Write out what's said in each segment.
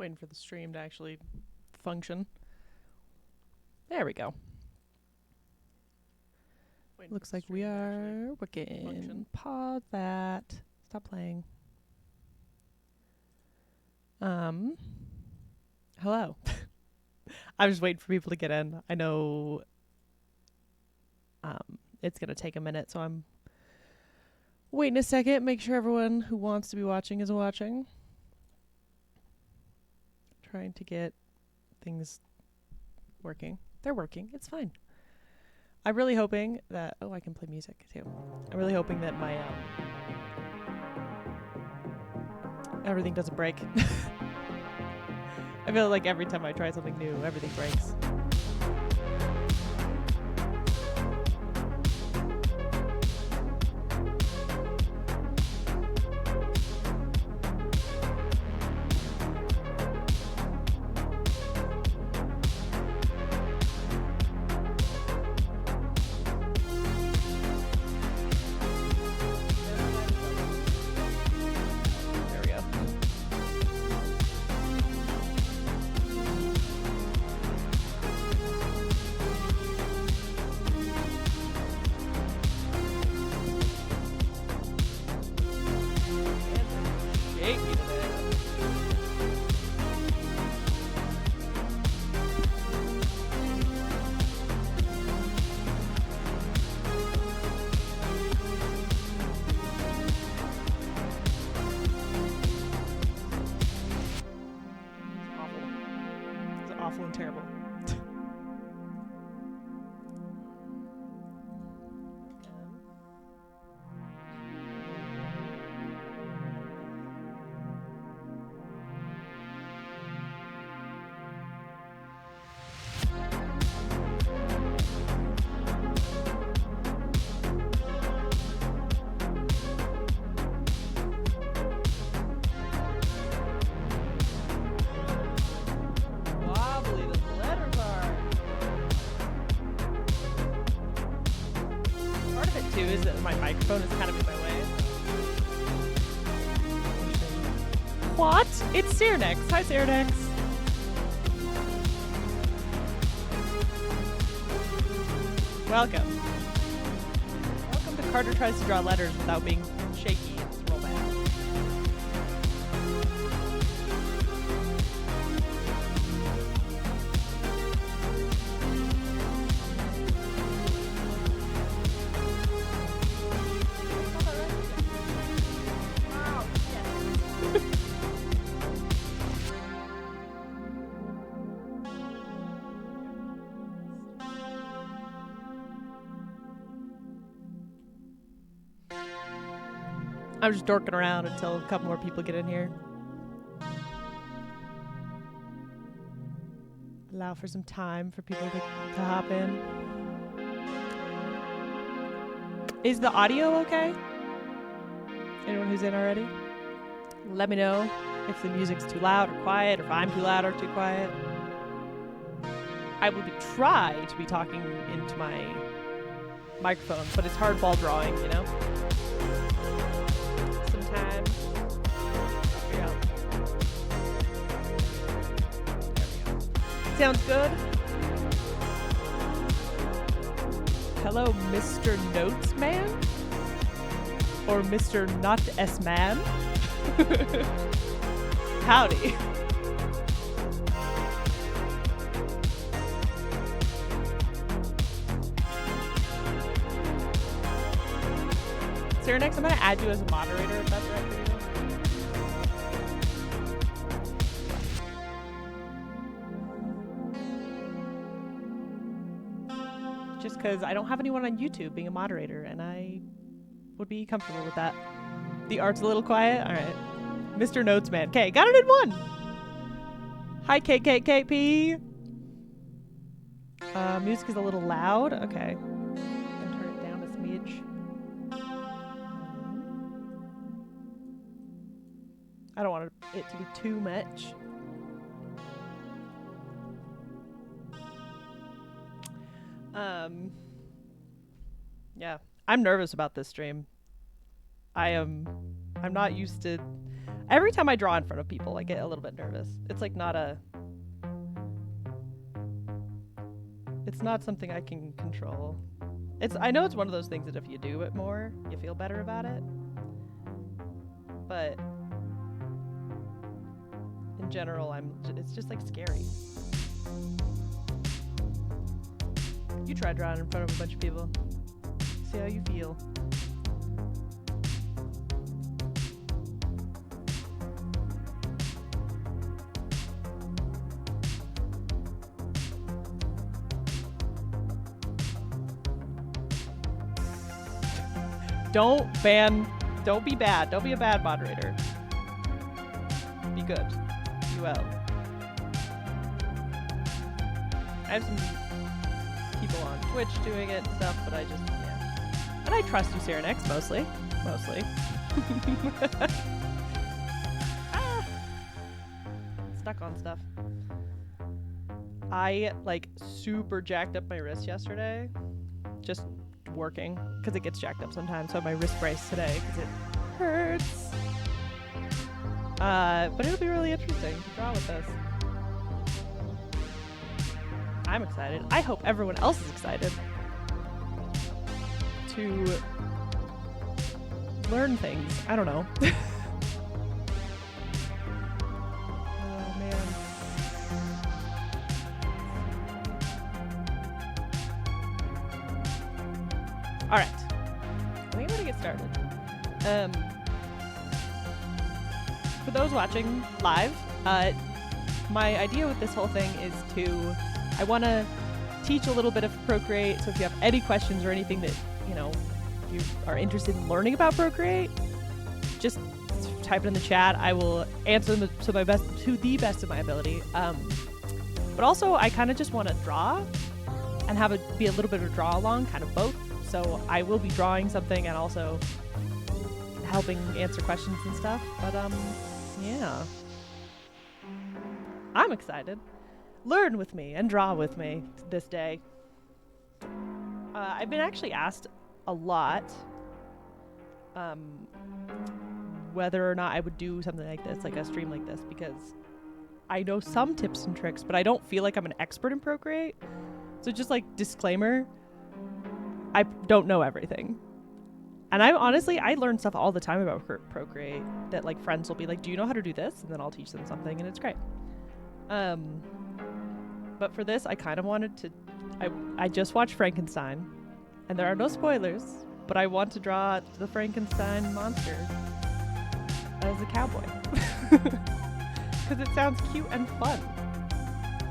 Waiting for the stream to actually function. There we go. Looks like we are working. Pause that. Stop playing. Hello. I'm just waiting for people to get in. I know it's going to take a minute, so I'm waiting a second. Make sure everyone who wants to be watching is watching. Trying to get things working. They're working. It's fine. I'm really hoping that... Oh, I can play music, too. I'm really hoping that my... everything doesn't break. I feel like every time I try something new, everything breaks. Terrible. Is that my microphone is kind of in my way. What? It's Cyranex. Hi, Cyranex. Welcome. Welcome to Carter Tries to Draw Letters Without Being Shaky. It's real bad. I'm just dorking around until a couple more people get in here. Allow for some time for people to hop in. Is the audio okay? Anyone who's in already? Let me know if the music's too loud or quiet, or if I'm too loud or too quiet. I will try to be talking into my microphone, but it's hardball drawing, you know? Sometimes. There we go. Sounds good? Hello, Mr. Notes Man? Or Mr. Not S Man? Howdy. Cyranex, I'm going to add you as a moderator if that's right for you. Just because I don't have anyone on YouTube being a moderator, and I would be comfortable with that. The art's a little quiet? Alright. Mr. Notes Man. Okay, got it in one! Hi, KKKP! Music is a little loud. Okay. I'm gonna turn it down a smidge. I don't want it to be too much. Yeah. I'm nervous about this stream. I'm not used to... Every time I draw in front of people, I get a little bit nervous. It's like it's not something I can control. I know it's one of those things that if you do it more, you feel better about it. But in general, it's just like scary. You try drawing in front of a bunch of people. See how you feel. Don't be bad. Don't be a bad moderator. Be good. Be well. I have some people on Twitch doing it and stuff, but I just, yeah. And I trust you, Cyrenex, mostly. Stuck on stuff. I, like, super jacked up my wrist yesterday. Just working, because it gets jacked up sometimes. So I have my wrist brace today, because it hurts. But it'll be really interesting to draw with this. I'm excited. I hope everyone else is excited to learn things. I don't know. Oh, man. All right. I think I'm gonna get started. For those watching live, my idea with this whole thing is I want to teach a little bit of Procreate. So if you have any questions or anything that, you are interested in learning about Procreate, just type it in the chat. I will answer them to the best of my ability. But also, I kind of just want to draw and be a little bit of a draw along, kind of both. So I will be drawing something and also helping answer questions and stuff. But yeah, I'm excited. Learn with me and draw with me this day. I've been actually asked a lot whether or not I would do something like this, like a stream like this, because I know some tips and tricks, but I don't feel like I'm an expert in Procreate. So just like disclaimer, I don't know everything. And I learn stuff all the time about Procreate that like friends will be like, do you know how to do this? And then I'll teach them something and it's great. But for this, I kind of wanted to, I just watched Frankenstein and there are no spoilers, but I want to draw the Frankenstein monster as a cowboy because it sounds cute and fun.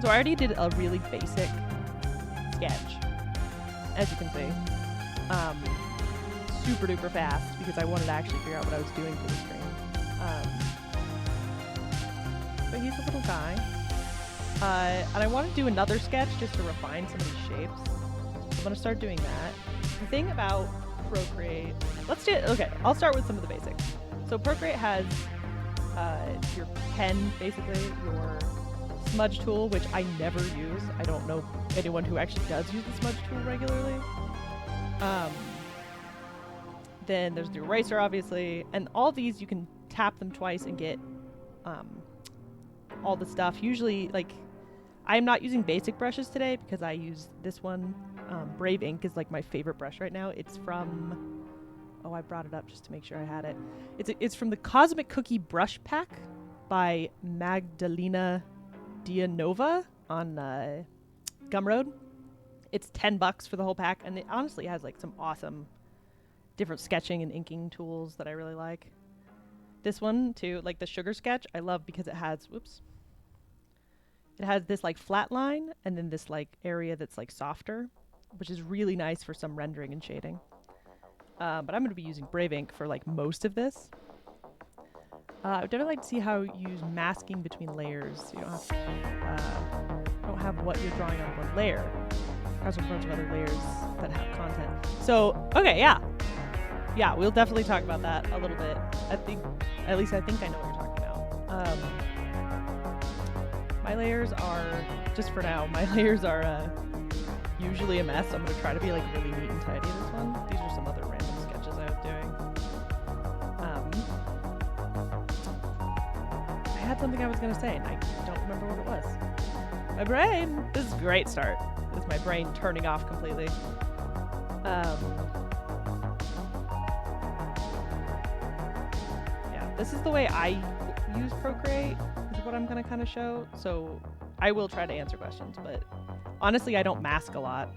So I already did a really basic sketch, as you can see, super duper fast because I wanted to actually figure out what I was doing for the stream. But he's a little guy. And I want to do another sketch just to refine some of these shapes. I'm going to start doing that. The thing about Procreate, okay, I'll start with some of the basics. So Procreate has your pen, basically, your smudge tool, which I never use. I don't know anyone who actually does use the smudge tool regularly. Then there's the eraser, obviously, and all these you can tap them twice and get all the stuff. Usually, like, I'm not using basic brushes today because I use this one. Brave Ink is like my favorite brush right now. It's from, I brought it up just to make sure I had it. It's from the Cosmic Cookie Brush Pack by Magdalena Dianova on Gumroad. It's $10 for the whole pack, and it honestly has like some awesome different sketching and inking tools that I really like. This one too, like the sugar sketch, I love because it has, it has this like flat line and then this like area that's like softer, which is really nice for some rendering and shading. But I'm going to be using Brave Ink for like most of this. I would definitely like to see how you use masking between layers. So you don't have what you're drawing on one layer. There's a bunch of other layers that have content. So, okay, yeah, we'll definitely talk about that a little bit. At least I think I know what you're talking about. My layers are, just for now, usually a mess. I'm going to try to be like really neat and tidy this one. These are some other random sketches I was doing. had something I was going to say, and I don't remember what it was. My brain! This is a great start. This is my brain turning off completely. Yeah, this is the way I use Procreate, is what I'm going to kind of show. So I will try to answer questions, but honestly, I don't mask a lot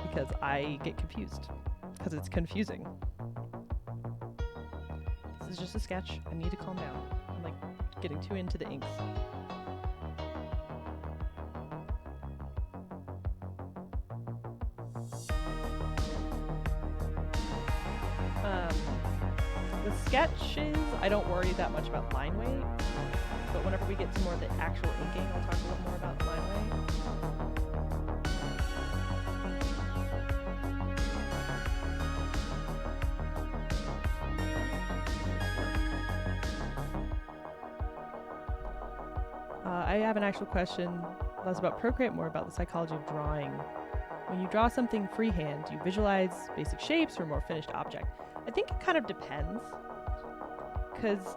because I get confused, because it's confusing. This is just a sketch. I need to calm down. I'm like getting too into the inks. With sketches, I don't worry that much about line weight, but whenever we get to more of the actual inking, I'll talk a little more about line weight. I have an actual question less about Procreate, more about the psychology of drawing. When you draw something freehand, do you visualize basic shapes or more finished object? I think it kind of depends, because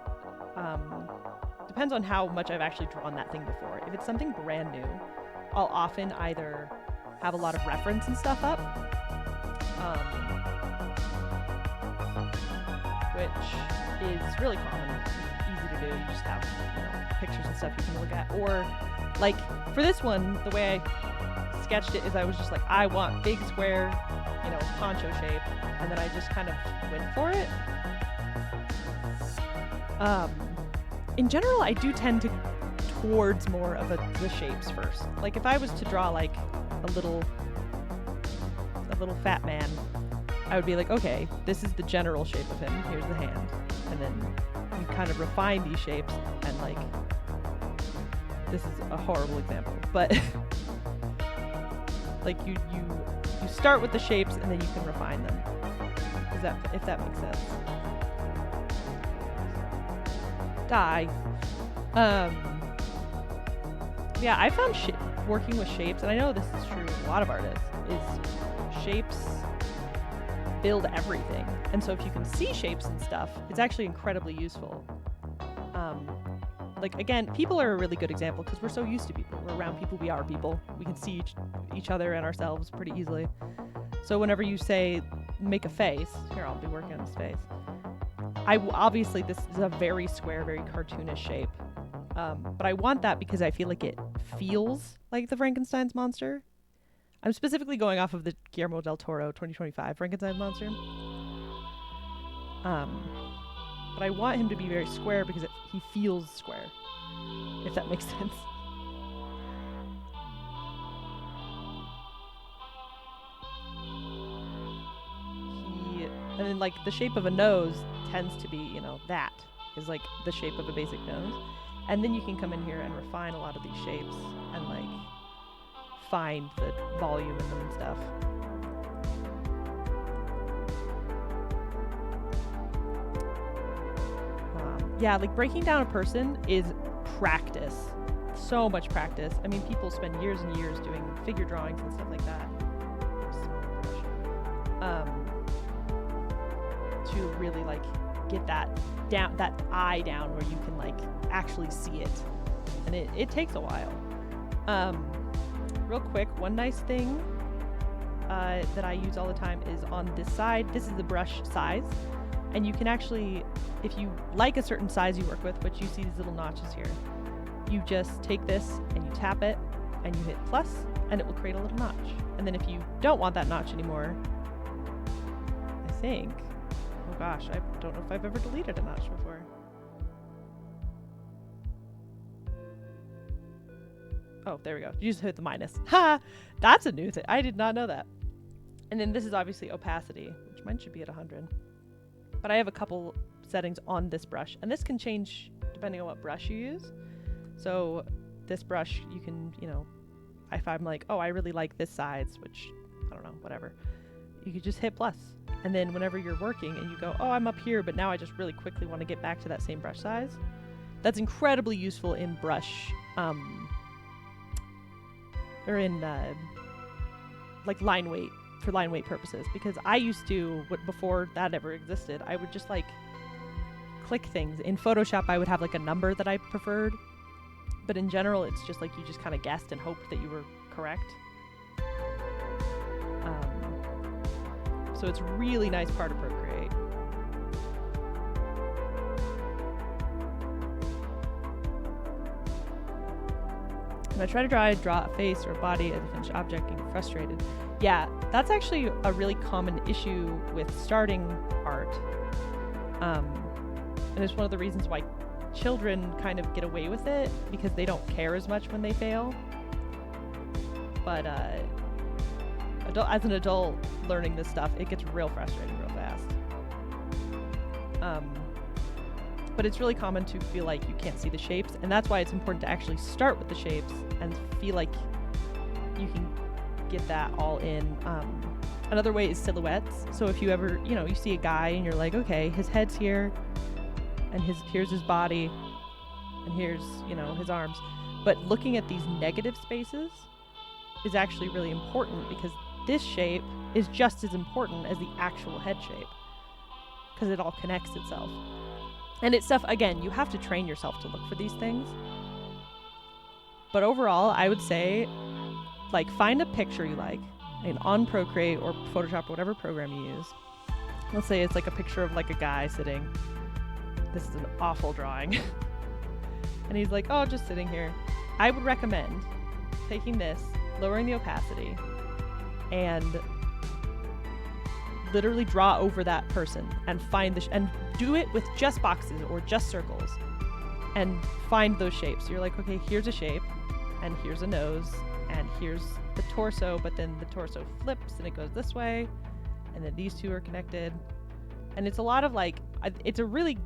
depends on how much I've actually drawn that thing before. If it's something brand new, I'll often either have a lot of reference and stuff up, which is really common, easy to do. You just have, you know, pictures and stuff you can look at. Or, like, for this one, the way I sketched it is I was just like, I want big square, you know, poncho shape, and then I just kind of went for it. In general, I do tend to towards more of the shapes first. Like if I was to draw like a little fat man, I would be like, okay, this is the general shape of him. Here's the hand, and then you kind of refine these shapes. And like, this is a horrible example, but like you start with the shapes and then you can refine them. If that makes sense. Die. Yeah, I found working with shapes, and I know this is true of a lot of artists, is shapes build everything. And so if you can see shapes and stuff, it's actually incredibly useful. Like, again, people are a really good example because we're so used to people. We're around people, we are people. We can see each other and ourselves pretty easily. So whenever you say, make a face, here, I'll be working on this face. Obviously, this is a very square, very cartoonish shape. But I want that because I feel like it feels like the Frankenstein's monster. I'm specifically going off of the Guillermo del Toro 2025 Frankenstein's monster. But I want him to be very square because he feels square, if that makes sense. And then like the shape of a nose tends to be, you know, that is like the shape of a basic nose. And then you can come in here and refine a lot of these shapes and like find the volume in them and stuff. Yeah, like breaking down a person is practice. So much practice. I mean, people spend years and years doing figure drawings and stuff like that. To really like get that down, that eye down where you can like actually see it. And it takes a while. Real quick, one nice thing that I use all the time is on this side. This is the brush size. And you can actually, if you like a certain size you work with, which you see these little notches here, you just take this and you tap it and you hit plus and it will create a little notch. And then if you don't want that notch anymore, I think, oh gosh, I don't know if I've ever deleted a notch before. Oh, there we go. You just hit the minus. Ha! That's a new thing. I did not know that. And then this is obviously opacity, which mine should be at 100. But I have a couple settings on this brush, and this can change depending on what brush you use. So this brush, you can, you know, if I'm like, oh, I really like this size, which, I don't know, whatever, you could just hit plus. And then whenever you're working and you go, oh, I'm up here, but now I just really quickly want to get back to that same brush size, that's incredibly useful in brush, or in, like line weight, for line weight purposes, because I used to, before that ever existed, I would just like click things. In Photoshop, I would have like a number that I preferred, but in general, it's just like you just kind of guessed and hoped that you were correct. So it's a really nice part of Procreate. When I try to draw a face or a body as a finished object, getting frustrated. Yeah, that's actually a really common issue with starting art. And it's one of the reasons why children kind of get away with it, because they don't care as much when they fail. But as an adult learning this stuff, it gets real frustrating real fast. But it's really common to feel like you can't see the shapes, and that's why it's important to actually start with the shapes and feel like you can get that all in. Another way is silhouettes. So if you ever, you see a guy and you're like, okay, his head's here, and here's his body, and here's, his arms. But looking at these negative spaces is actually really important, because this shape is just as important as the actual head shape, because it all connects itself. And it's stuff, again, you have to train yourself to look for these things. But overall, I would say, find a picture you like, and on Procreate or Photoshop or whatever program you use. Let's say it's like a picture of like a guy sitting. This is an awful drawing. And he's like, oh, just sitting here. I would recommend taking this, lowering the opacity, and literally draw over that person and and do it with just boxes or just circles and find those shapes. You're like, okay, here's a shape, and here's a nose, and here's the torso, but then the torso flips and it goes this way, and then these two are connected. And it's a lot of it's a really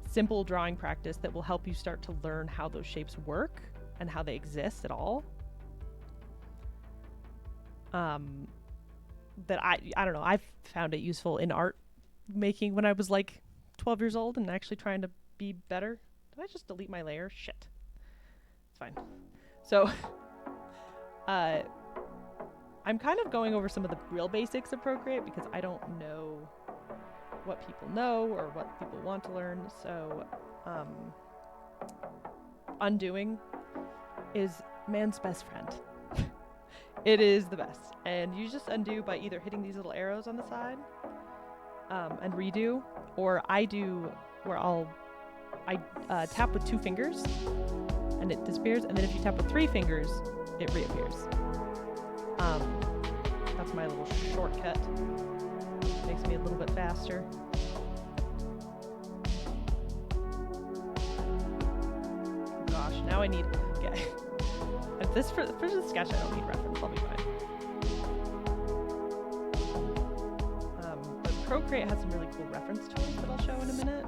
simple drawing practice that will help you start to learn how those shapes work and how they exist at all. That I don't know, I've found it useful in art making when I was 12 years old and actually trying to be better. Did I just delete my layer? Shit. It's fine. So, I'm kind of going over some of the real basics of Procreate because I don't know what people know or what people want to learn. So, undoing is man's best friend. It is the best. And you just undo by either hitting these little arrows on the side and redo, or I do where I tap with 2 fingers and it disappears, and then if you tap with 3 fingers, it reappears. That's my little shortcut. Makes me a little bit faster. Gosh, now I need... Okay. If this for the sketch, I don't need reference. I'll be fine. But Procreate has some really cool reference tools that I'll show in a minute.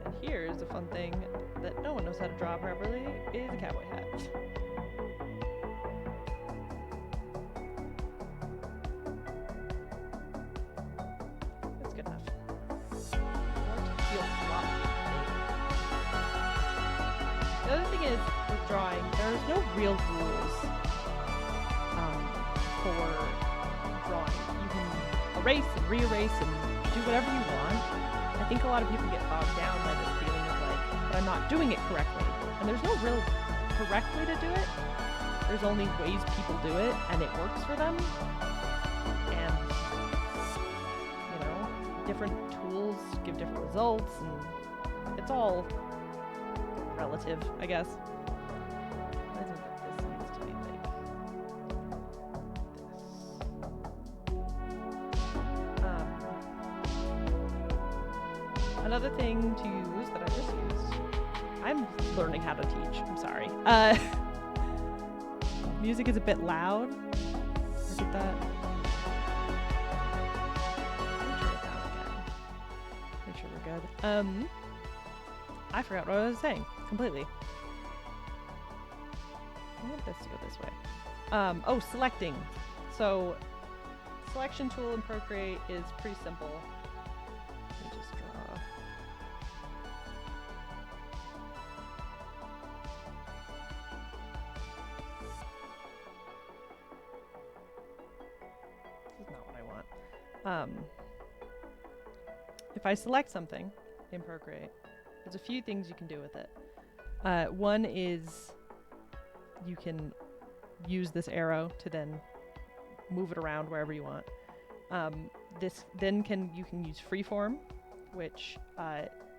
And here's a fun thing that no one knows how to draw properly, is a cowboy hat. The other thing is, with drawing, there's no real rules for drawing. You can erase and re-erase and do whatever you want. I think a lot of people get bogged down by this feeling of but I'm not doing it correctly. And there's no real correct way to do it. There's only ways people do it, and it works for them. And, different tools give different results, and it's all relative, I guess. I think that this needs to be like this. Another thing to use that I just used, I'm learning how to teach, I'm sorry. Music is a bit loud. Look at that. Make sure we're good. I forgot what I was saying completely. I want this to go this way. Selecting. So, selection tool in Procreate is pretty simple. Let me just draw. If I select something in Procreate, there's a few things you can do with it. One is you can use this arrow to then move it around wherever you want. This then you can use freeform, which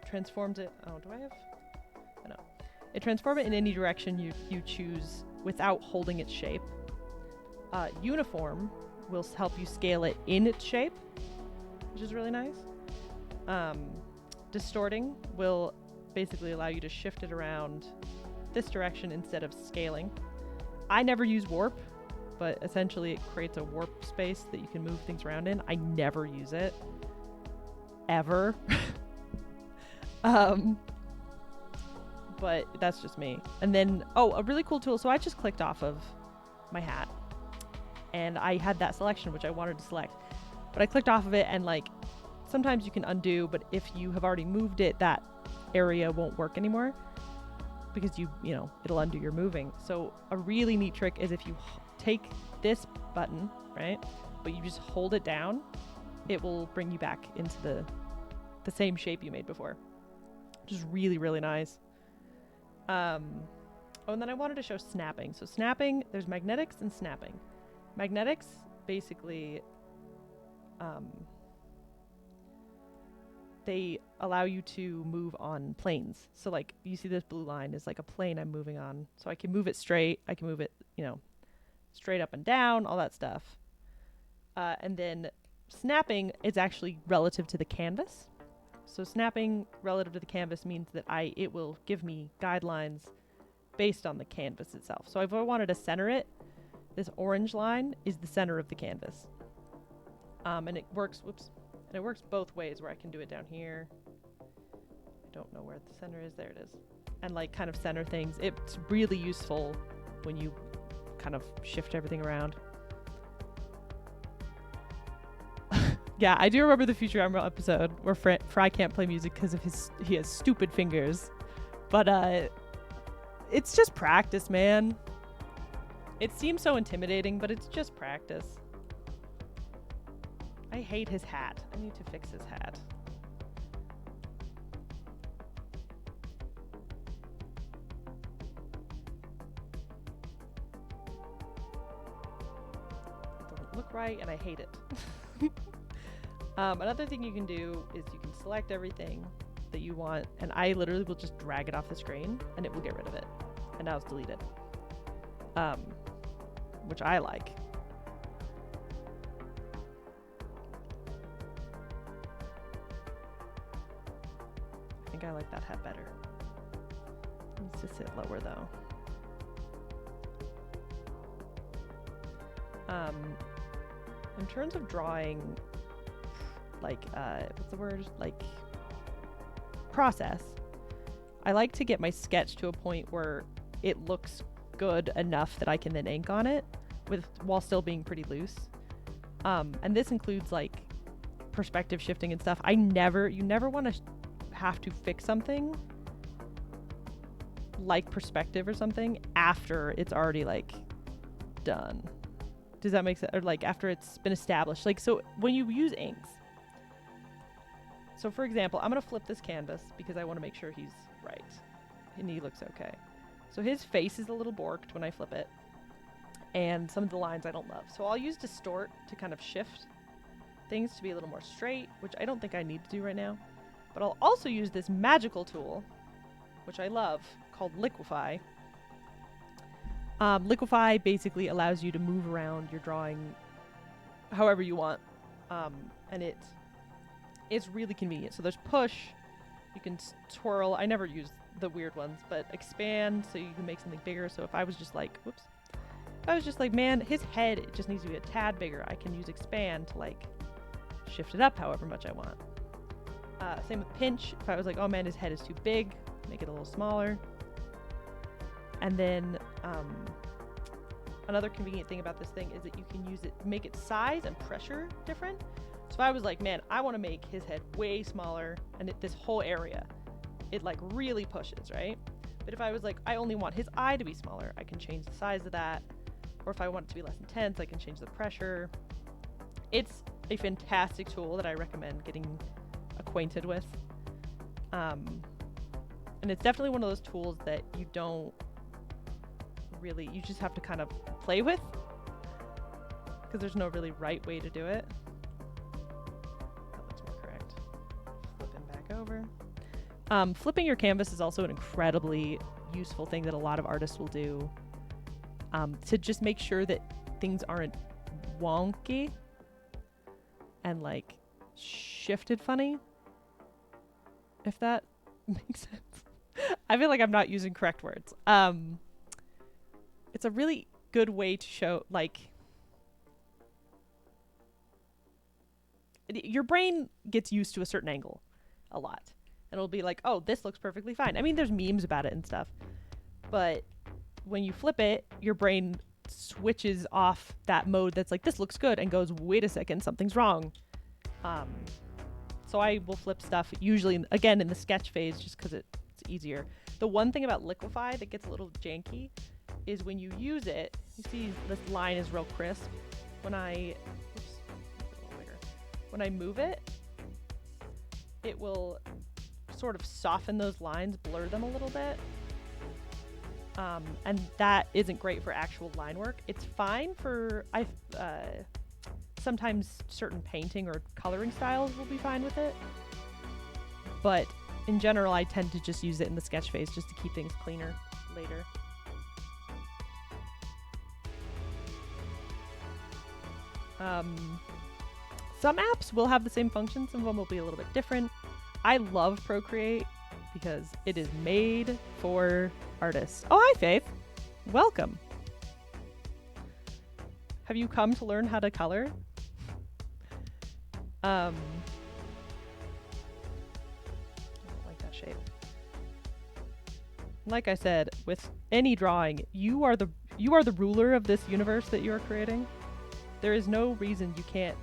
transforms it. Oh, do I have? Oh, no. It transforms it in any direction you choose without holding its shape. Uniform will help you scale it in its shape, which is really nice. Distorting will basically allow you to shift it around this direction instead of scaling. I never use warp, but essentially it creates a warp space that you can move things around in. I never use it. Ever. But that's just me. And then, a really cool tool. So I just clicked off of my hat and I had that selection, which I wanted to select, but I clicked off of it and like, sometimes you can undo, but if you have already moved it, that area won't work anymore because you know, it'll undo your moving. So a really neat trick is if you take this button, right, but you just hold it down, it will bring you back into the same shape you made before, which is really, really nice. And then I wanted to show snapping. So snapping, there's magnetics and snapping. Magnetics basically, they allow you to move on planes. So like you see this blue line is like a plane I'm moving on. So I can move it straight. I can move it, you know, straight up and down, all that stuff. And then snapping is actually relative to the canvas. So snapping relative to the canvas means that it will give me guidelines based on the canvas itself. So if I wanted to center it, this orange line is the center of the canvas. And it works, and it works both ways where I can do it down here. I don't know where the center is. There it is. And like kind of center things. It's really useful when you kind of shift everything around. Yeah, I do remember the Futurama episode where Fry can't play music because of he has stupid fingers. But it's just practice, man. It seems so intimidating, but it's just practice. I hate his hat. I need to fix his hat. It doesn't look right, and I hate it. Another thing you can do is you can select everything that you want, and I literally will just drag it off the screen, and it will get rid of it. And now it's deleted. Which I like. I think I like that hat better. It needs to sit lower though. In terms of drawing, like, what's the word? Like, process. I like to get my sketch to a point where it looks good enough that I can then ink on it while still being pretty loose. And this includes like perspective shifting and stuff. You never want to have to fix something like perspective or something after it's already like done. Does that make sense? Or like after it's been established. Like, so when you use inks, so for example, I'm going to flip this canvas because I want to make sure he's right and he looks okay. So his face is a little borked when I flip it, and some of the lines I don't love. So I'll use distort to kind of shift things to be a little more straight, which I don't think I need to do right now. But I'll also use this magical tool, which I love, called Liquify. Liquify basically allows you to move around your drawing however you want, and it's really convenient. So there's push, you can twirl. I never use the weird ones, but expand so you can make something bigger. So if I was just like, man, his head, it just needs to be a tad bigger, I can use expand to like shift it up however much I want. Same with pinch. If I was like, oh man, his head is too big, make it a little smaller. And then another convenient thing about this thing is that you can use it, make its size and pressure different. So if I was like, man, I want to make his head way smaller, and this whole area, it like really pushes, right? But if I was like, I only want his eye to be smaller, I can change the size of that. Or if I want it to be less intense, I can change the pressure. It's a fantastic tool that I recommend getting acquainted with. And it's definitely one of those tools that you don't really, you just have to kind of play with, because there's no really right way to do it. That looks more correct. Flipping back over. Flipping your canvas is also an incredibly useful thing that a lot of artists will do, to just make sure that things aren't wonky and like shifted funny, if that makes sense. I feel like I'm not using correct words. It's a really good way to show, like, your brain gets used to a certain angle a lot, and it'll be like, oh, this looks perfectly fine. I mean, there's memes about it and stuff, but when you flip it, your brain switches off that mode that's like, this looks good, and goes, wait a second, something's wrong. So I will flip stuff usually, again, in the sketch phase, just because it's easier. The one thing about Liquify that gets a little janky is when you use it, you see this line is real crisp. When I move it, it will sort of soften those lines, blur them a little bit. And that isn't great for actual line work. It's fine for, sometimes certain painting or coloring styles will be fine with it. But in general, I tend to just use it in the sketch phase just to keep things cleaner later. Some apps will have the same function, some of them will be a little bit different. I love Procreate because it is made for artists. Oh, hi, Faith. Welcome. Have you come to learn how to color? I don't like that shape. Like I said, with any drawing, you are the ruler of this universe that you are creating. There is no reason you can't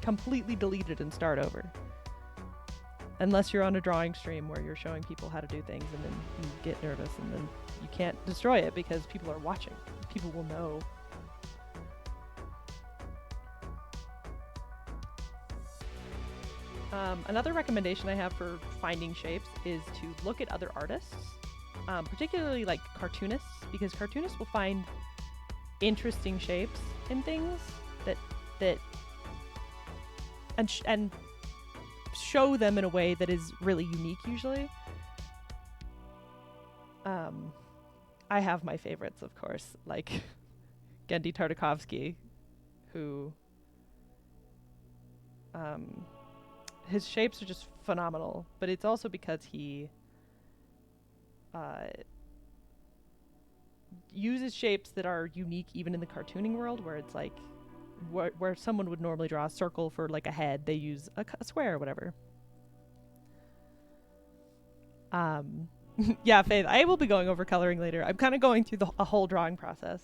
completely delete it and start over. Unless you're on a drawing stream where you're showing people how to do things and then you get nervous and then you can't destroy it because people are watching. People will know. Another recommendation I have for finding shapes is to look at other artists, particularly like cartoonists, because cartoonists will find interesting shapes in things that and show them in a way that is really unique usually. I have my favorites, of course, like Genndy Tartakovsky, who his shapes are just phenomenal, but it's also because he uses shapes that are unique even in the cartooning world, where it's like where someone would normally draw a circle for like a head, they use a square or whatever. Yeah, Faith, I will be going over coloring later. I'm kind of going through a whole drawing process.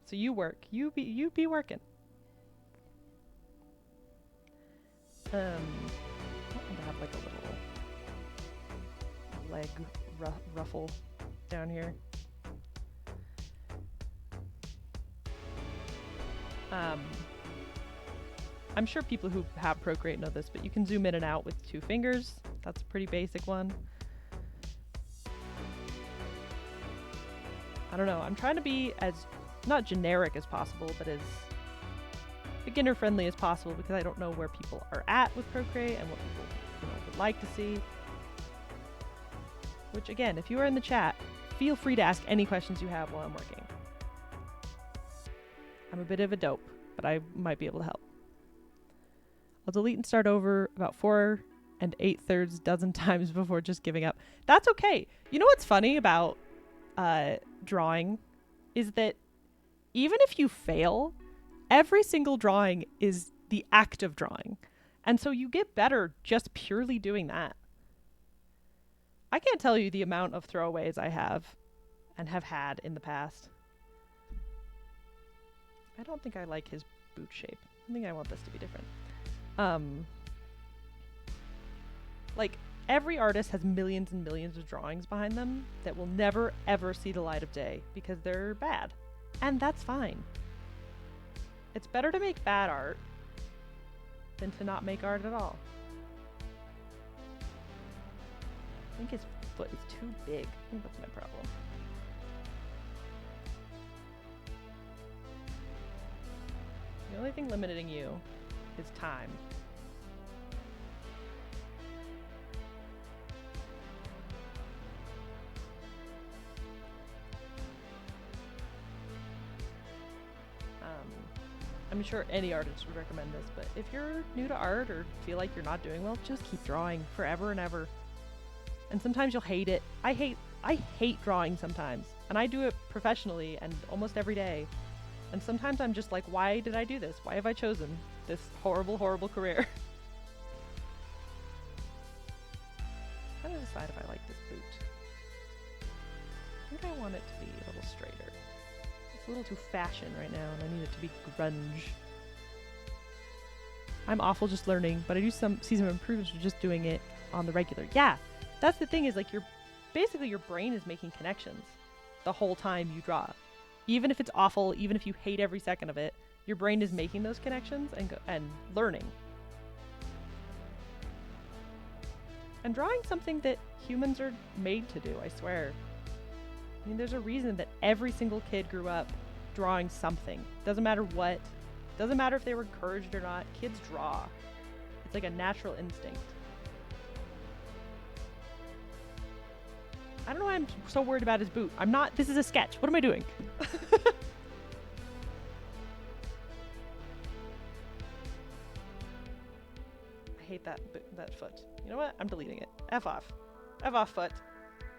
So you work. You be working. I want to have like a little leg ruffle down here. I'm sure people who have Procreate know this, but you can zoom in and out with 2 fingers. That's a pretty basic one. I don't know. I'm trying to be as not generic as possible, but as beginner friendly as possible, because I don't know where people are at with Procreate and what people would like to see. Which again, if you are in the chat, feel free to ask any questions you have while I'm working. I'm a bit of a dope, but I might be able to help. I'll delete and start over about 4 8/3 dozen times before just giving up. That's okay. You know what's funny about drawing is that even if you fail, every single drawing is the act of drawing. And so you get better just purely doing that. I can't tell you the amount of throwaways I have and have had in the past. I don't think I like his boot shape. I think I want this to be different. Like, every artist has millions and millions of drawings behind them that will never, ever see the light of day because they're bad. And that's fine. It's better to make bad art than to not make art at all. I think his foot is too big. I think that's my problem. The only thing limiting you is time. I'm sure any artist would recommend this, but if you're new to art or feel like you're not doing well, just keep drawing forever and ever. And sometimes you'll hate it. I hate drawing sometimes, and I do it professionally and almost every day. And sometimes I'm just like, why did I do this? Why have I chosen this horrible, horrible career? How do I decide if I like this boot? I think I want it to be a little straighter. It's a little too fashion right now, and I need it to be grunge. I'm awful just learning, but I do see some improvements with just doing it on the regular. Yeah, that's the thing, is like basically your brain is making connections the whole time you draw. Even if it's awful, even if you hate every second of it, your brain is making those connections and learning. And drawing something that humans are made to do, I swear. I mean, there's a reason that every single kid grew up drawing something. Doesn't matter what. Doesn't matter if they were encouraged or not. Kids draw. It's like a natural instinct. I don't know why I'm so worried about his boot. I'm not. This is a sketch. What am I doing? I hate that foot. You know what? I'm deleting it. F off. F off, foot.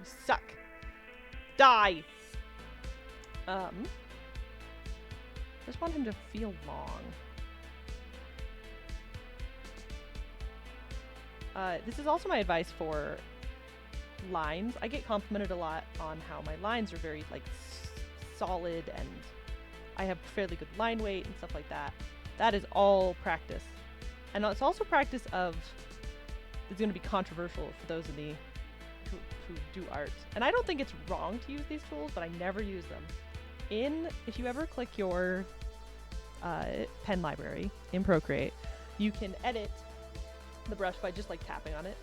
You suck. Die! Just want him to feel long. This is also my advice for lines. I get complimented a lot on how my lines are very like solid, and I have fairly good line weight and stuff like that. That is all practice. And it's also practice of, it's going to be controversial for those of me who do art. And I don't think it's wrong to use these tools, but I never use them. If you ever click your pen library in Procreate, you can edit the brush by just like tapping on it.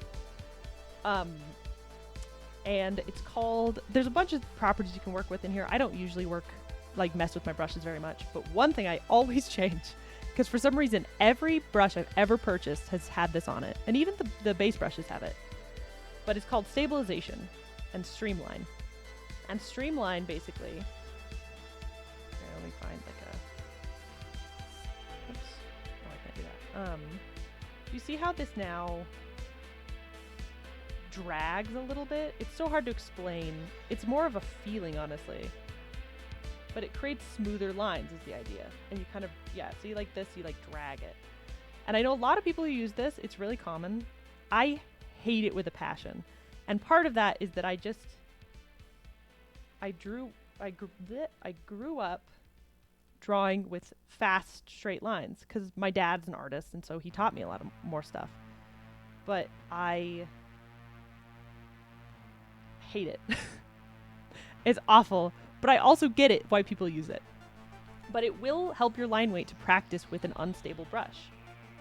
And it's called, there's a bunch of properties you can work with in here. I don't usually mess with my brushes very much, but one thing I always change, because for some reason every brush I've ever purchased has had this on it, and even the base brushes have it. But it's called stabilization and streamline. And streamline basically, here, let me find like a, oops, oh, I can't do that. You see how this now drags a little bit? It's so hard to explain. It's more of a feeling, honestly. But it creates smoother lines is the idea. And you kind of, yeah, see like this, you like drag it. And I know a lot of people who use this, it's really common. I hate it with a passion. And part of that is that I grew up drawing with fast straight lines because my dad's an artist, and so he taught me a lot of more stuff. But I hate it. It's awful, but I also get it why people use it. But it will help your line weight to practice with an unstable brush,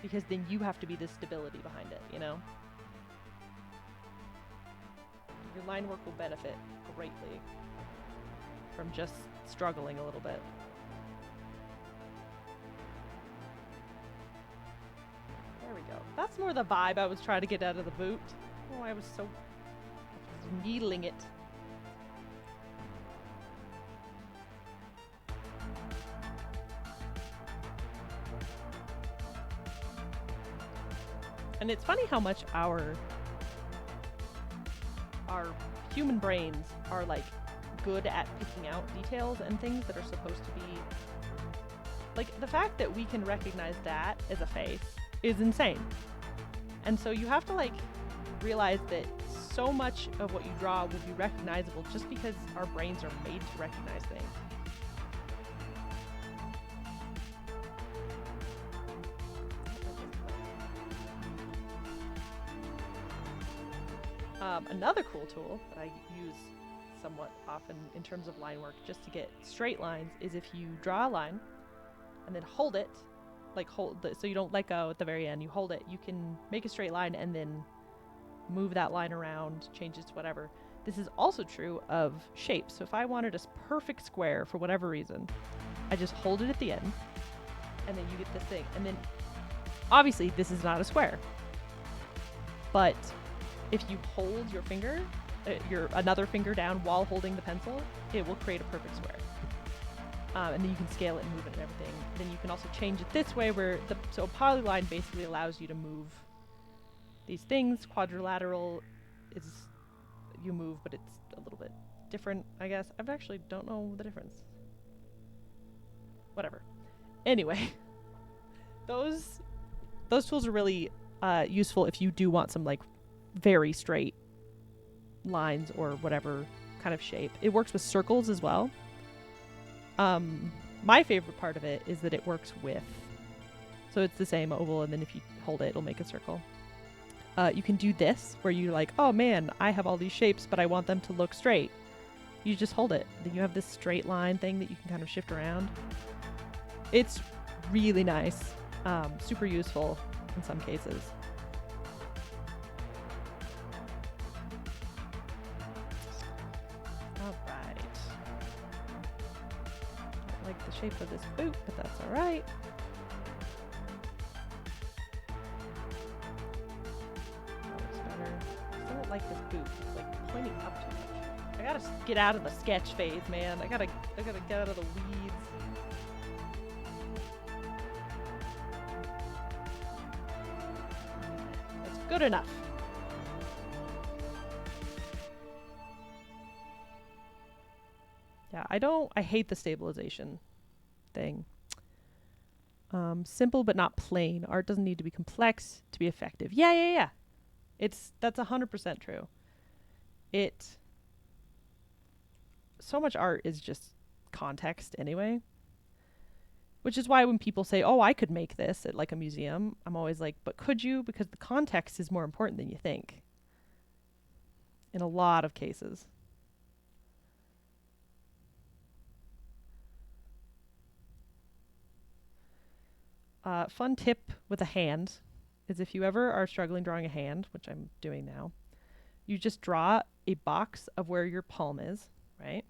because then you have to be the stability behind it, you know? Your line work will benefit greatly from just struggling a little bit. There we go. That's more the vibe I was trying to get out of the boot. Oh, I was needling it. And it's funny how much our human brains are like good at picking out details and things that are supposed to be like, the fact that we can recognize that as a face is insane. And so you have to like realize that so much of what you draw will be recognizable just because our brains are made to recognize things. Another cool tool that I use somewhat often in terms of line work just to get straight lines is if you draw a line and then hold it like hold so you don't let go at the very end. You hold it. You can make a straight line and then move that line around, change it to whatever. This is also true of shapes. So if I wanted a perfect square for whatever reason, I just hold it at the end, and then you get this thing. And then, obviously, this is not a square. But if you hold your finger, another finger down while holding the pencil, it will create a perfect square. And then you can scale it and move it and everything. Then you can also change it this way, where so a polyline basically allows you to move these things. Quadrilateral is you move, but it's a little bit different, I guess. I actually don't know the difference. Whatever. Anyway, those tools are really useful if you do want some like very straight lines or whatever kind of shape. It works with circles as well. My favorite part of it is that it works with, so it's the same oval, and then if you hold it, it'll make a circle. You can do this where you're like, oh man, I have all these shapes, but I want them to look straight. You just hold it. Then you have this straight line thing that you can kind of shift around. It's really nice, super useful in some cases. All right. Don't like the shape of this boot, but that's all right. That looks better. I still don't like this boot. It's like pointing up too much. I gotta get out of the sketch phase, man. I gotta get out of the weeds. That's good enough. Yeah, I hate the stabilization thing. Simple but not plain. Art doesn't need to be complex to be effective. Yeah. That's 100% true. So much art is just context anyway. Which is why when people say, oh, I could make this at like a museum, I'm always like, but could you? Because the context is more important than you think. In a lot of cases. Fun tip with a hand is if you ever are struggling drawing a hand, which I'm doing now, you just draw a box of where your palm is, right?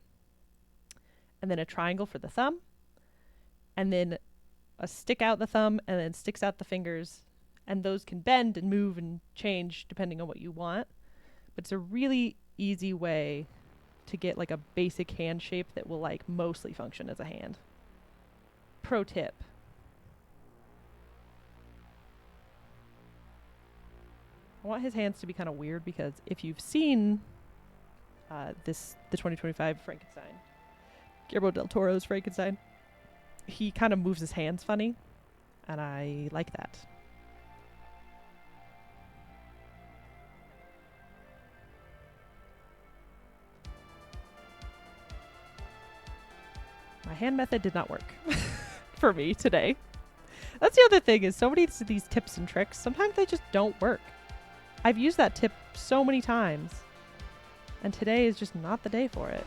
And then a triangle for the thumb, and then a stick out the thumb, and then sticks out the fingers, and those can bend and move and change depending on what you want. But it's a really easy way to get like a basic hand shape that will like mostly function as a hand. Pro tip. I want his hands to be kind of weird because if you've seen the 2025 Frankenstein, Guillermo del Toro's Frankenstein, he kind of moves his hands funny, and I like that. My hand method did not work for me today. That's the other thing is so many of these tips and tricks, sometimes they just don't work. I've used that tip so many times, and today is just not the day for it.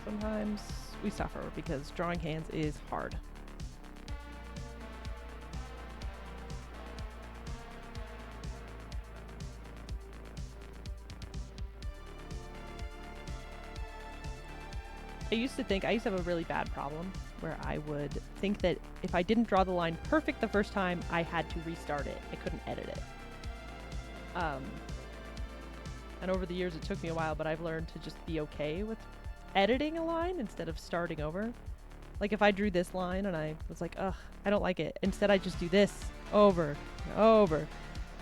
Sometimes we suffer because drawing hands is hard. I used to have a really bad problem where I would think that if I didn't draw the line perfect the first time, I had to restart it. I couldn't edit it. And over the years, it took me a while, but I've learned to just be okay with editing a line instead of starting over. Like if I drew this line and I was like, ugh, I don't like it. Instead, I just do this over and over.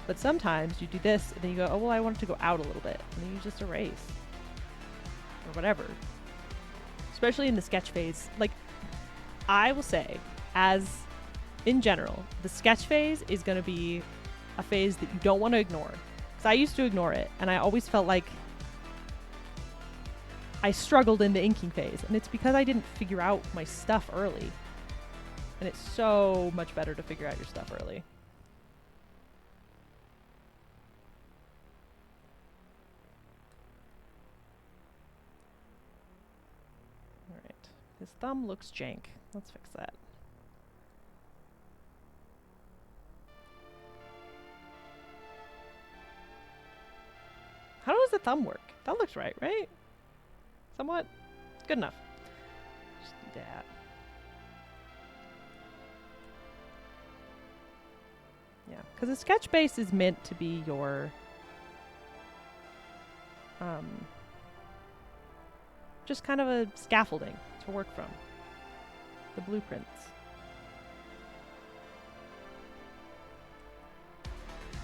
But sometimes you do this and then you go, oh, well, I want it to go out a little bit. And then you just erase or whatever. Especially in the sketch phase. Like I will say, as in general, the sketch phase is going to be a phase that you don't want to ignore. Because I used to ignore it, and I always felt like I struggled in the inking phase. And it's because I didn't figure out my stuff early. And it's so much better to figure out your stuff early. Alright. His thumb looks jank. Let's fix that. How does the thumb work? That looks right, right? Somewhat? Good enough. Just do that. Yeah, because a sketch base is meant to be your just kind of a scaffolding to work from. The blueprints. I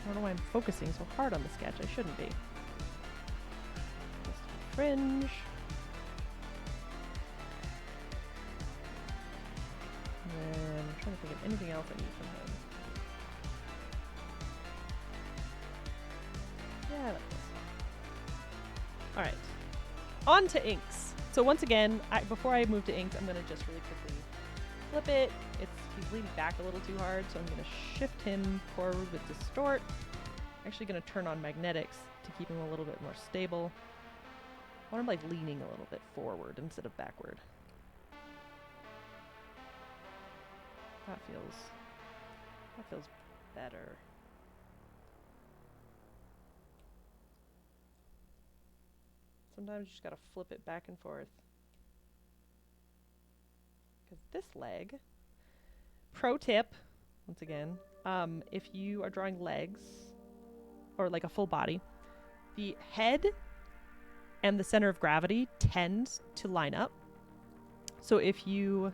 don't know why I'm focusing so hard on the sketch. I shouldn't be. Just fringe. And then I'm trying to think of anything else I need from him. Yeah, that's alright. On to inks. So once again, before I move to inks, I'm going to just really quickly flip it. He's leaning back a little too hard, so I'm going to shift him forward with distort. Actually going to turn on magnetics to keep him a little bit more stable. I want him like leaning a little bit forward instead of backward. That feels better. Sometimes you just gotta flip it back and forth. Because this leg, pro tip, once again, if you are drawing legs, or like a full body, the head and the center of gravity tends to line up. So if you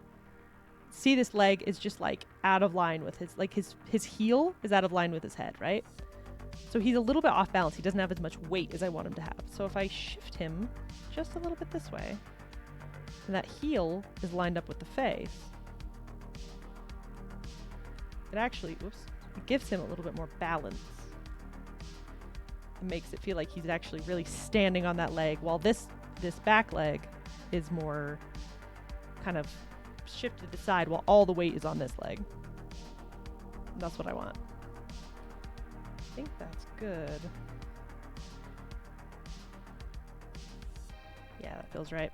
see this leg is just like out of line with his heel is out of line with his head, right? So he's a little bit off balance. He doesn't have as much weight as I want him to have. So if I shift him just a little bit this way, and that heel is lined up with the face, it actually, it gives him a little bit more balance. It makes it feel like he's actually really standing on that leg, while this back leg is more kind of shifted to the side while all the weight is on this leg. And that's what I want. I think that's good. Yeah, that feels right.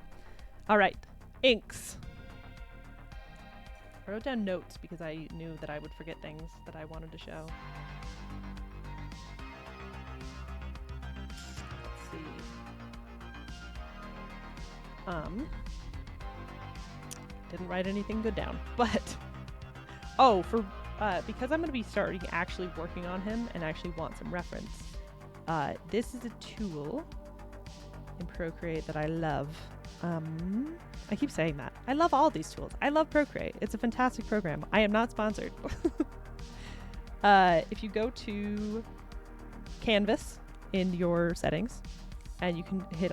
All right, inks. I wrote down notes because I knew that I would forget things that I wanted to show. Let's see. Didn't write anything good down, but because I'm going to be starting actually working on him and actually want some reference. This is a tool in Procreate that I love. I keep saying that. I love all these tools. I love Procreate. It's a fantastic program. I am not sponsored. If you go to Canvas in your settings, and you can hit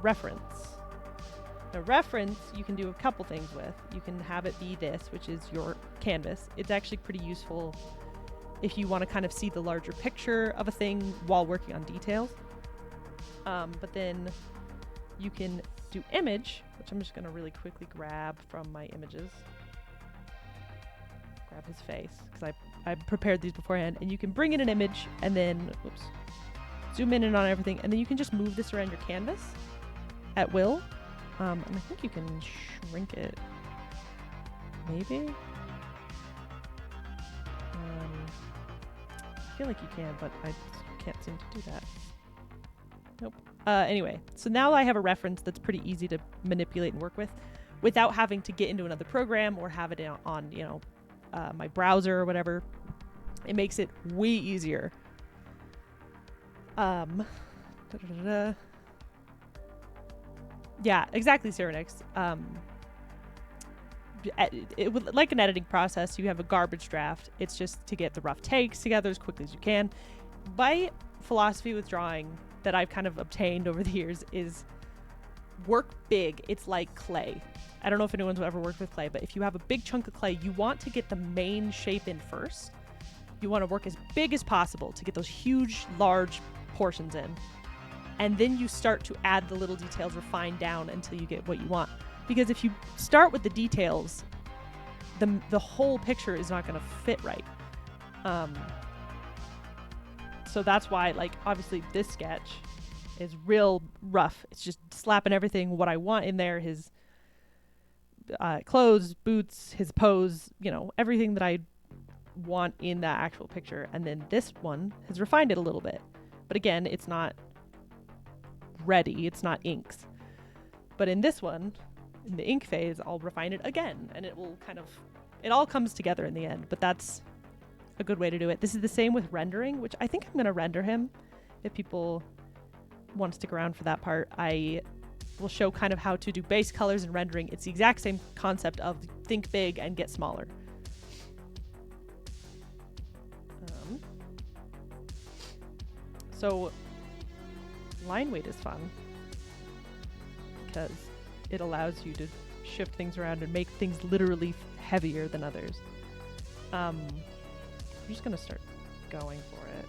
reference. The reference you can do a couple things with. You can have it be this, which is your canvas. It's actually pretty useful if you want to kind of see the larger picture of a thing while working on details. But then you can do image, which I'm just going to really quickly grab from my images. Grab his face, because I prepared these beforehand. And you can bring in an image and then, zoom in and on everything. And then you can just move this around your canvas at will. And I think you can shrink it. Maybe? I feel like you can, but I can't seem to do that. Nope. Anyway, so now I have a reference that's pretty easy to manipulate and work with without having to get into another program or have it on, my browser or whatever. It makes it way easier. Yeah, exactly, Cyrenix. Like an editing process, you have a garbage draft. It's just to get the rough takes together as quickly as you can. My philosophy with drawing that I've kind of obtained over the years is work big, it's like clay. I don't know if anyone's ever worked with clay, but if you have a big chunk of clay, you want to get the main shape in first. You want to work as big as possible to get those huge, large portions in. And then you start to add the little details, refine down until you get what you want. Because if you start with the details, the whole picture is not going to fit right. So that's why, like, obviously this sketch is real rough. It's just slapping everything what I want in there. His clothes, boots, his pose, you know, everything that I want in that actual picture. And then this one has refined it a little bit. But again, it's not ready. It's not inks. But in this one, in the ink phase, I'll refine it again. And it will kind of, it all comes together in the end. But that's a good way to do it. This is the same with rendering, which I think I'm going to render him. If people want to stick around for that part, I will show kind of how to do base colors and rendering. It's the exact same concept of think big and get smaller. So line weight is fun because it allows you to shift things around and make things literally heavier than others. I'm just gonna start going for it.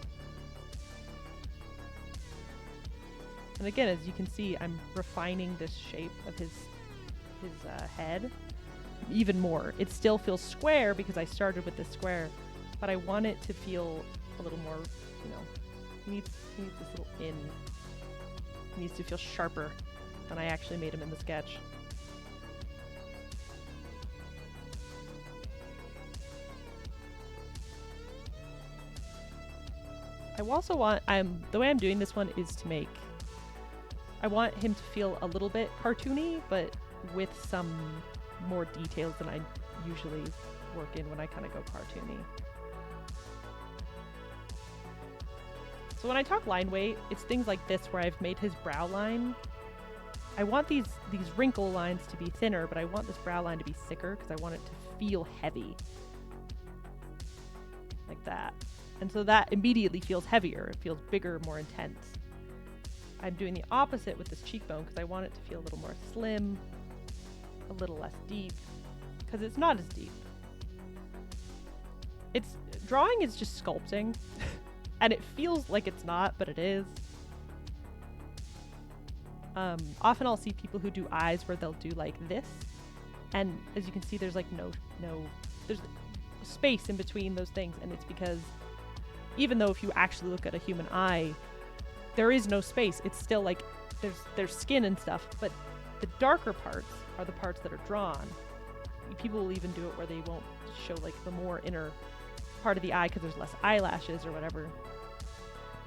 And again, as you can see, I'm refining this shape of his head even more. It still feels square because I started with this square, but I want it to feel a little more, you know, he needs this little in. He needs to feel sharper than I actually made him in the sketch. I also want, the way I'm doing this one is to make, I want him to feel a little bit cartoony, but with some more details than I usually work in when I kind of go cartoony. So when I talk line weight, it's things like this where I've made his brow line. I want these wrinkle lines to be thinner, but I want this brow line to be thicker because I want it to feel heavy. Like that. And so that immediately feels heavier. It feels bigger, more intense. I'm doing the opposite with this cheekbone because I want it to feel a little more slim, a little less deep, because it's not as deep. Drawing is just sculpting. And it feels like it's not, but it is. Often I'll see people who do eyes where they'll do like this. And as you can see, there's like there's space in between those things. And it's because even though if you actually look at a human eye, there is no space. It's still like there's skin and stuff, but the darker parts are the parts that are drawn. People will even do it where they won't show like the more inner part of the eye because there's less eyelashes or whatever.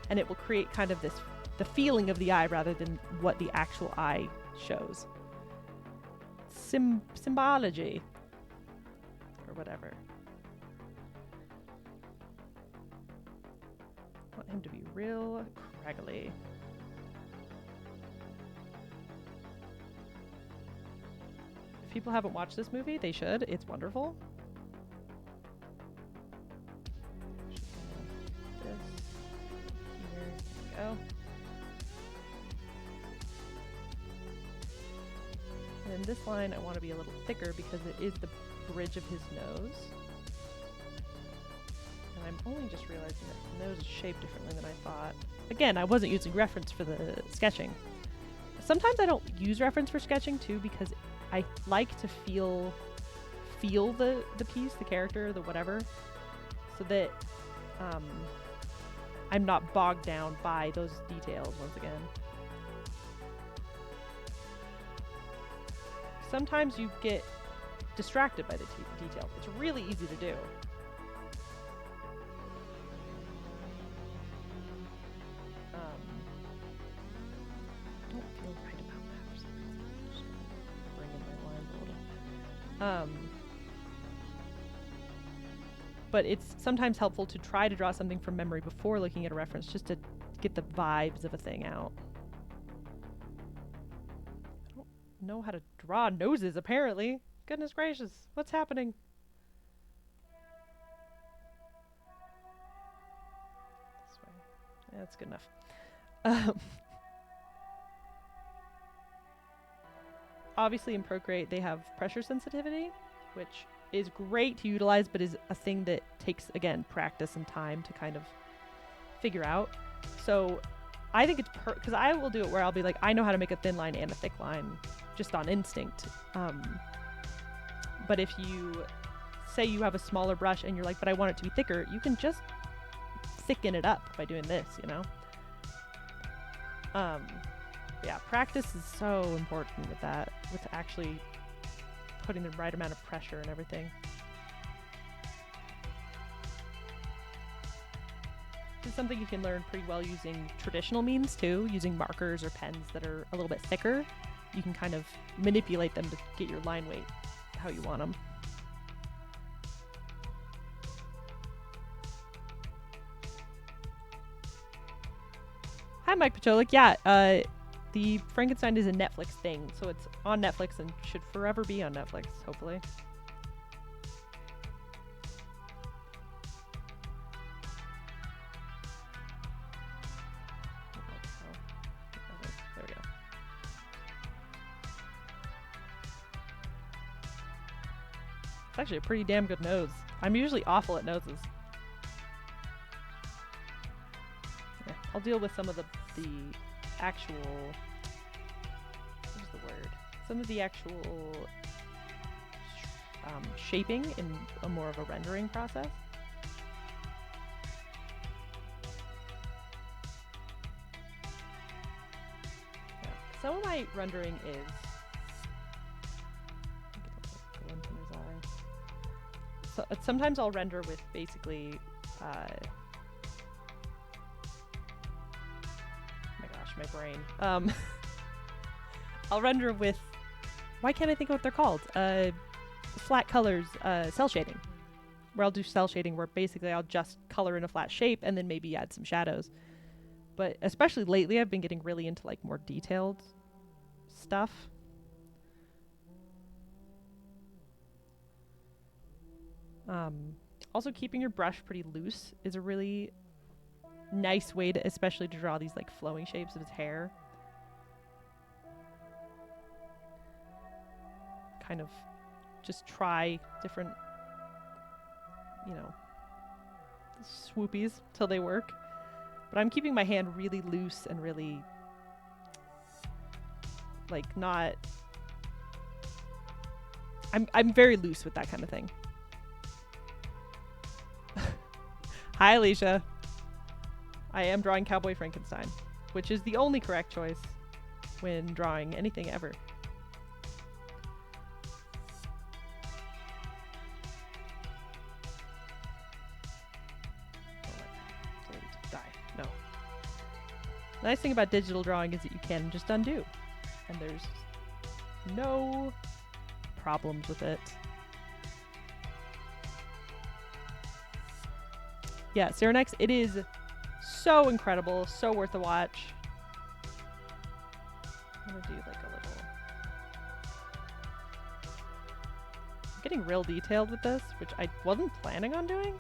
And it will create kind of the feeling of the eye rather than what the actual eye shows. Symbology or whatever. I want him to be real craggly. If people haven't watched this movie, they should. It's wonderful. Go. And this line I want to be a little thicker because it is the bridge of his nose. And I'm only just realizing that the nose is shaped differently than I thought. Again, I wasn't using reference for the sketching. Sometimes I don't use reference for sketching too because I like to feel the piece, the character, the whatever, so that I'm not bogged down by those details once again. Sometimes you get distracted by the details. It's really easy to do. I don't feel right about that for some reason. I'm just gonna bring in my lines a little. But it's sometimes helpful to try to draw something from memory before looking at a reference, just to get the vibes of a thing out. I don't know how to draw noses, apparently. Goodness gracious, what's happening? This way. Yeah, that's good enough. obviously in Procreate they have pressure sensitivity, which is great to utilize, but is a thing that takes, again, practice and time to kind of figure out. So I think it's because I will do it where I'll be like, I know how to make a thin line and a thick line just on instinct. But if you say you have a smaller brush and you're like, but I want it to be thicker, you can just thicken it up by doing this, you know? Yeah, practice is so important with that, with actually putting the right amount of pressure and everything. It's something you can learn pretty well using traditional means too, using markers or pens that are a little bit thicker. You can kind of manipulate them to get your line weight how you want them. Hi, Mike Pacholik. Yeah, the Frankenstein is a Netflix thing, so it's on Netflix and should forever be on Netflix, hopefully. There we go. It's actually a pretty damn good nose. I'm usually awful at noses. Yeah, I'll deal with some of the actual, what's the word? Some of the actual shaping in a more of a rendering process. Yeah. Some of my rendering is so sometimes I'll render with basically my brain. I'll render with, why can't I think of what they're called? Flat colors, cell shading. Where I'll do cell shading where basically I'll just color in a flat shape and then maybe add some shadows. But especially lately I've been getting really into like more detailed stuff. Also keeping your brush pretty loose is a really nice way to, especially to draw these like flowing shapes of his hair. Kind of just try different, you know, swoopies till they work. But I'm keeping my hand really loose and really like not, I'm very loose with that kind of thing. Hi Alicia. I am drawing Cowboy Frankenstein, which is the only correct choice when drawing anything ever. Die. No. The nice thing about digital drawing is that you can just undo, and there's no problems with it. Yeah, Cyrenex, it is so incredible, so worth a watch. I'm gonna do like a little... I'm getting real detailed with this, which I wasn't planning on doing,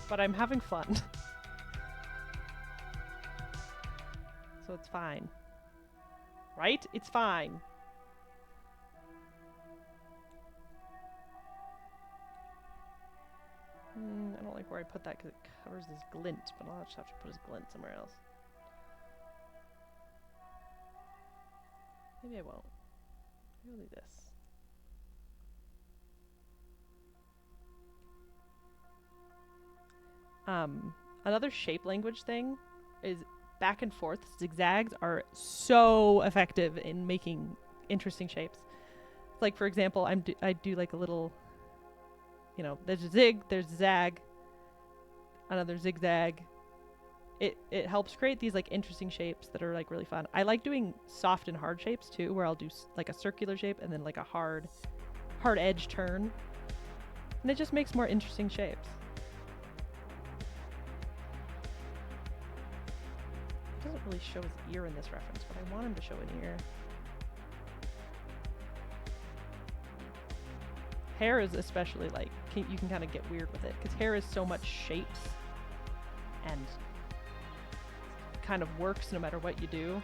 but I'm having fun. So it's fine. Right? It's fine. I don't like where I put that because it covers this glint, but I'll just have to put his glint somewhere else. Maybe I won't. Maybe I'll do this. Another shape language thing is back and forth zigzags are so effective in making interesting shapes. Like for example, I do like a little, you know, there's a zig, there's a zag, another zigzag. It helps create these like interesting shapes that are like really fun. I like doing soft and hard shapes too, where I'll do like a circular shape and then like a hard edge turn, and it just makes more interesting shapes. It doesn't really show his ear in this reference, but I want him to show an ear. Hair is especially like, you can kind of get weird with it, because hair is so much shapes and kind of works no matter what you do. You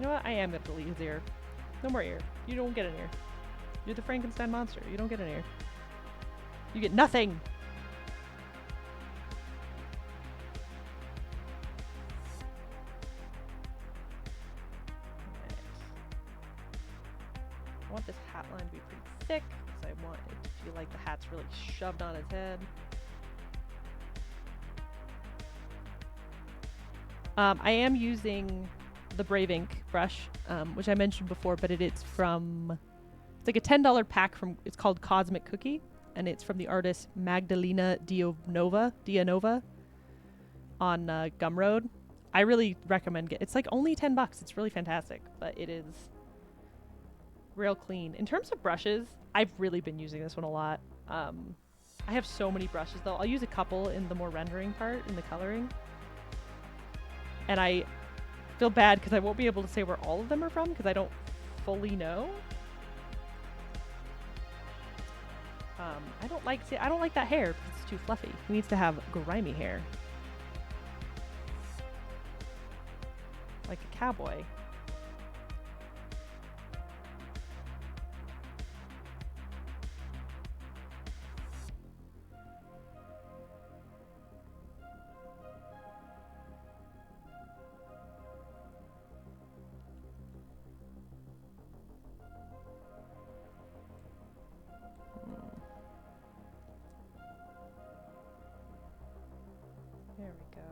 know what? I am going to delete his ear. No more ear. You don't get an ear. You're the Frankenstein monster. You don't get an ear. You get nothing! I want this hat line to be pretty thick, because I want it to feel like the hat's really shoved on its head. I am using the Brave Ink brush, which I mentioned before, but it's from... It's like a $10 pack from... It's called Cosmic Cookie, and it's from the artist Magdalena Dianova on Gumroad. I really recommend it. It's like only $10. It's really fantastic, but it is real clean. In terms of brushes, I've really been using this one a lot. I have so many brushes, though. I'll use a couple in the more rendering part, in the coloring. And I feel bad because I won't be able to say where all of them are from because I don't fully know. I don't like that hair because it's too fluffy. He needs to have grimy hair. Like a cowboy. There we go.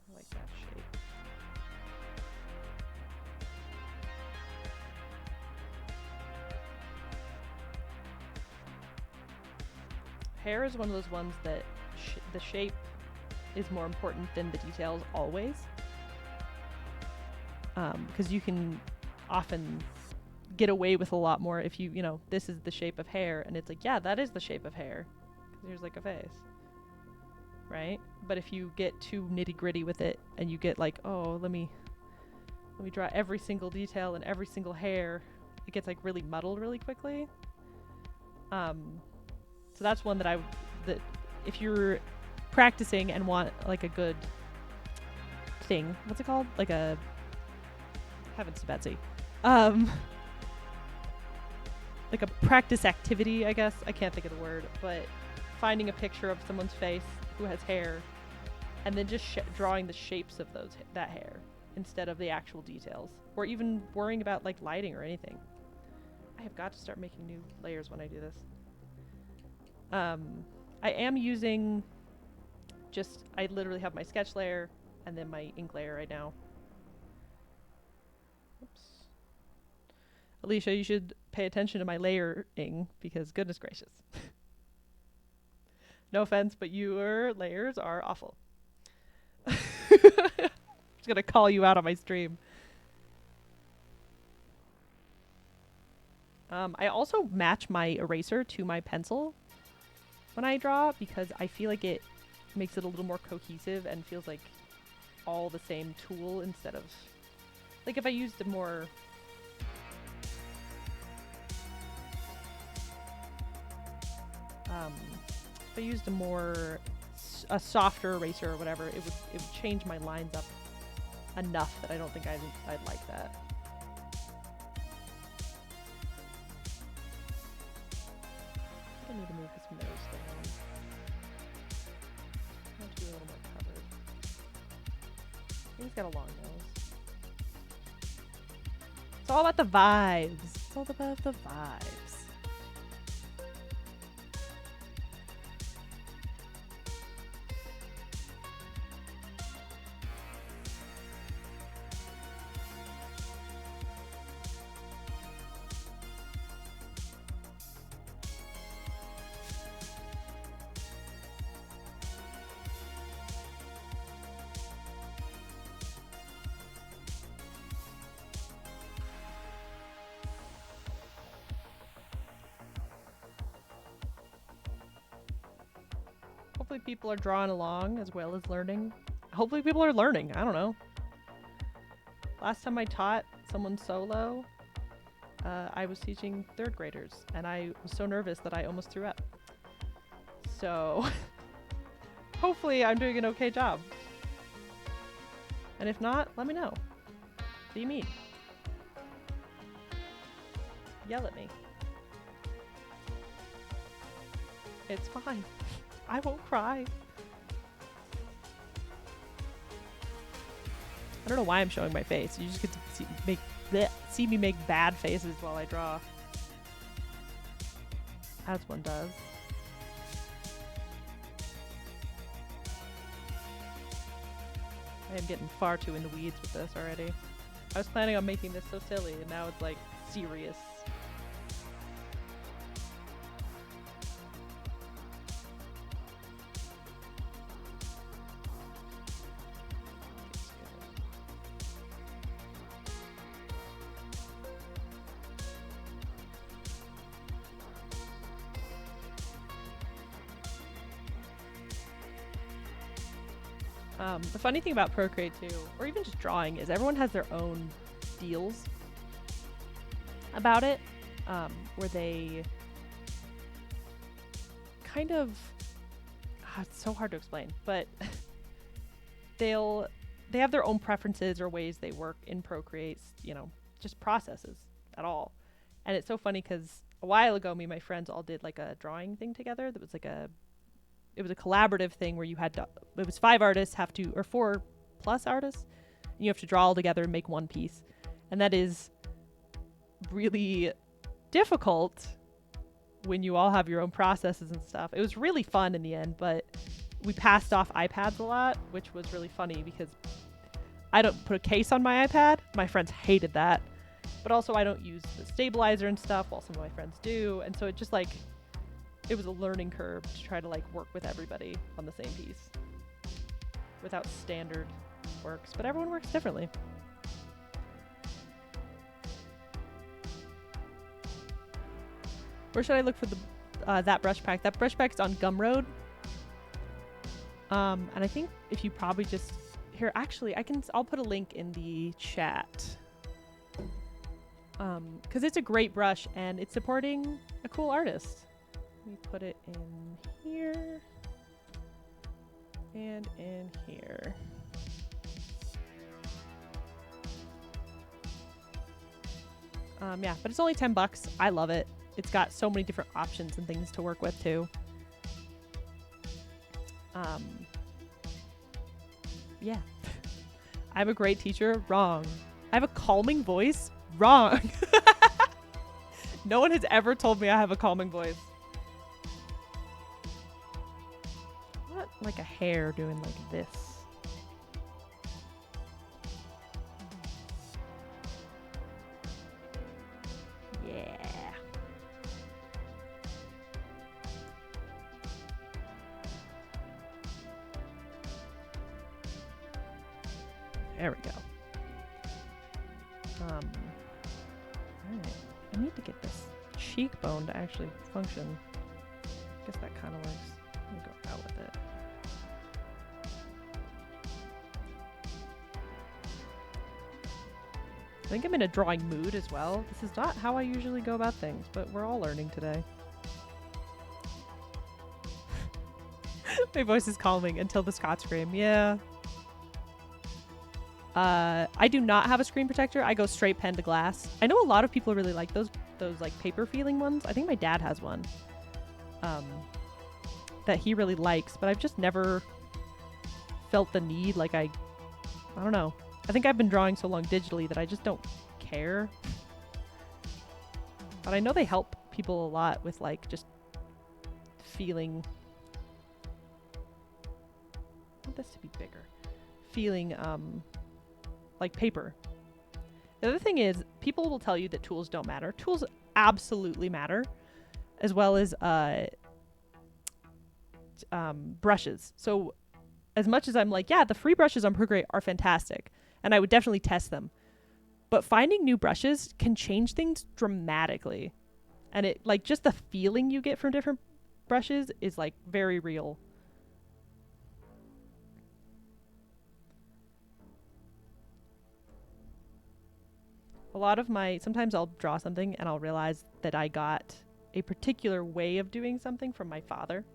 I like that shape. Hair is one of those ones that the shape is more important than the details always. Because you can often get away with a lot more if you know, this is the shape of hair, and it's like, yeah, that is the shape of hair. 'Cause here's like a face. Right? But if you get too nitty-gritty with it and you get like, oh, let me draw every single detail and every single hair, it gets like really muddled really quickly. So that's one that that if you're practicing and want like a good thing, what's it called? Like a, heavens to Betsy. Like a practice activity, I guess. I can't think of the word, but finding a picture of someone's face who has hair and then just drawing the shapes of that hair instead of the actual details, or even worrying about like lighting or anything. I have got to start making new layers when I do this. I am using I literally have my sketch layer and then my ink layer right now. Oops. Alicia, you should pay attention to my layering because goodness gracious. No offense, but your layers are awful. I'm just gonna call you out on my stream. I also match my eraser to my pencil when I draw because I feel like it makes it a little more cohesive and feels like all the same tool instead of... Like if I used a more... if I used a softer eraser or whatever, it would change my lines up enough that I don't think I'd like that. I need to move his nose down. I want to be a little more covered. He's got a long nose. It's all about the vibes. It's all about the vibes. Hopefully people are drawing along as well as learning. Hopefully people are learning. I don't know. Last time I taught someone solo, I was teaching 3rd graders, and I was so nervous that I almost threw up. So hopefully I'm doing an okay job. And if not, let me know. Be mean. Yell at me. It's fine. I won't cry. I don't know why I'm showing my face. You just get to see me make bad faces while I draw. As one does. I am getting far too in the weeds with this already. I was planning on making this so silly, and now it's like serious. The funny thing about Procreate too, or even just drawing, is everyone has their own deals about it, where they kind of, it's so hard to explain, but they have their own preferences or ways they work in Procreate, you know, just processes at all. And it's so funny because a while ago, me and my friends all did like a drawing thing together that was like it was a collaborative thing where you had to, it was 5 artists have to, or 4+ artists, and you have to draw all together and make one piece. And that is really difficult when you all have your own processes and stuff. It was really fun in the end, but we passed off iPads a lot, which was really funny because I don't put a case on my iPad. My friends hated that. But also I don't use the stabilizer and stuff while some of my friends do. And so it just like, it was a learning curve to try to like work with everybody on the same piece without standard works, but everyone works differently. Where should I look for the that brush pack? That brush pack's on Gumroad. And I think if you probably just here, actually, I'll put a link in the chat. Because it's a great brush and it's supporting a cool artist. Let me put it in here and in here. Yeah, but it's only $10. I love it. It's got so many different options and things to work with too. Yeah. I have a great teacher. Wrong. I have a calming voice. Wrong. No one has ever told me I have a calming voice. What? Like a hair doing like this. Yeah. There we go. Alright. I need to get this cheekbone to actually function. I guess that kind of works. I'm gonna go out with it. I think I'm in a drawing mood as well. This is not how I usually go about things, but we're all learning today. My voice is calming until the Scott scream. Yeah. I do not have a screen protector. I go straight pen to glass. I know a lot of people really like those like paper feeling ones. I think my dad has one that he really likes, but I've just never felt the need. Like I don't know. I think I've been drawing so long digitally that I just don't care. But I know they help people a lot with like just feeling. I want this to be bigger. Feeling like paper. The other thing is, people will tell you that tools don't matter. Tools absolutely matter, as well as brushes. So as much as I'm like, yeah, the free brushes on Procreate are fantastic, and I would definitely test them, but finding new brushes can change things dramatically. And it like just the feeling you get from different brushes is like very real. A lot of sometimes I'll draw something and I'll realize that I got a particular way of doing something from my father,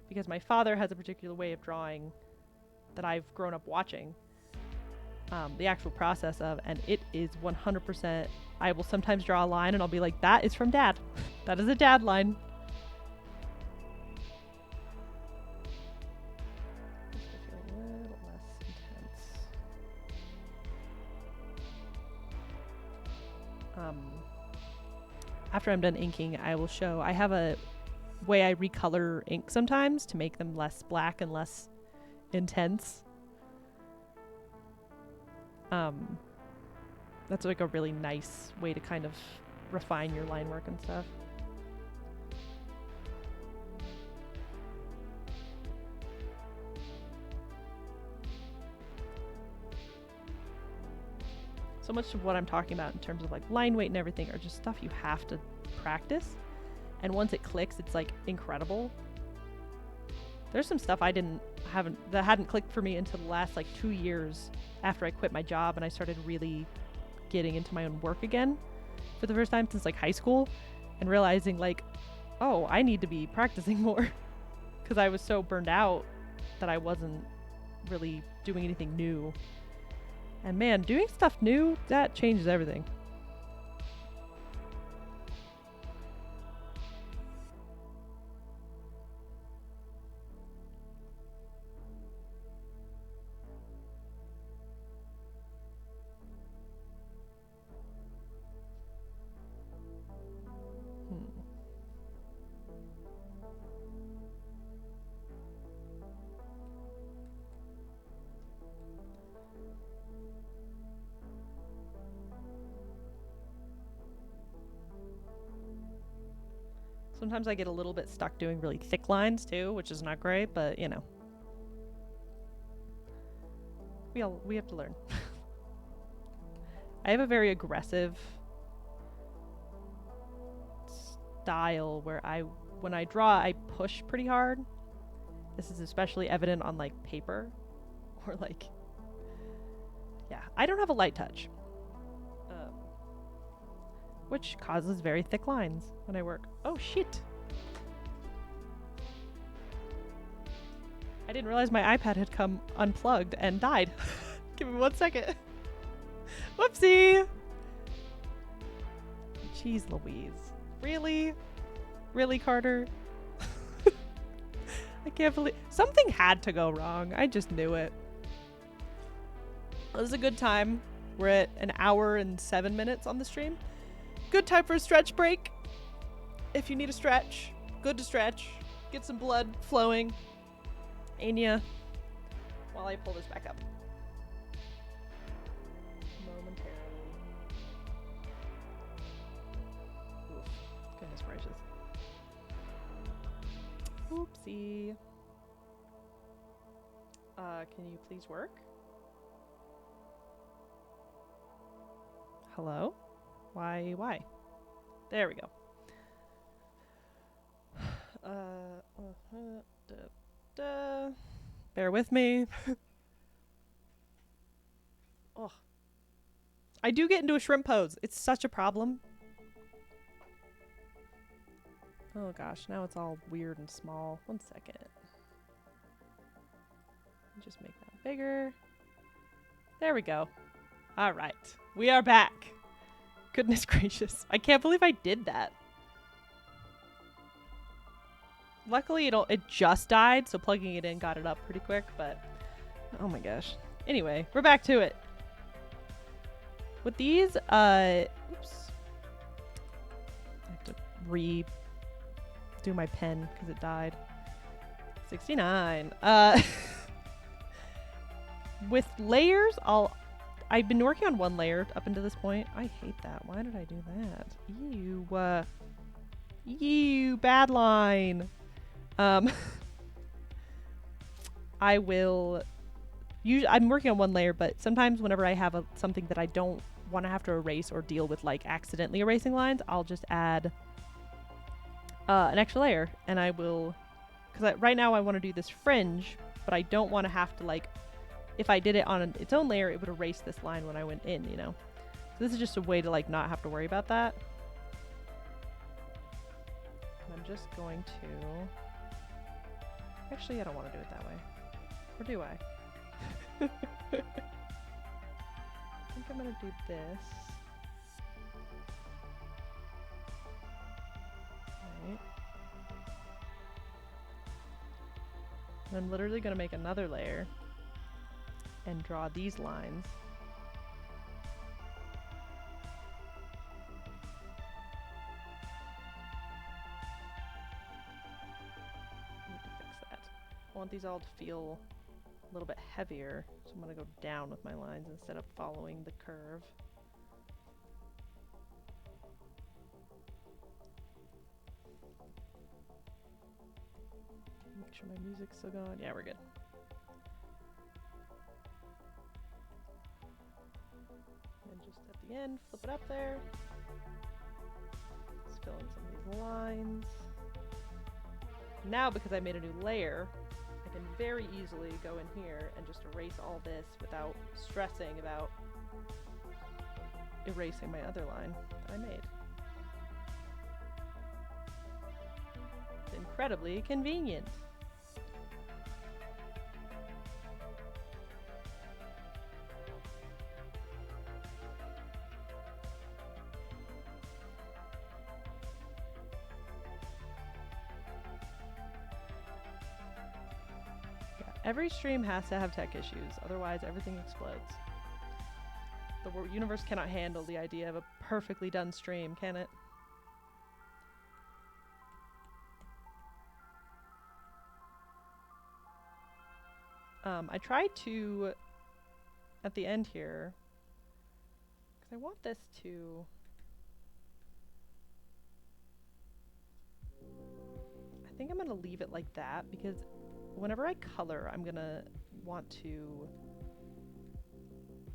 because my father has a particular way of drawing that I've grown up watching. the actual process of, and it is 100%. I will sometimes draw a line and I'll be like, that is from Dad. That is a Dad line. A little less intense. After I'm done inking, I will show, I have a way I recolor ink sometimes to make them less black and less intense. That's like a really nice way to kind of refine your line work and stuff. So much of what I'm talking about in terms of like line weight and everything are just stuff you have to practice. And once it clicks, it's like incredible. There's some stuff that hadn't clicked for me until the last like 2 years after I quit my job and I started really getting into my own work again for the first time since like high school, and realizing like, oh, I need to be practicing more because I was so burned out that I wasn't really doing anything new. And man, doing stuff new, that changes everything. Sometimes I get a little bit stuck doing really thick lines too, which is not great, but you know. We have to learn. I have a very aggressive style where when I draw, I push pretty hard. This is especially evident on like paper or like, yeah, I don't have a light touch. Which causes very thick lines when I work. Oh shit! I didn't realize my iPad had come unplugged and died. Give me 1 second. Whoopsie! Jeez Louise. Really? Really, Carter? I can't believe... Something had to go wrong. I just knew it. This is a good time. We're at 1 hour and 7 minutes on the stream. Good time for a stretch break. If you need a stretch, good to stretch. Get some blood flowing. Anya, while I pull this back up. Momentarily. Oof. Goodness gracious. Oopsie. Can you please work? Hello? Why? There we go. Bear with me. Oh. I do get into a shrimp pose. It's such a problem. Oh gosh, now it's all weird and small. 1 second. Just make that bigger. There we go. All right. We are back. Goodness gracious. I can't believe I did that. Luckily, it just died, so plugging it in got it up pretty quick, but... Oh my gosh. Anyway, we're back to it. With these, oops. I have to redo my pen because it died. 69. With layers, I've been working on 1 layer up until this point. I hate that. Why did I do that? Ew. Ew, bad line. I'm working on 1 layer, but sometimes whenever I have something that I don't want to have to erase or deal with like accidentally erasing lines, I'll just add an extra layer, and I will, because right now I want to do this fringe, but I don't want to have to like, if I did it on its own layer, it would erase this line when I went in, you know? So this is just a way to like not have to worry about that. And I'm just going to... Actually, I don't want to do it that way. Or do I? gonna do this. Right. And I'm literally gonna make another layer and draw these lines. Need to fix that. I want these all to feel a little bit heavier, so I'm gonna go down with my lines instead of following the curve. Make sure my music's still going. Yeah, we're good. And just at the end, flip it up there. Let's fill in some of these lines. Now, because I made a new layer, I can very easily go in here and just erase all this without stressing about erasing my other line that I made. It's incredibly convenient. Every stream has to have tech issues, otherwise everything explodes. The universe cannot handle the idea of a perfectly done stream, can it? I tried to, at the end here, because I want this to... I think I'm going to leave it like that, because whenever I color, I'm gonna want to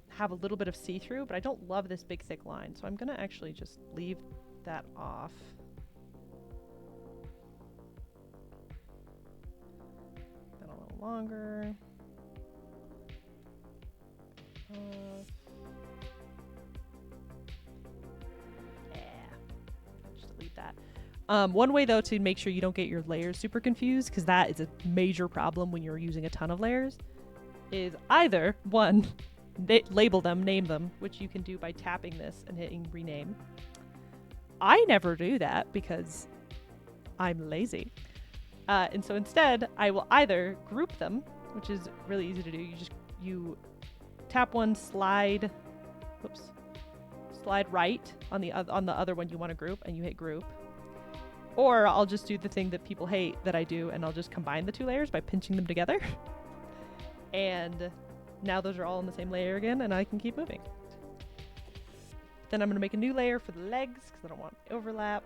have a little bit of see-through, but I don't love this big thick line, so I'm gonna actually just leave that off. Then a little longer. Yeah, just delete that. One way though to make sure you don't get your layers super confused, because that is a major problem when you're using a ton of layers, is either one, label them, name them, which you can do by tapping this and hitting rename. I never do that because I'm lazy. And so instead I will either group them, which is really easy to do. You tap one, slide right on the other one you want to group, and you hit group. Or I'll just do the thing that people hate that I do, and I'll just combine the two layers by pinching them together. And now those are all in the same layer again, and I can keep moving. Then I'm going to make a new layer for the legs, because I don't want overlap.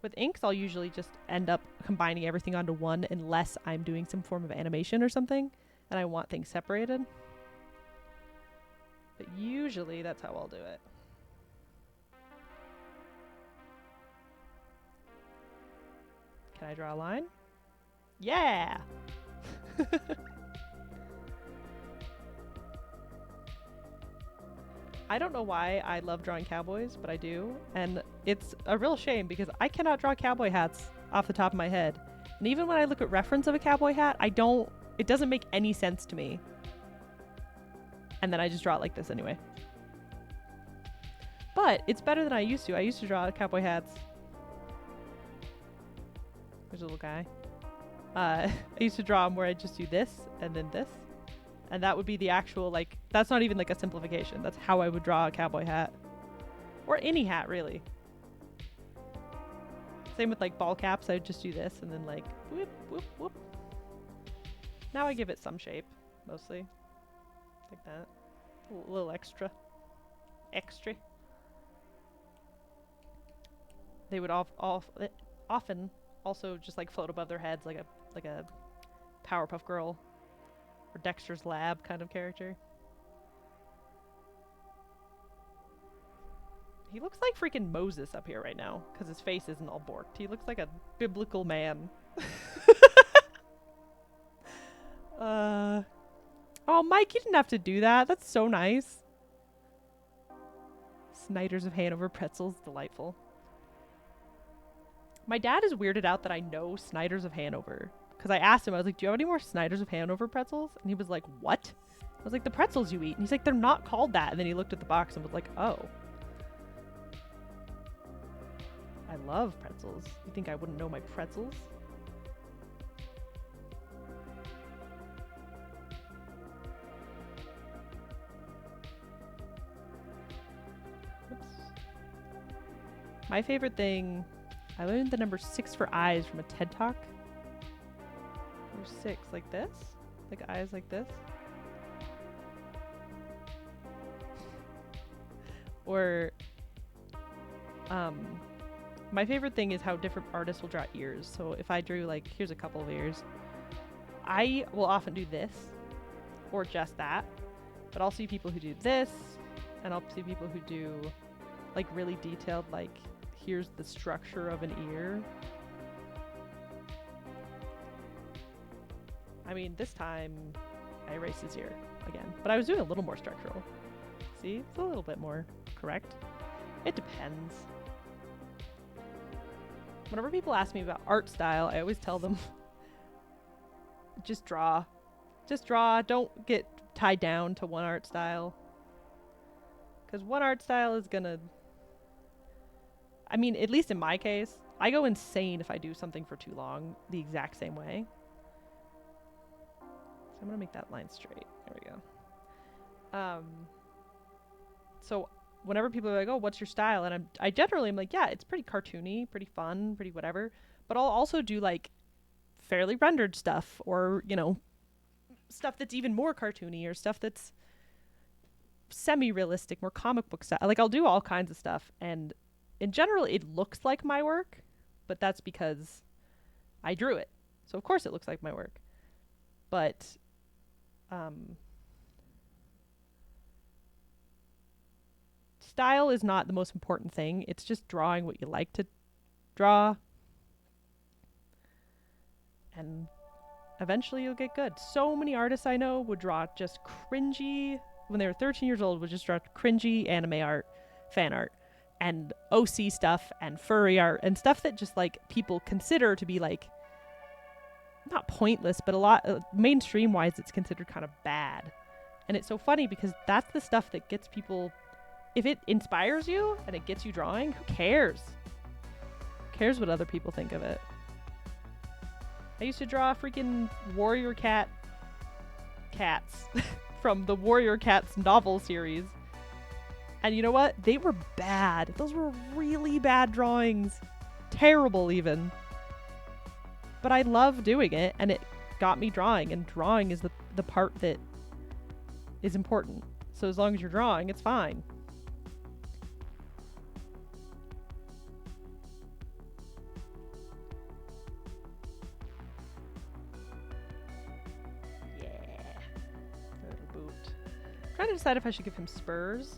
With inks, I'll usually just end up combining everything onto one, unless I'm doing some form of animation or something, and I want things separated. But usually that's how I'll do it. Can I draw a line? Yeah! I don't know why I love drawing cowboys, but I do. And it's a real shame because I cannot draw cowboy hats off the top of my head. And even when I look at reference of a cowboy hat, it doesn't make any sense to me. And then I just draw it like this anyway. But it's better than I used to. I used to draw cowboy hats. There's a little guy. I used to draw them where I just do this and then this. And that would be the actual, like, that's not even like a simplification. That's how I would draw a cowboy hat. Or any hat, really. Same with like ball caps. I would just do this and then like whoop, whoop, whoop. Now I give it some shape, mostly. Like that. A little extra. Extra. They would often also just like float above their heads like a Powerpuff Girl or Dexter's Lab kind of character. He looks like freaking Moses up here right now because his face isn't all borked. He looks like a biblical man. Oh, Mike, you didn't have to do that. That's so nice. Snyder's of Hanover pretzels, delightful. My dad is weirded out that I know Snyder's of Hanover. Because I asked him, I was like, do you have any more Snyder's of Hanover pretzels? And he was like, what? was like, the pretzels you eat. And he's like, they're not called that. And then he looked at the box and was like, oh. I love pretzels. You think I wouldn't know my pretzels? Oops. My favorite thing, I learned the number 6 for eyes from a TED Talk. Number 6, like this? Like eyes like this? Or, my favorite thing is how different artists will draw ears. So if I drew, like, here's a couple of ears. I will often do this, or just that. But I'll see people who do this, and I'll see people who do, like, really detailed, like, here's the structure of an ear. I mean, this time, I erased his ear again. But I was doing a little more structural. See? It's a little bit more correct. It depends. Whenever people ask me about art style, I always tell them, just draw. Just draw. Don't get tied down to one art style. Because one art style is gonna... I mean, at least in my case, I go insane if I do something for too long the exact same way. So I'm gonna make that line straight. There we go. So whenever people are like, oh, what's your style? And I generally am like, yeah, it's pretty cartoony, pretty fun, pretty whatever. But I'll also do like fairly rendered stuff, or, you know, stuff that's even more cartoony, or stuff that's semi-realistic, more comic book style. Like, I'll do all kinds of stuff. And in general, it looks like my work, but that's because I drew it. So of course it looks like my work. But, style is not the most important thing. It's just drawing what you like to draw. And eventually you'll get good. So many artists I know would draw just cringy, when they were 13 years old, would just draw cringy anime art, fan art, and OC stuff, and furry art, and stuff that just, like, people consider to be, like, not pointless, but a lot, mainstream-wise, it's considered kind of bad. And it's so funny because that's the stuff that gets people... If it inspires you and it gets you drawing, who cares? Who cares what other people think of it? I used to draw freaking warrior cats from the Warrior Cats novel series. And you know what? They were bad. Those were really bad drawings. Terrible even. But I love doing it, and it got me drawing, and drawing is the part that is important. So as long as you're drawing, it's fine. I'm trying to decide if I should give him spurs.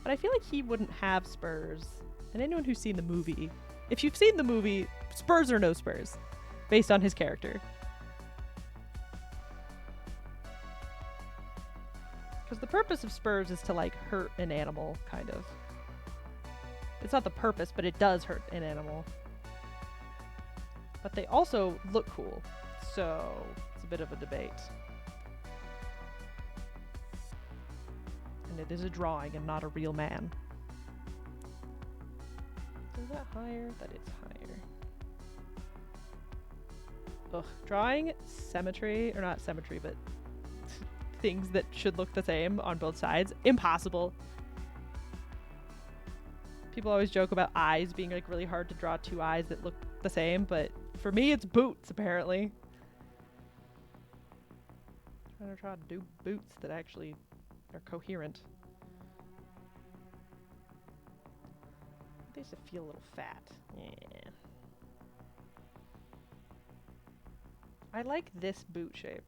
But I feel like he wouldn't have spurs. And anyone who's seen the movie, if you've seen the movie, spurs or no spurs, based on his character. Because the purpose of spurs is to, like, hurt an animal, kind of. It's not the purpose, but it does hurt an animal. But they also look cool. So it's a bit of a debate. And it is a drawing and not a real man. Is that higher? That is higher. Ugh. Drawing symmetry, or not symmetry, but things that should look the same on both sides. Impossible. People always joke about eyes being, like, really hard to draw two eyes that look the same, but for me it's boots, apparently. I'm trying to try to do boots that actually are coherent. They used to feel a little fat. Yeah. I like this boot shape.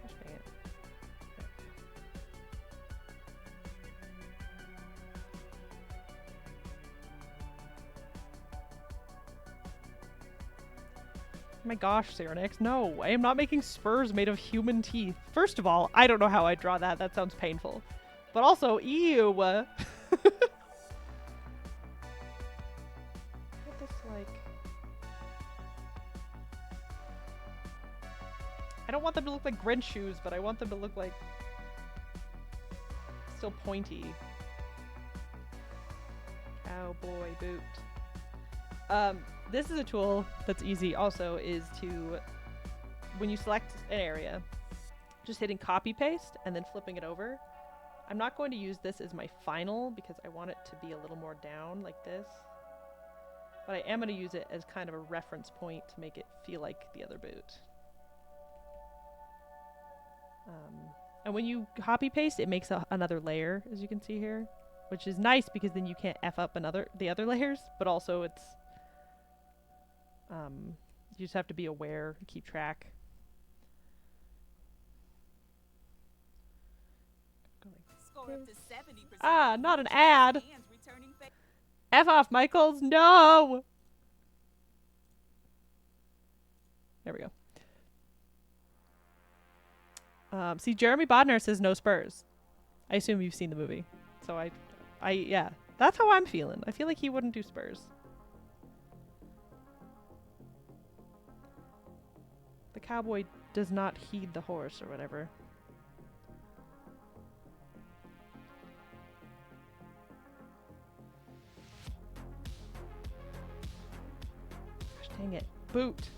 Gosh dang it. Oh my gosh, Cyrenix, no, I am not making spurs made of human teeth. First of all, I don't know how I draw that. That sounds painful. But also, ew. this like... I don't want them to look like Grinch shoes, but I want them to look like... still pointy. Cowboy boot. This is a tool that's easy also, is to, when you select an area, just hitting copy paste and then flipping it over. I'm not going to use this as my final because I want it to be a little more down like this. But I am going to use it as kind of a reference point to make it feel like the other boot. And when you copy paste, it makes another layer, as you can see here, which is nice because then you can't F up the other layers, but also it's, you just have to be aware, keep track. Ah, not an ad. F off, Michaels. No. There we go. See, Jeremy Bodner says no Spurs. I assume you've seen the movie. So yeah, that's how I'm feeling. I feel like he wouldn't do Spurs. The cowboy does not heed the horse or whatever. Gosh, dang it. Boot.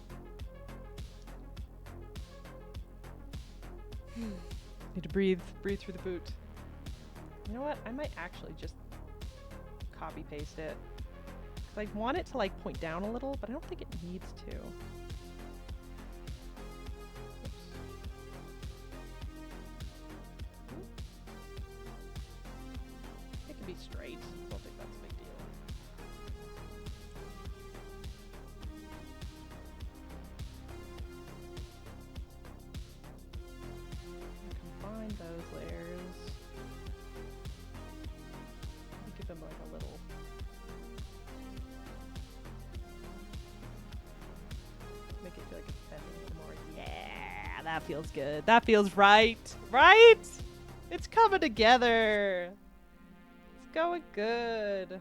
Need to breathe through the boot. You know what? I might actually just copy paste it. Because I want it to like point down a little, but I don't think it needs to. It can be straight. I don't think that's a big deal. Combine those layers. Give them like a little. Make it feel like it's bending a little more. Yeah, that feels good. That feels right. Right? It's coming together. It's going good.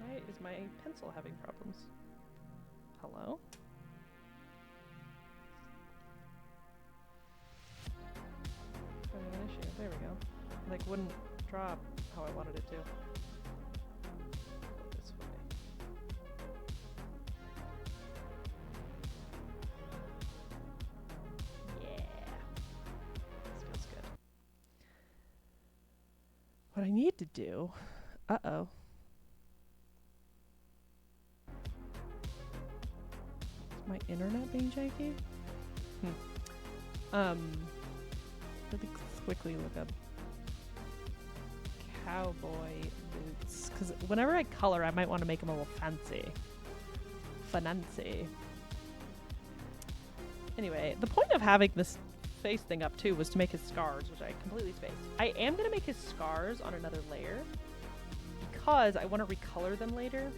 Why is my pencil having problems? Hello? An issue. There we go. Like wouldn't drop how I wanted it to. Go this way. Yeah. This feels good. What I need to do. Uh-oh. Is my internet being janky? Really quickly look up cowboy boots, because whenever I color I might want to make them a little fancy. Fancy. Anyway, the point of having this face thing up too was to make his scars, which I completely spaced. I am going to make his scars on another layer because I want to recolor them later.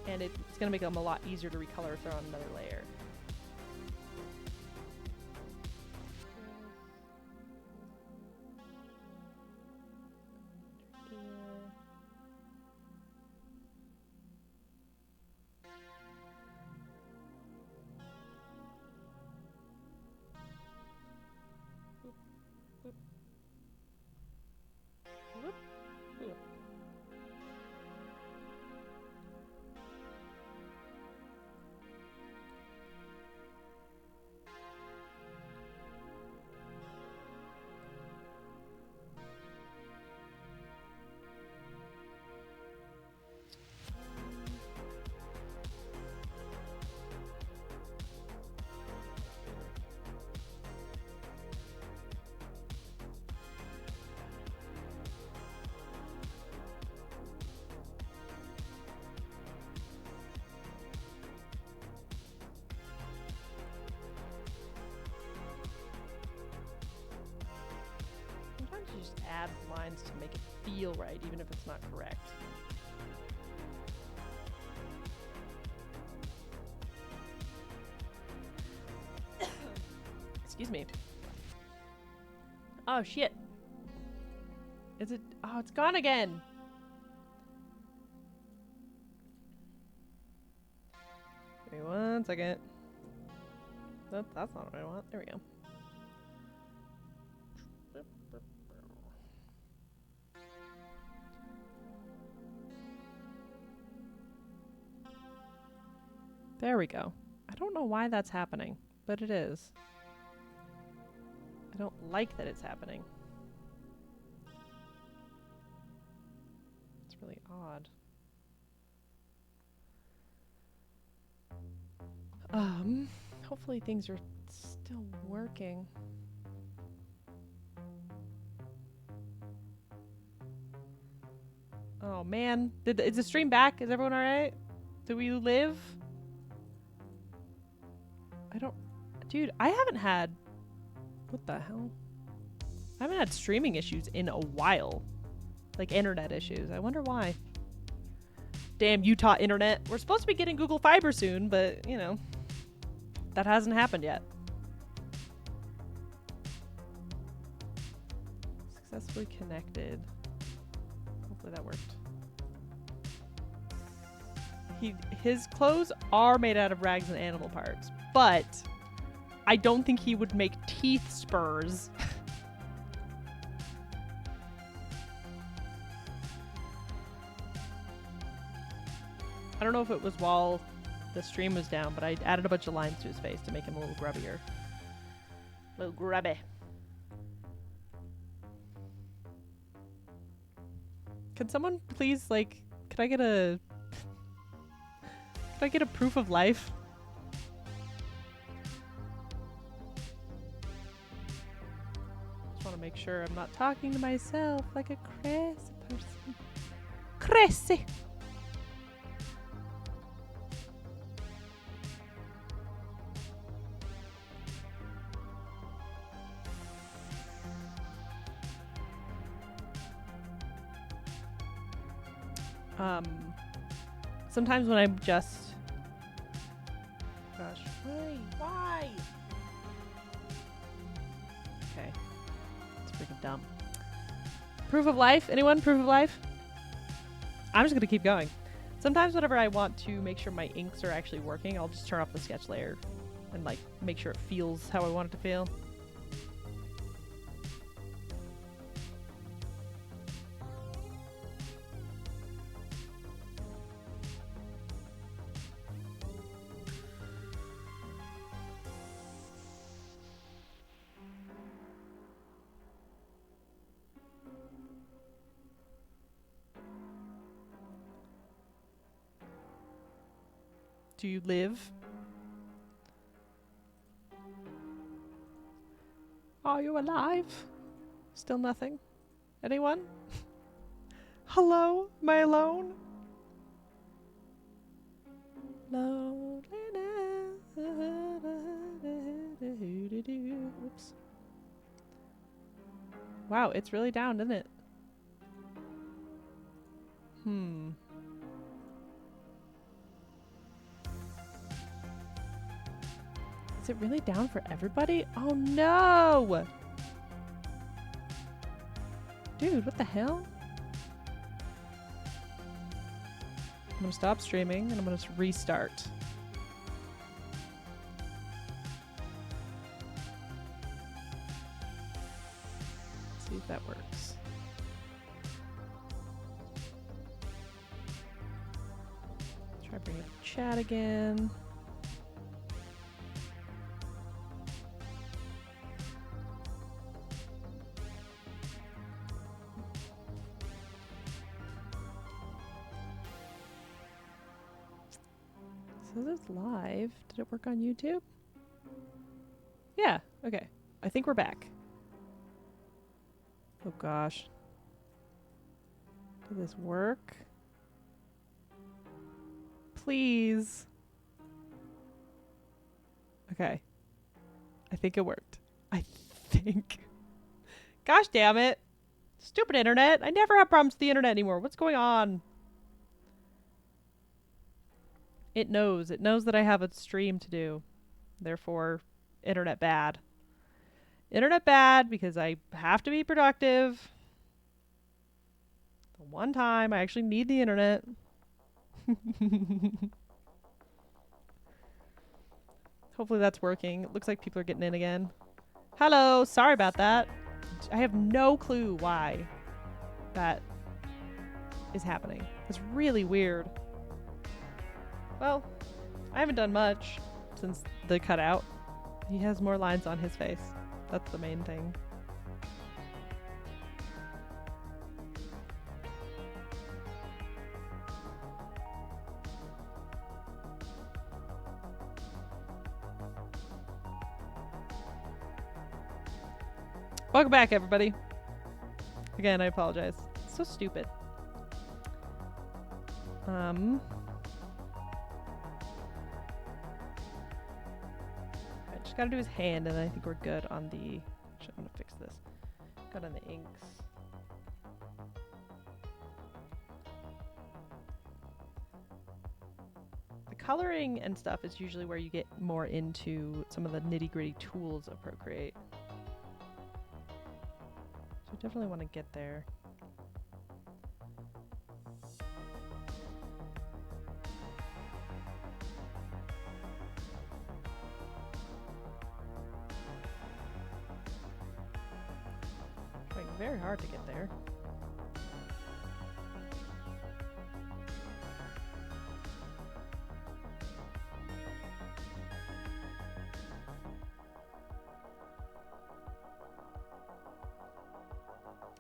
And it's going to make them a lot easier to recolor if they're on another layer. Sometimes you just add lines to make it feel right, even if it's not correct. Excuse me. Oh, shit. Is it? Oh, it's gone again. Give me 1 second. Nope, that's not what I want. There we go. There we go. I don't know why that's happening, but it is. I don't like that it's happening. It's really odd. Hopefully things are still working. Oh man, is the stream back? Is everyone alright? Do we live? Dude, I haven't had... What the hell? I haven't had streaming issues in a while. Like internet issues. I wonder why. Damn Utah internet. We're supposed to be getting Google Fiber soon, but, you know, that hasn't happened yet. Successfully connected. Hopefully that worked. His clothes are made out of rags and animal parts, but I don't think he would make teeth spurs. I don't know if it was while the stream was down, but I added a bunch of lines to his face to make him a little grubbier. A little grubby. Can someone please, like, can I get a proof of life? Just want to make sure I'm not talking to myself like a crazy person. Crazy! Sometimes when I'm just... Gosh, why? Okay. It's freaking dumb. Proof of life? Anyone? Proof of life? I'm just gonna keep going. Sometimes whenever I want to make sure my inks are actually working, I'll just turn off the sketch layer and like make sure it feels how I want it to feel. Do you live? Are you alive? Still nothing? Anyone? Hello? Am I alone? Oops. Wow, it's really down, isn't it? Is it really down for everybody? Oh no! Dude, what the hell? I'm gonna stop streaming and I'm gonna restart. Let's see if that works. Try bringing up chat again. So this is live. Did it work on YouTube? Yeah, okay. I think we're back. Oh gosh. Did this work? Please. Okay. I think it worked. I think. Gosh damn it. Stupid internet. I never have problems with the internet anymore. What's going on? It knows. It knows that I have a stream to do. Therefore, internet bad. Internet bad because I have to be productive. The one time I actually need the internet. Hopefully that's working. It looks like people are getting in again. Hello, sorry about that. I have no clue why that is happening. It's really weird. Well, I haven't done much since the cutout. He has more lines on his face. That's the main thing. Welcome back, everybody. Again, I apologize. It's so stupid. I just gotta do his hand, and then I think we're good on the... I'm gonna fix this. Good on the inks. The coloring and stuff is usually where you get more into some of the nitty-gritty tools of Procreate. So I definitely want to get there. Trying very hard to get there.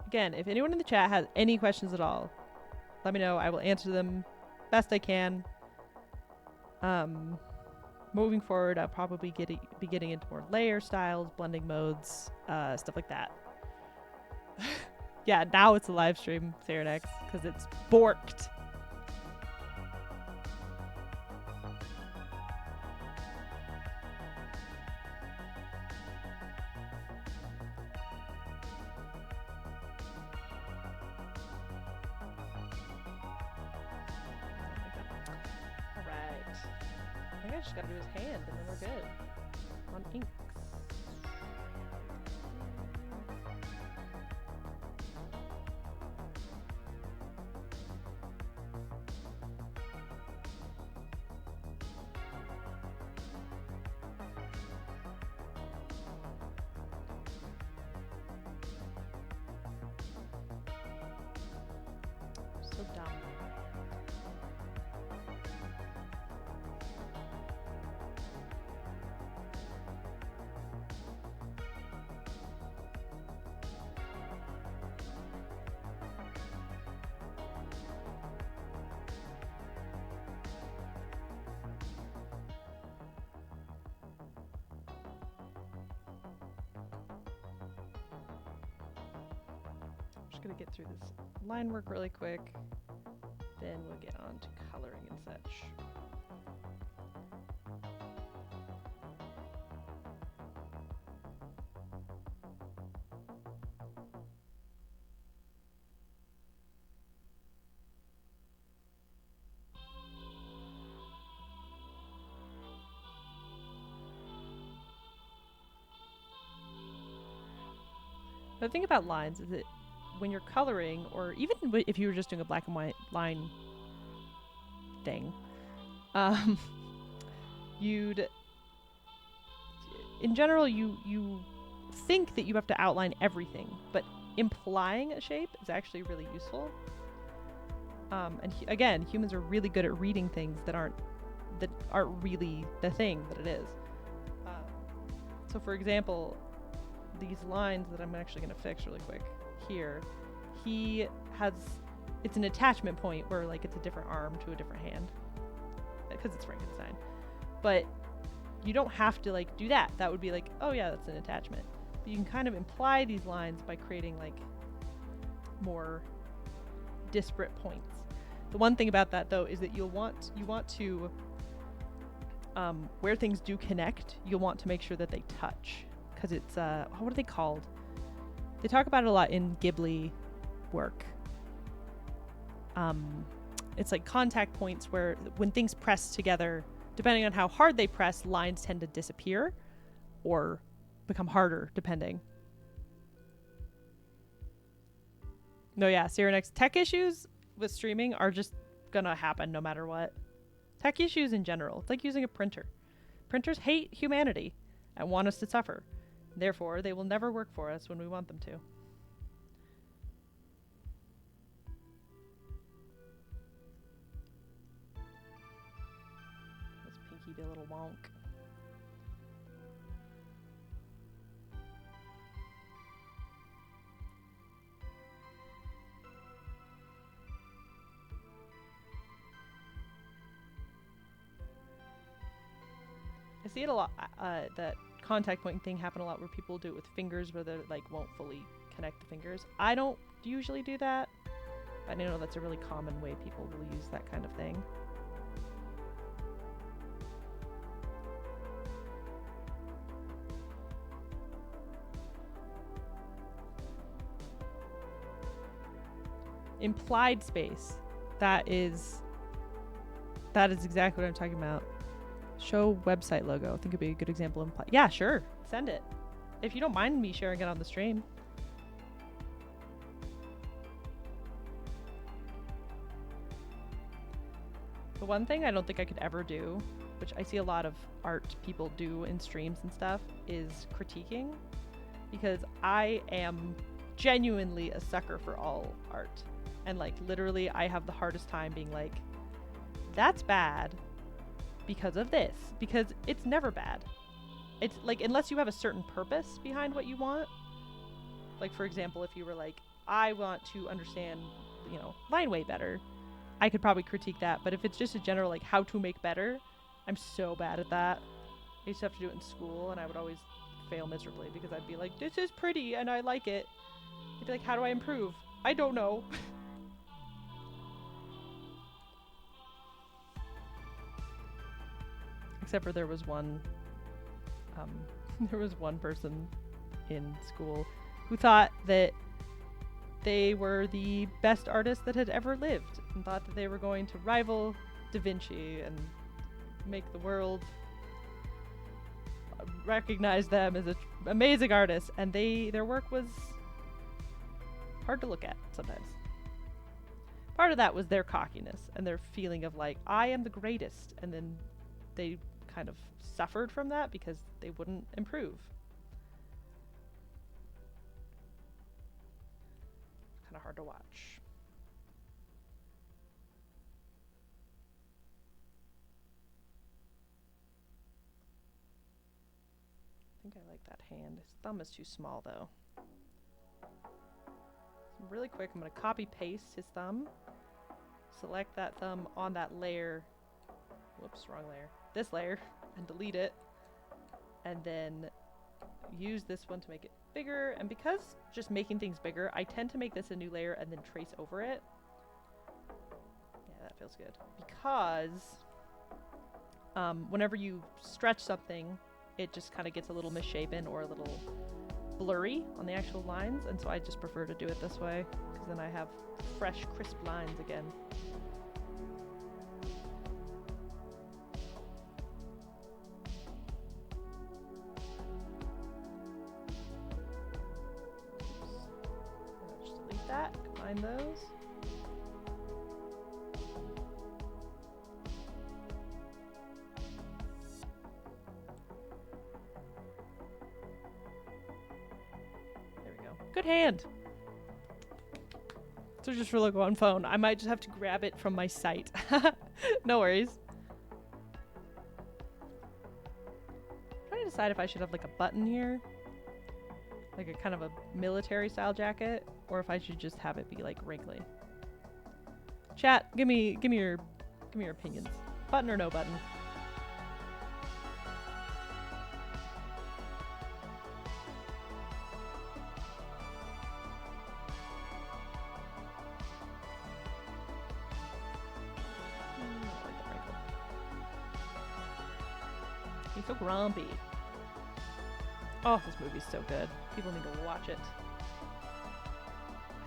Again, if anyone in the chat has any questions at all, let me know. I will answer them best I can. Moving forward, I'll probably be getting into more layer styles, blending modes, stuff like that. Yeah, now it's a live stream, Cyranex, because it's borked. Just gotta do his hand and then we're good. On inks. So dumb. Gonna get through this line work really quick, then we'll get on to coloring and such. The thing about lines is that when you're coloring, or even if you were just doing a black and white line thing, you'd, in general, you think that you have to outline everything, but implying a shape is actually really useful. And again, humans are really good at reading things that aren't really the thing that it is. So for example, these lines that I'm actually going to fix really quick here, he has, it's an attachment point where like it's a different arm to a different hand because it's Frankenstein, but you don't have to like do that. That would be like, oh yeah, that's an attachment. But you can kind of imply these lines by creating like more disparate points. The one thing about that though is that you want to where things do connect, you'll want to make sure that they touch, because it's what are they called? They talk about it a lot in Ghibli work. It's like contact points where when things press together, depending on how hard they press, lines tend to disappear or become harder depending. No, yeah, Cyrenex, tech issues with streaming are just gonna happen no matter what. Tech issues in general. It's like using a printer. Printers hate humanity and want us to suffer. Therefore, they will never work for us when we want them to. This Pinky be a little wonk. I see it a lot, that contact point thing happen a lot where people do it with fingers where they like won't fully connect the fingers. I don't usually do that, but I know that's a really common way people will use that kind of thing. Implied space. That is exactly what I'm talking about. Show website logo. I think it'd be a good example of implied. Yeah, sure. Send it. If you don't mind me sharing it on the stream. The one thing I don't think I could ever do, which I see a lot of art people do in streams and stuff, is critiquing. Because I am genuinely a sucker for all art. And like literally I have the hardest time being like, that's bad because of this. Because it's never bad. It's like, unless you have a certain purpose behind what you want. Like for example, if you were like, I want to understand, you know, line weight better, I could probably critique that. But if it's just a general like how to make better, I'm so bad at that. I used to have to do it in school and I would always fail miserably because I'd be like, this is pretty and I like it. I'd be like, how do I improve? I don't know. Except for there was one person in school who thought that they were the best artist that had ever lived and thought that they were going to rival Da Vinci and make the world recognize them as an amazing artist, and their work was hard to look at sometimes. Part of that was their cockiness and their feeling of like, I am the greatest, and then they kind of suffered from that because they wouldn't improve. Kind of hard to watch. I think I like that hand. His thumb is too small though. So really quick, I'm going to copy paste his thumb. Select that thumb on that layer. Whoops, wrong layer. This layer, and delete it. And then use this one to make it bigger. And because just making things bigger, I tend to make this a new layer and then trace over it. Yeah, that feels good. Because whenever you stretch something, it just kind of gets a little misshapen or a little blurry on the actual lines. And so I just prefer to do it this way, because then I have fresh, crisp lines again. That, combine those. There we go. Good hand. So just for like one phone, I might just have to grab it from my site. No worries. I'm trying to decide if I should have like a button here, like a kind of a military style jacket, or if I should just have it be like wrinkly. Chat, give me your opinions. Button or no button? I like that wrinkle. He's so grumpy. Oh, this movie's so good. People need to watch it.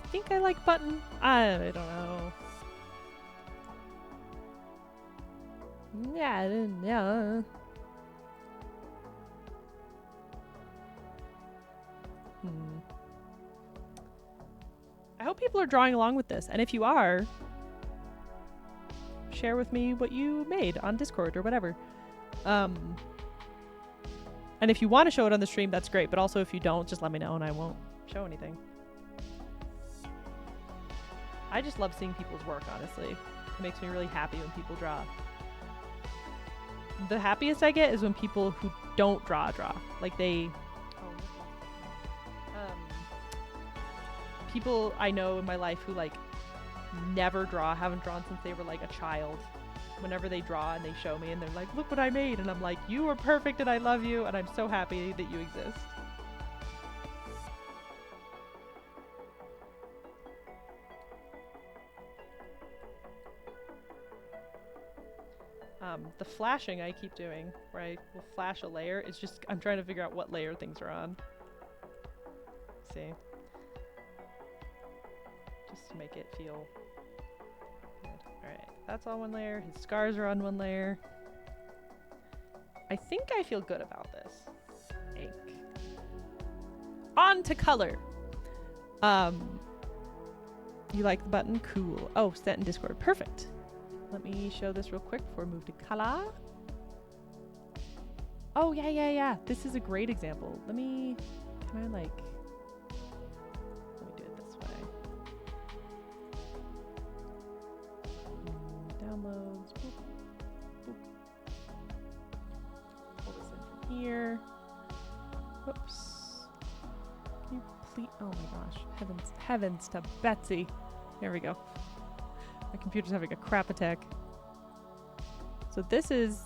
I think I like button. I don't know. Yeah. hope people are drawing along with this. And if you are, share with me what you made on Discord or whatever. And if you want to show it on the stream, that's great. But also if you don't, just let me know and I won't show anything. I just love seeing people's work, honestly. It makes me really happy when people draw. The happiest I get is when people who don't draw. Like they... people I know in my life who like never draw, haven't drawn since they were like a child. Whenever they draw and they show me and they're like, look what I made. And I'm like, you are perfect and I love you and I'm so happy that you exist. The flashing I keep doing, where I will flash a layer, it's just, I'm trying to figure out what layer things are on. Let's see. Just to make it feel good. Alright, that's on one layer. His scars are on one layer. I think I feel good about this. Ink. On to color. You like the button? Cool. Oh, set in Discord. Perfect. Let me show this real quick before we move to color. Oh, yeah. This is a great example. Let me do it this way. Downloads. Boop, boop. Pull this in from here. Whoops. Can you please? Oh my gosh. Heavens to Betsy. There we go. My computer's having a crap attack. So this is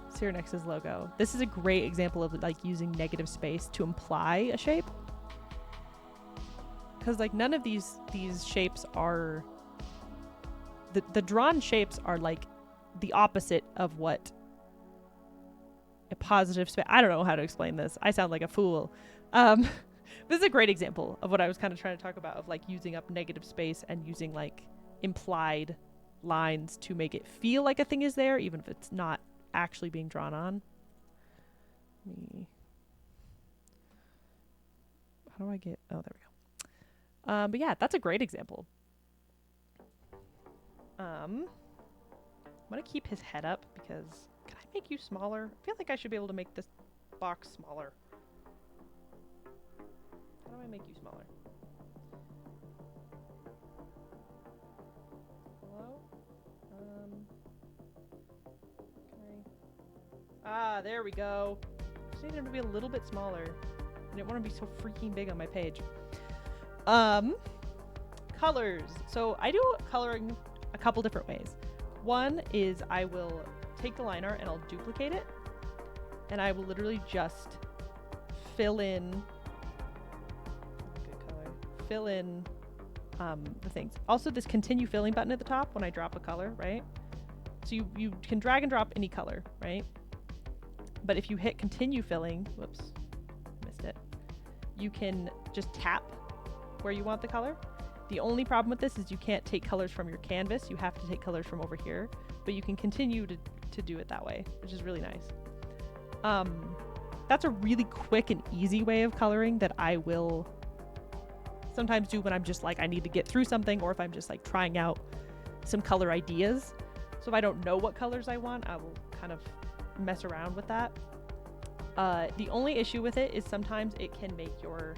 Cyrenex's logo. This is a great example of like using negative space to imply a shape. Because like none of these shapes are... The drawn shapes are like the opposite of what a positive space... I don't know how to explain this. I sound like a fool. This is a great example of what I was kind of trying to talk about, of like using up negative space and using like implied lines to make it feel like a thing is there, even if it's not actually being drawn on. How do I get... Oh, there we go. But yeah, that's a great example. I'm gonna keep his head up because... Can I make you smaller? I feel like I should be able to make this box smaller. How do I make you smaller? Hello? Ah, there we go. Just needed him to be a little bit smaller. I didn't want to be so freaking big on my page. Colors. So I do coloring a couple different ways. One is I will take the line art and I'll duplicate it. And I will literally just fill in... Good color. Fill in the things. Also, this continue filling button at the top when I drop a color, right? So you can drag and drop any color, right? But if you hit continue filling, whoops, missed it, you can just tap where you want the color. The only problem with this is you can't take colors from your canvas. You have to take colors from over here, but you can continue to do it that way, which is really nice. That's a really quick and easy way of coloring that I will sometimes do when I'm just like, I need to get through something, or if I'm just like trying out some color ideas. So if I don't know what colors I want, I will kind of mess around with that. The only issue with it is sometimes it can make your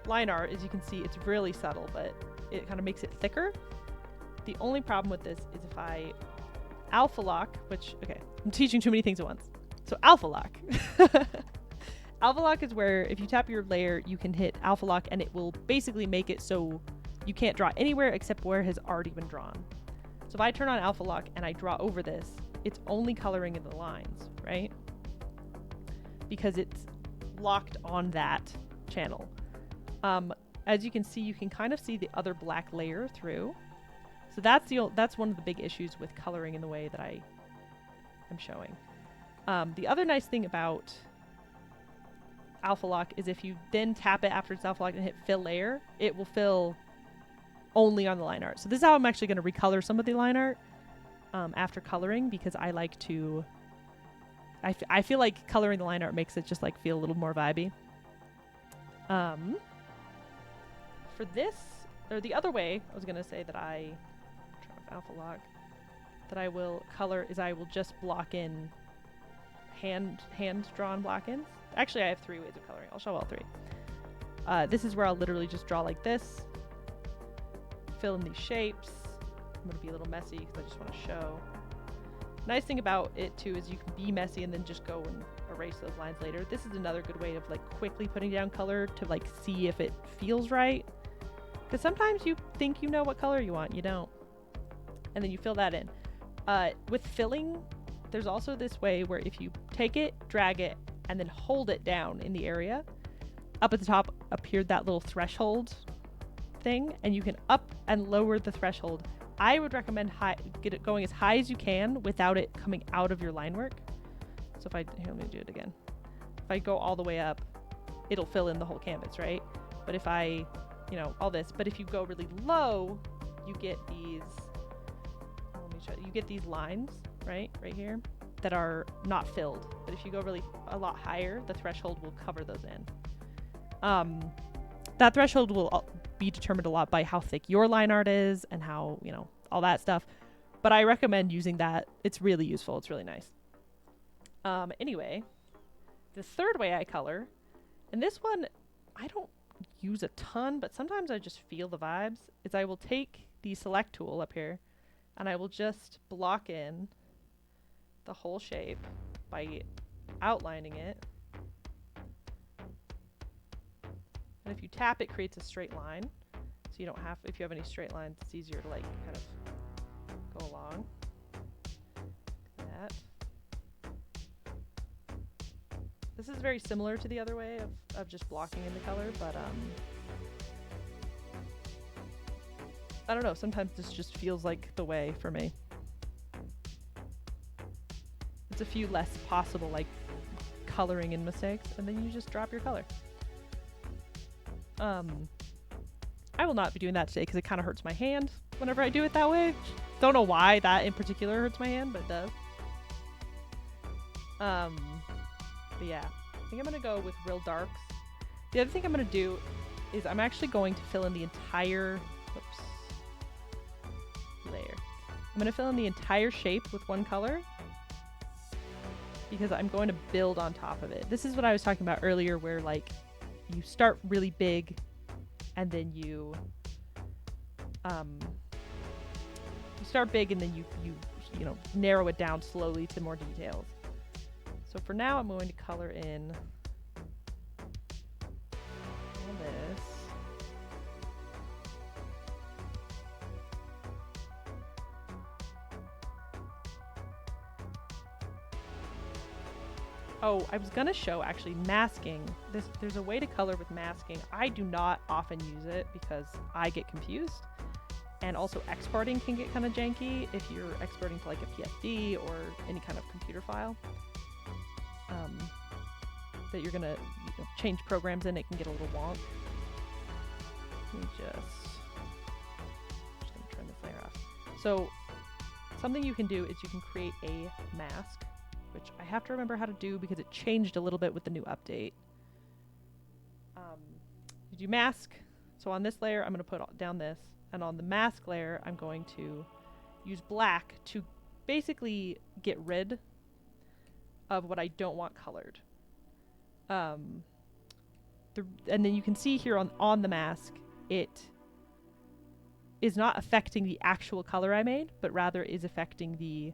line art, as you can see, it's really subtle, but it kind of makes it thicker. The only problem with this is if I alpha lock, which, okay, I'm teaching too many things at once. So alpha lock. Alpha lock is where if you tap your layer, you can hit alpha lock and it will basically make it so you can't draw anywhere except where it has already been drawn. So if I turn on alpha lock and I draw over this, it's only coloring in the lines, right? Because it's locked on that channel. As you can see, you can kind of see the other black layer through. So that's one of the big issues with coloring in the way that I am showing. The other nice thing about alpha lock is if you then tap it after it's alpha lock and hit fill layer, it will fill only on the line art. So this is how I'm actually going to recolor some of the line art after coloring, because I like to... I feel like coloring the line art makes it just like feel a little more vibey. for this, or the other way, I was going to say that I, turn off alpha lock, that I will color is I will just block in hand-drawn block-ins. Actually, I have 3 ways of coloring. I'll show all 3. This is where I'll literally just draw like this, fill in these shapes. I'm going to be a little messy because I just want to show. Nice thing about it too is you can be messy and then just go and erase those lines later. This is another good way of like quickly putting down color to like see if it feels right. Because sometimes you think you know what color you want, you don't. And then you fill that in. With filling, there's also this way where if you take it, drag it, and then hold it down in the area, up at the top appeared that little threshold thing, and you can up and lower the threshold. I would recommend get it going as high as you can without it coming out of your line work. So if here, let me do it again. If I go all the way up, it'll fill in the whole canvas, right? But if I, all this, but if you go really low, you get these, let me show you get these lines, right here, that are not filled. But if you go really a lot higher, the threshold will cover those in. That threshold will be determined a lot by how thick your line art is and how, all that stuff. But I recommend using that. It's really useful. It's really nice. Anyway, the third way I color, and this one I don't use a ton, but sometimes I just feel the vibes, is I will take the select tool up here and I will just block in the whole shape by outlining it. And if you tap, it creates a straight line. So you don't have, if you have any straight lines, it's easier to like kind of go along. Like that. This is very similar to the other way of just blocking in the color, but I don't know, sometimes this just feels like the way for me. It's a few less possible like coloring in mistakes, and then you just drop your color. I will not be doing that today because it kind of hurts my hand whenever I do it that way. Don't know why that in particular hurts my hand, but it does. But yeah, I think I'm gonna go with real darks. The other thing I'm gonna do is I'm actually going to fill in the entire layer. I'm gonna fill in the entire shape with one color because I'm going to build on top of it. This is what I was talking about earlier, where like you start really big and then you start big and then you narrow it down slowly to more details. So for now, I'm going to color in all this. Oh, I was gonna show actually masking. There's a way to color with masking. I do not often use it because I get confused. And also exporting can get kind of janky if you're exporting to like a PSD or any kind of computer file. That you're gonna change programs in, it can get a little wonk. Let me just gonna turn this layer off. So something you can do is you can create a mask, which I have to remember how to do because it changed a little bit with the new update. You do mask. So on this layer, I'm going to put down this. And on the mask layer, I'm going to use black to basically get rid of what I don't want colored. And then you can see here on the mask, it is not affecting the actual color I made, but rather is affecting the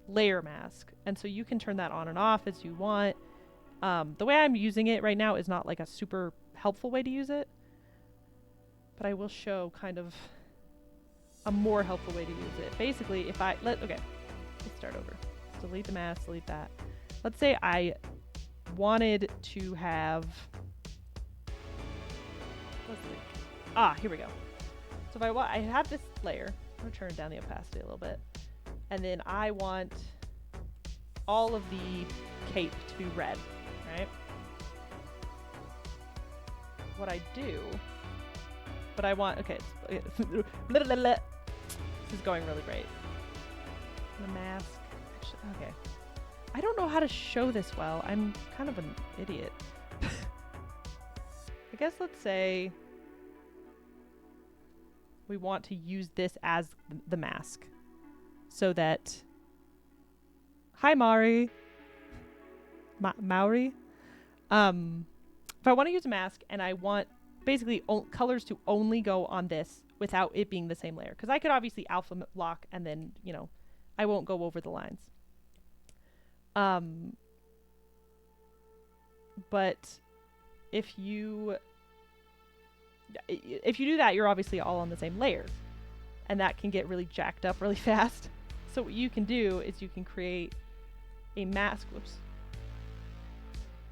layer mask. And so you can turn that on and off as you want. The way I'm using it right now is not like a super helpful way to use it, but I will show kind of a more helpful way to use it. Basically, if let's start over. Delete the mask, delete that. Let's say I wanted to have, here we go. So if I have this layer, I'm gonna turn down the opacity a little bit. And then I want all of the cape to be red, right? What I do, but I want, okay, this is going really great. The mask, okay. I don't know how to show this well. I'm kind of an idiot. I guess let's say, we want to use this as the mask. So that... Hi, Mari. Maori. If I want to use a mask and I want basically colors to only go on this without it being the same layer. Because I could obviously alpha block and then, you know, I won't go over the lines. But if you do that, you're obviously all on the same layer. And that can get really jacked up really fast. So what you can do is you can create a mask. Whoops.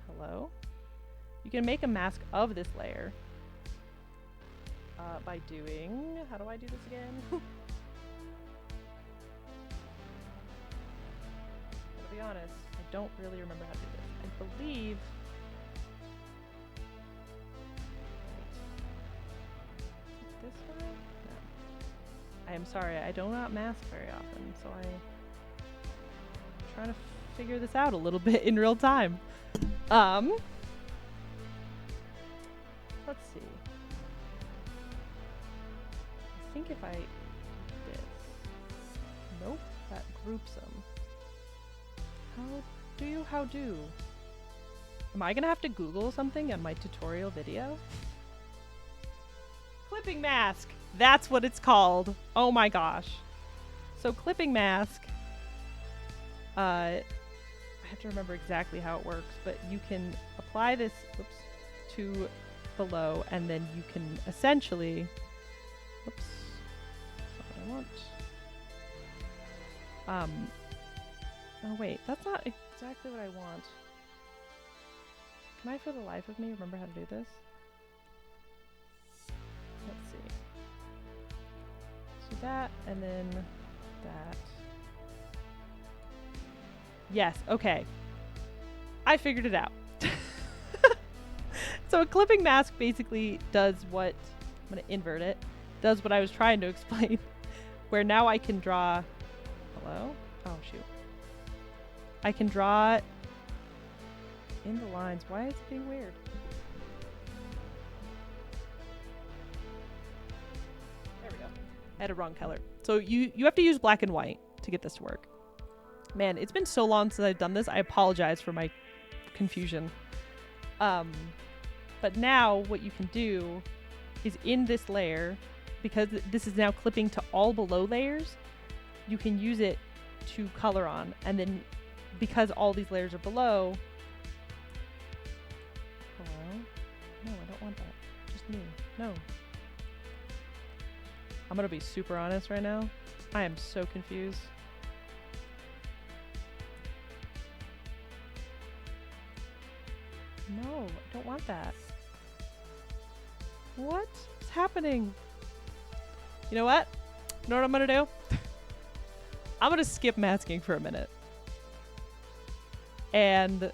Hello? You can make a mask of this layer by doing... How do I do this again? To be honest, I don't really remember how to do this. I believe... This way? No. I am sorry, I do not mask very often, so I'm trying to figure this out a little bit in real time. Let's see. I think if I do this... Nope, that groups them. How do? Am I gonna have to Google something on my tutorial video? Clipping mask! That's what it's called. Oh my gosh. So clipping mask, I have to remember exactly how it works, but you can apply this to below, and then you can essentially... Oops. That's not what I want. Oh wait, that's not exactly what I want. Can I, for the life of me, remember how to do this? Let's see. So that, and then that. Yes, okay. I figured it out. So a clipping mask basically does what... I'm going to invert it. Does what I was trying to explain. Where now I can draw... Hello? Oh, shoot. I can draw in the lines. Why is it being weird? There we go. I had a wrong color. So you have to use black and white to get this to work. Man, it's been so long since I've done this. I apologize for my confusion. But now what you can do is in this layer, because this is now clipping to all below layers, you can use it to color on, and then because all these layers are below... Hello? No, I don't want that. Just me. No. I'm gonna be super honest right now. I am so confused. No, I don't want that. What is happening? You know what? You know what I'm gonna do? I'm gonna skip masking for a minute. And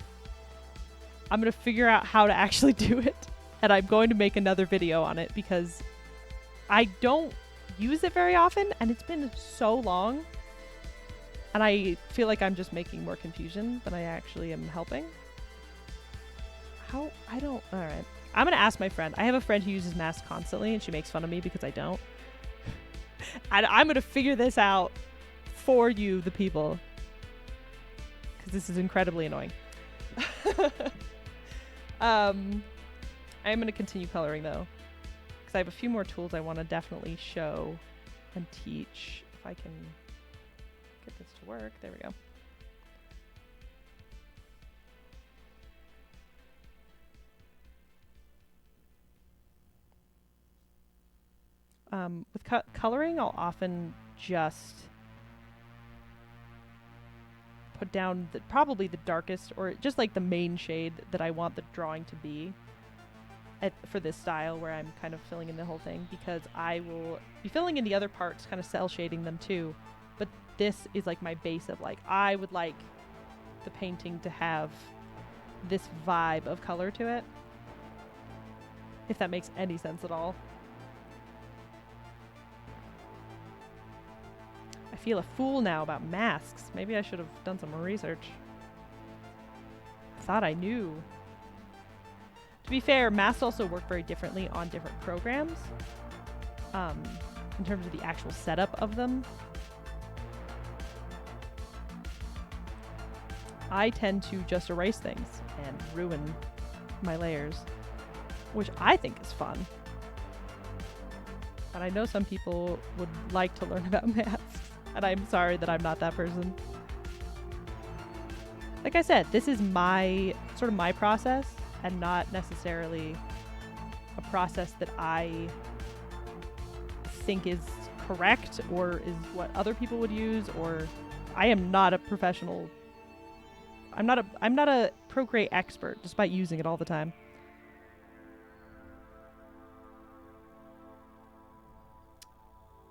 I'm gonna figure out how to actually do it. And I'm going to make another video on it because I don't use it very often and it's been so long. And I feel like I'm just making more confusion than I actually am helping. How? I don't... Alright. I'm gonna ask my friend. I have a friend who uses masks constantly and she makes fun of me because I don't. And I'm gonna figure this out for you, the people. Because this is incredibly annoying. I am gonna continue coloring though. Because I have a few more tools I want to definitely show and teach. If I can get this to work. There we go. With coloring, I'll often just put down probably the darkest, or just like the main shade that I want the drawing to be for this style, where I'm kind of filling in the whole thing, because I will be filling in the other parts, kind of cell shading them too. But this is like my base of like, I would like the painting to have this vibe of color to it. If that makes any sense at all. I feel a fool now about masks. Maybe I should have done some research. I thought I knew. To be fair, masks also work very differently on different programs. in terms of the actual setup of them, I tend to just erase things and ruin my layers, which I think is fun. And I know some people would like to learn about masks, and I'm sorry that I'm not that person. Like I said, this is my sort of my process, and not necessarily a process that I think is correct or is what other people would use. Or I am not a professional. I'm not a Procreate expert, despite using it all the time.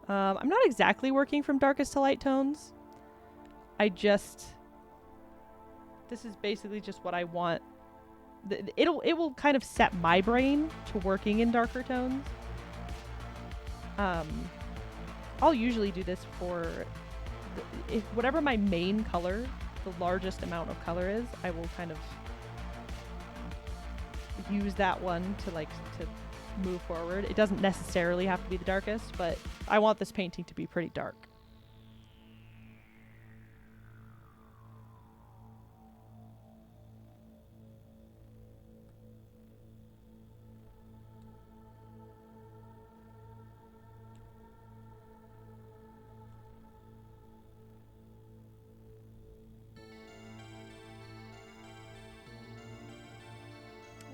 I'm not exactly working from darkest to light tones. This is basically just what I want. It will kind of set my brain to working in darker tones. I'll usually do this for if whatever my main color, the largest amount of color is, I will kind of use that one to move forward. It doesn't necessarily have to be the darkest, but I want this painting to be pretty dark.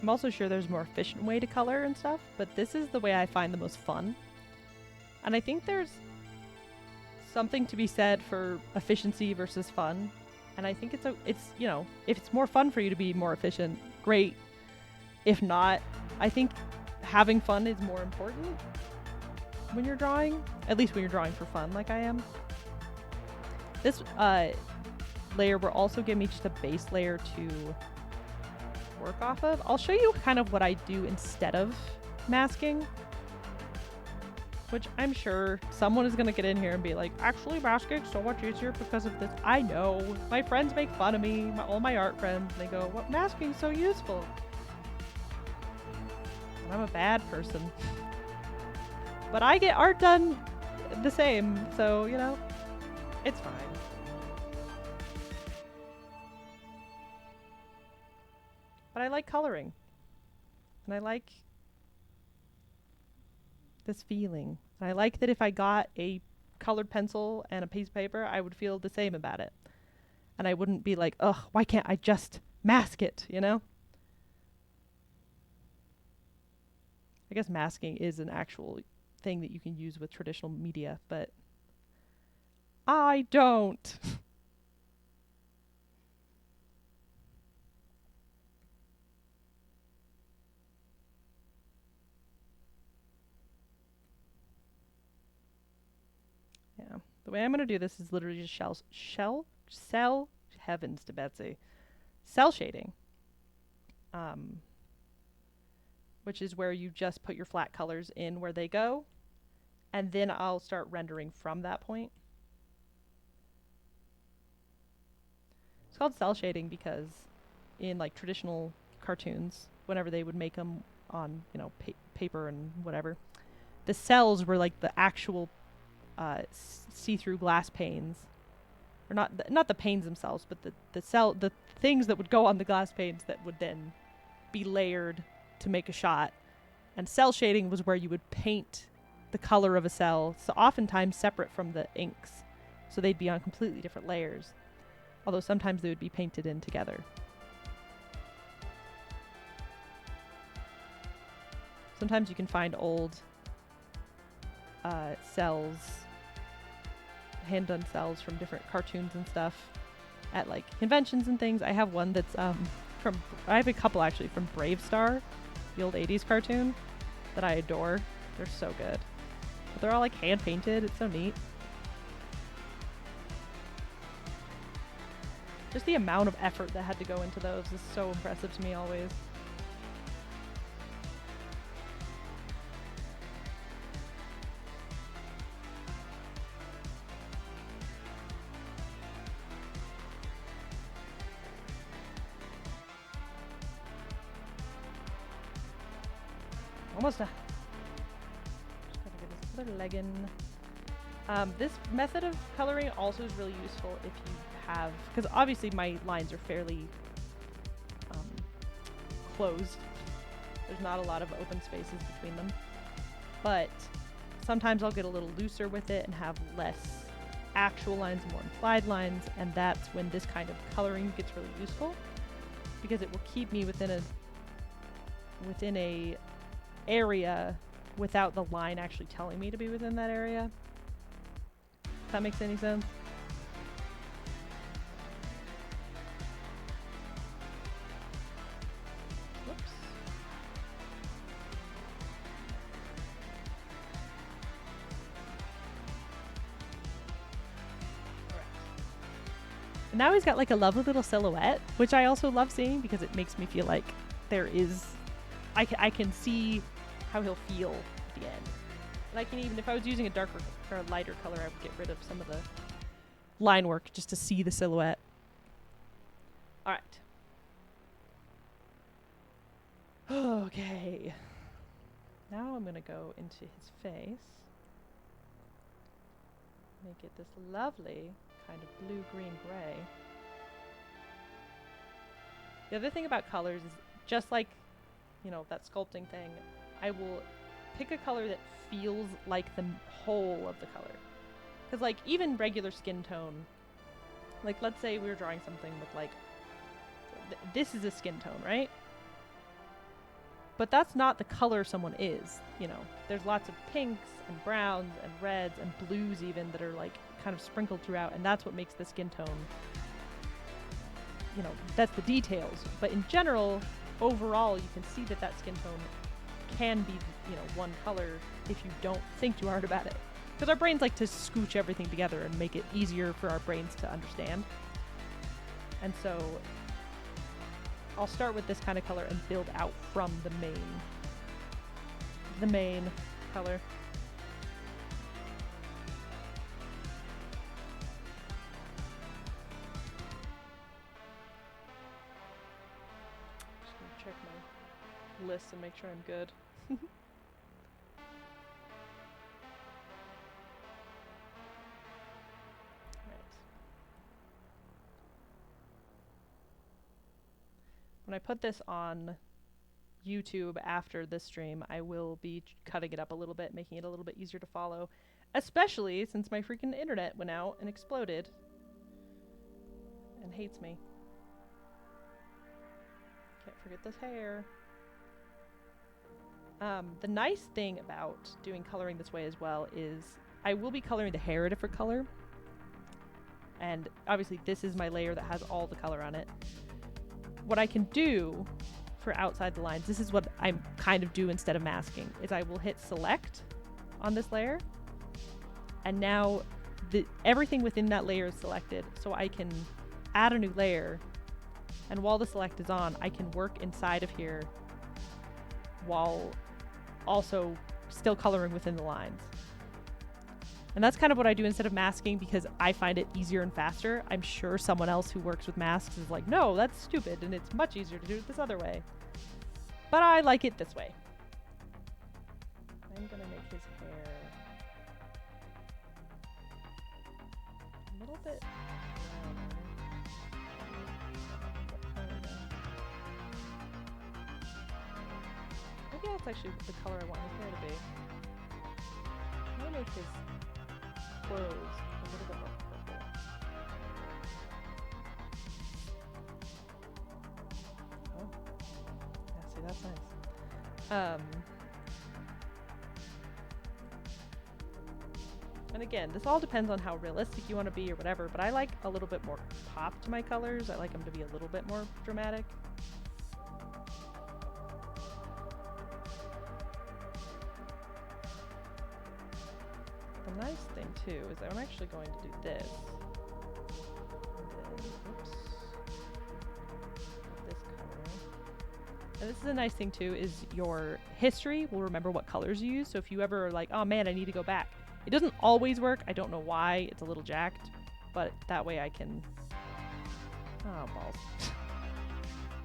I'm also sure there's a more efficient way to color and stuff, but this is the way I find the most fun. And I think there's something to be said for efficiency versus fun. And I think it's you know, if it's more fun for you to be more efficient, great. If not, I think having fun is more important when you're drawing, at least when you're drawing for fun like I am. This layer will also give me just a base layer to work off of. I'll show you kind of what I do instead of masking, which I'm sure someone is going to get in here and be like, actually masking's so much easier because of this. I know. My friends make fun of me, all my art friends. They go, what, masking's so useful? And I'm a bad person. But I get art done the same, so, you know, it's fine. But I like coloring. And I like this feeling. And I like that if I got a colored pencil and a piece of paper, I would feel the same about it. And I wouldn't be like, ugh, why can't I just mask it, you know? I guess masking is an actual thing that you can use with traditional media, but I don't. Yeah. The way I'm going to do this is literally just cell, heavens to Betsy, cell shading. Which is where you just put your flat colors in where they go, and then I'll start rendering from that point. It's called cell shading because in like traditional cartoons, whenever they would make them on, you know, paper and whatever, the cells were like the actual see-through glass panes, or not the panes themselves, but the things that would go on the glass panes that would then be layered to make a shot. And cell shading was where you would paint the color of a cell, so oftentimes separate from the inks, so they'd be on completely different layers, although sometimes they would be painted in together. Sometimes you can find old cells, hand-done cells from different cartoons and stuff at like conventions and things. I have one that's I have a couple actually from Brave Star, the old 80s cartoon that I adore. They're so good. But they're all like hand painted. It's so neat. Just the amount of effort that had to go into those is so impressive to me always. Almost done. Just gotta get this another legging. This method of coloring also is really useful if you have, because obviously my lines are fairly closed. There's not a lot of open spaces between them. But sometimes I'll get a little looser with it and have less actual lines and more implied lines, and that's when this kind of coloring gets really useful, because it will keep me within a area without the line actually telling me to be within that area. If that makes any sense? Whoops. Alright. And now he's got like a lovely little silhouette, which I also love seeing because it makes me feel like there is... I can see how he'll feel at the end. And I can even, if I was using a darker or a lighter color, I would get rid of some of the line work just to see the silhouette. Alright. Okay. Now I'm going to go into his face. Make it this lovely kind of blue-green gray. The other thing about colors is just like, you know, that sculpting thing, I will pick a color that feels like the whole of the color. Because, like, even regular skin tone, like, let's say we were drawing something with, like, this is a skin tone, right? But that's not the color someone is, you know. There's lots of pinks and browns and reds and blues even that are, like, kind of sprinkled throughout, and that's what makes the skin tone, you know, that's the details. But in general, overall, you can see that that skin tone can be, you know, one color if you don't think too hard about it. Because our brains like to scooch everything together and make it easier for our brains to understand. And so I'll start with this kind of color and build out from the main color. Just gonna check my list and make sure I'm good. When I put this on YouTube after this stream, I will be cutting it up a little bit, making it a little bit easier to follow, especially since my freaking internet went out and exploded and hates me. Can't forget this hair. The nice thing about doing coloring this way as well is I will be coloring the hair a different color. And obviously this is my layer that has all the color on it. What I can do for outside the lines, this is what I kind of do instead of masking, is I will hit select on this layer, and now everything within that layer is selected, so I can add a new layer, and while the select is on, I can work inside of here while also still coloring within the lines. And that's kind of what I do instead of masking, because I find it easier and faster. I'm sure someone else who works with masks is like, no, that's stupid, and it's much easier to do it this other way. But I like it this way. I'm gonna make his hair a little bit maybe that's actually the color I want his hair to be. I'm gonna make his clothes a little bit more purple. Oh, yeah, see, that's nice. And again, this all depends on how realistic you want to be or whatever, but I like a little bit more pop to my colors. I like them to be a little bit more dramatic. The nice thing too is that I'm actually going to do this. And then, oops, this color. And this is a nice thing too, is your history will remember what colors you use. So if you ever are like, oh man, I need to go back. It doesn't always work. I don't know why. It's a little jacked, but that way I can... Oh, balls.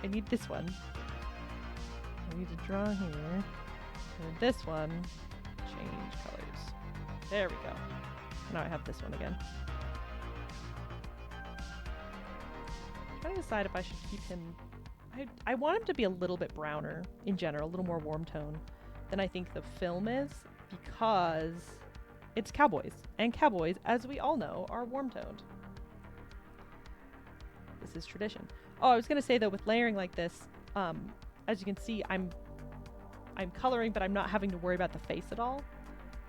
I need this one. I need to draw here. And this one, change colors. There we go. Now I have this one again. I'm trying to decide if I should keep him... I want him to be a little bit browner in general, a little more warm tone than I think the film is, because it's cowboys. And cowboys, as we all know, are warm toned. This is tradition. Oh, I was going to say, though, with layering like this, as you can see, I'm coloring, but I'm not having to worry about the face at all,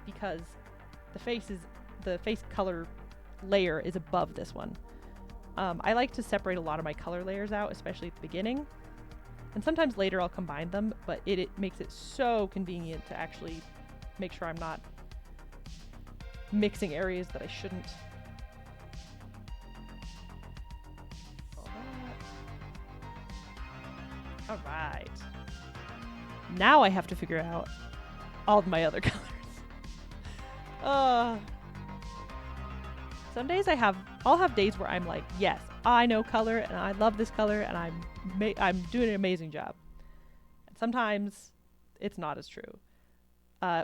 because the face color layer is above this one. I like to separate a lot of my color layers out, especially at the beginning. And sometimes later I'll combine them, but it makes it so convenient to actually make sure I'm not mixing areas that I shouldn't. All right. Now I have to figure out all of my other colors. Some days I'll have days where I'm like, yes, I know color and I love this color and I'm doing an amazing job. And sometimes it's not as true.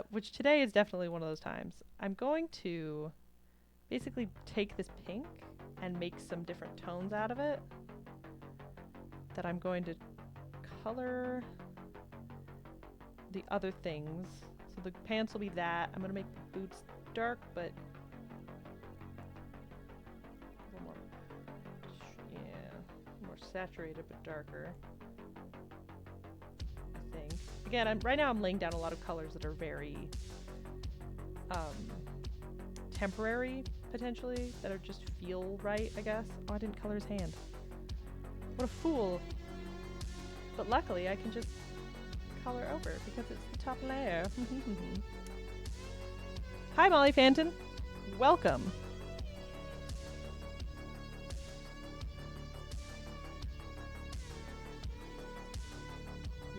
Which today is definitely one of those times. I'm going to basically take this pink and make some different tones out of it that I'm going to color the other things. So the pants will be that. I'm going to make the boots dark, but a little more, more saturated but darker, I think. Again, right now I'm laying down a lot of colors that are very temporary, potentially, that are just feel right, I guess. Oh, I didn't color his hand. What a fool. But luckily, I can just color over because it's the top layer. Hi, Molly Fanton. Welcome.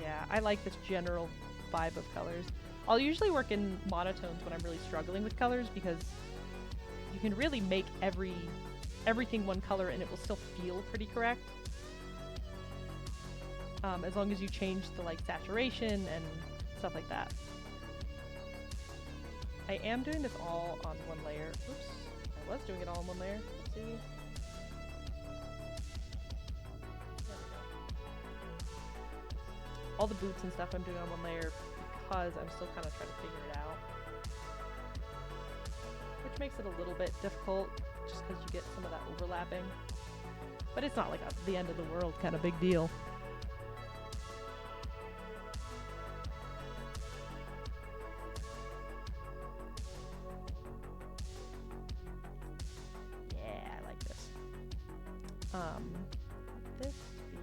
Yeah, I like this general vibe of colors. I'll usually work in monotones when I'm really struggling with colors because you can really make everything one color and it will still feel pretty correct. As long as you change the saturation and stuff like that. I am doing this all on one layer. Oops, I was doing it all on one layer. Let's see. There we go. All the boots and stuff I'm doing on one layer because I'm still kind of trying to figure it out. Which makes it a little bit difficult just because you get some of that overlapping. But it's not like the end of the world kind of big deal. This be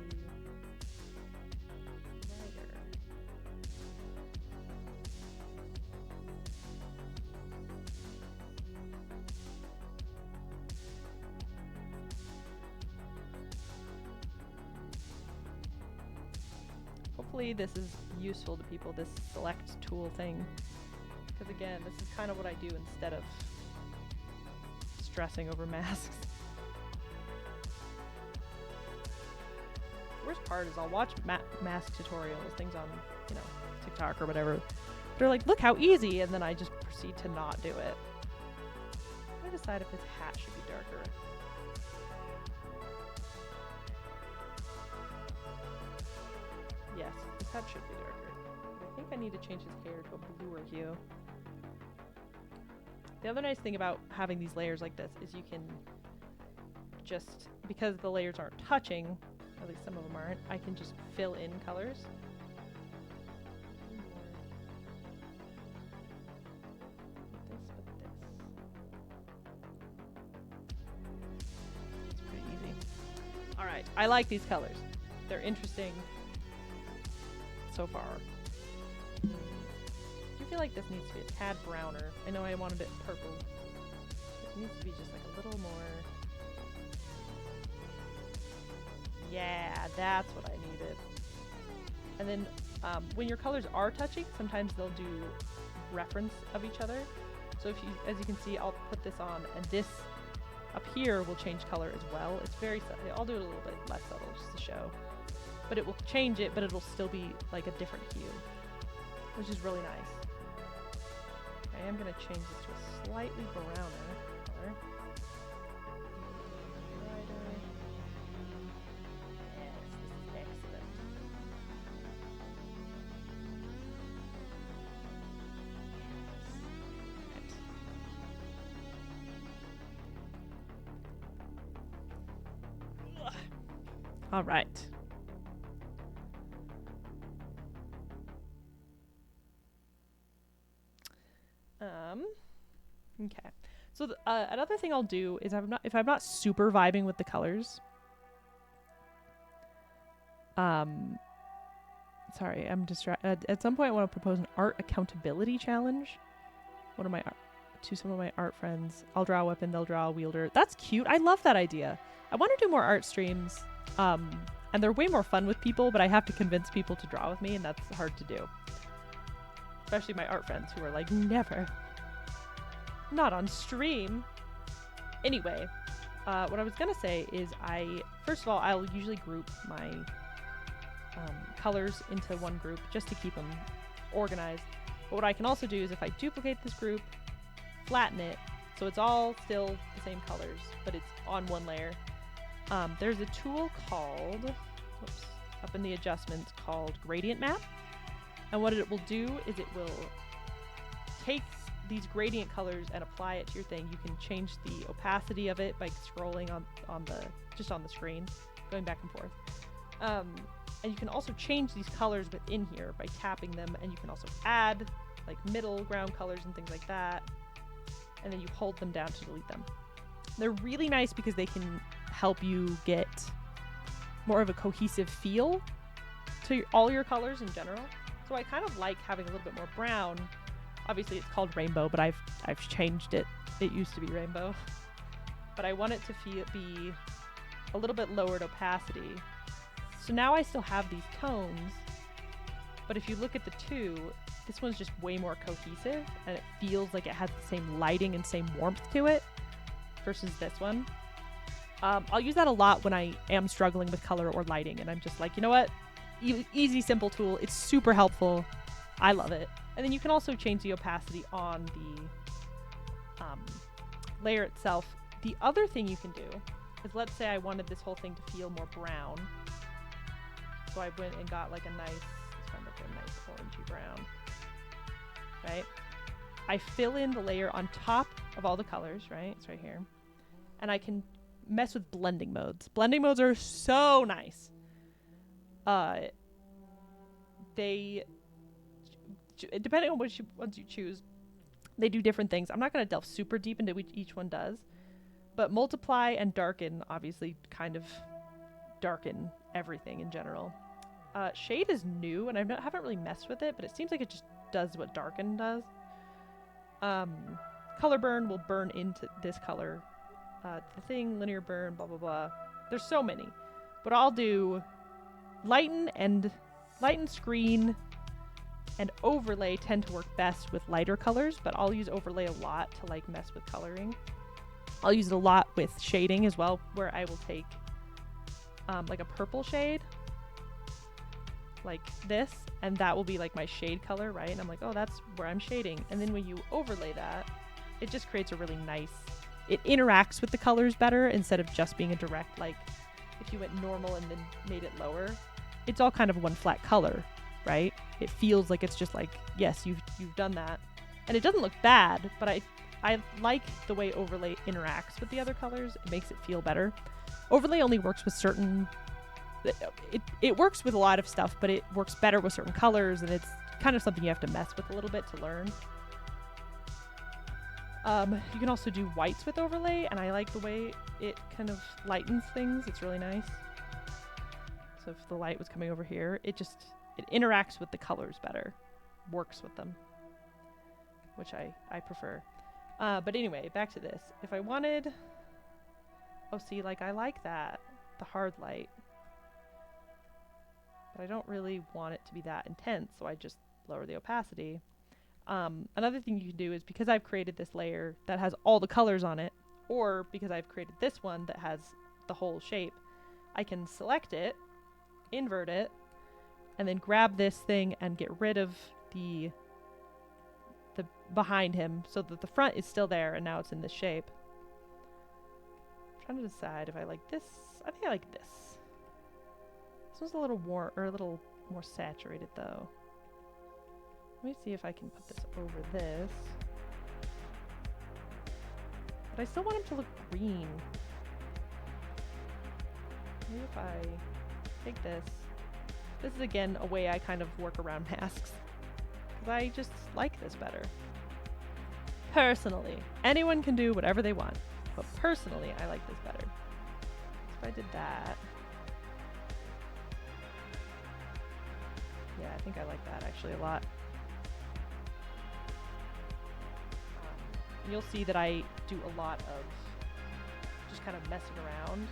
lighter. Hopefully this is useful to people, this select tool thing. Because again, this is kind of what I do instead of stressing over masks. Worst part is I'll watch mask tutorials, things on, TikTok or whatever. They're like, look how easy, and then I just proceed to not do it. I decide if his hat should be darker. Yes, his hat should be darker. But I think I need to change his hair to a bluer hue. The other nice thing about having these layers like this is you can just, because the layers aren't touching, at least some of them aren't, I can just fill in colors. It's pretty easy. Alright, I like these colors. They're interesting so far. I do feel like this needs to be a tad browner. I know I wanted it purple. It needs to be just a little more... Yeah, that's what I needed. And then when your colors are touching, sometimes they'll do reference of each other. So if you, as you can see, I'll put this on, and this up here will change color as well. It's very subtle. I'll do it a little bit less subtle just to show. But it will change it, but it'll still be a different hue, which is really nice. I am going to change this to a slightly browner color. Lighter. Yes, this is excellent. Yes. All right. Okay. So another thing I'll do is if I'm not super vibing with the colors. Sorry, I'm distracted. At some point, I want to propose an art accountability challenge. To some of my art friends. I'll draw a weapon, they'll draw a wielder. That's cute. I love that idea. I want to do more art streams. And they're way more fun with people, but I have to convince people to draw with me, and that's hard to do. Especially my art friends who are like, never. Not on stream. Anyway, what I was gonna say is first of all, I'll usually group my colors into one group just to keep them organized. But what I can also do is if I duplicate this group, flatten it, so it's all still the same colors, but it's on one layer. There's a tool called, up in the adjustments, called Gradient Map. And what it will do is it will take these gradient colors and apply it to your thing. You can change the opacity of it by scrolling on the screen, going back and forth. And you can also change these colors within here by tapping them, and you can also add like middle ground colors and things like that. And then you hold them down to delete them. They're really nice because they can help you get more of a cohesive feel to all your colors in general. So I kind of like having a little bit more brown. Obviously it's called rainbow, but I've changed it. It used to be rainbow. But I want it to be a little bit lowered opacity. So now I still have these tones, but if you look at the two, this one's just way more cohesive, and it feels like it has the same lighting and same warmth to it versus this one. I'll use that a lot when I am struggling with color or lighting, and I'm just like, you know what? Easy, simple tool. It's super helpful. I love it. And then you can also change the opacity on the layer itself. The other thing you can do is, let's say I wanted this whole thing to feel more brown. So I went and got like a nice orangey brown, right? I fill in the layer on top of all the colors, right? It's right here. And I can mess with blending modes. Blending modes are so nice. They, depending on which ones you choose, they do different things. I'm not going to delve super deep into what each one does, but multiply and darken obviously kind of darken everything in general. Shade is new, and I haven't really messed with it, but it seems like it just does what darken does. Color burn will burn into this color. The thing, linear burn, blah, blah, blah. There's so many. But I'll do lighten, screen, and overlay tend to work best with lighter colors, but I'll use overlay a lot to like mess with coloring. I'll use it a lot with shading as well, where I will take like a purple shade, like this, and that will be like my shade color, right? And I'm like, oh, that's where I'm shading. And then when you overlay that, it just creates a really nice, it interacts with the colors better instead of just being a direct, like if you went normal and then made it lower, it's all kind of one flat color, right? It feels like it's just like, yes, you've done that. And it doesn't look bad, but I like the way overlay interacts with the other colors. It makes it feel better. Overlay only works with certain, it works with a lot of stuff, but it works better with certain colors, and it's kind of something you have to mess with a little bit to learn. You can also do whites with overlay, and I like the way it kind of lightens things. It's really nice. So if the light was coming over here, it interacts with the colors better, works with them, which I prefer. But anyway, back to this. If I wanted, oh, see, like I like that, the hard light, but I don't really want it to be that intense, so I just lower the opacity. Another thing you can do is, because I've created this layer that has all the colors on it, or because I've created this one that has the whole shape, I can select it, invert it, and then grab this thing and get rid of the behind him so that the front is still there and now it's in this shape. I'm trying to decide if I like this. I think I like this. This one's a little warm, or a little more saturated though. Let me see if I can put this over this. But I still want him to look green. Maybe if I take this. This is again a way I kind of work around masks. Because I just like this better. Personally. Anyone can do whatever they want. But personally, I like this better. So if I did that. Yeah, I think I like that actually a lot. You'll see that I do a lot of just kind of messing around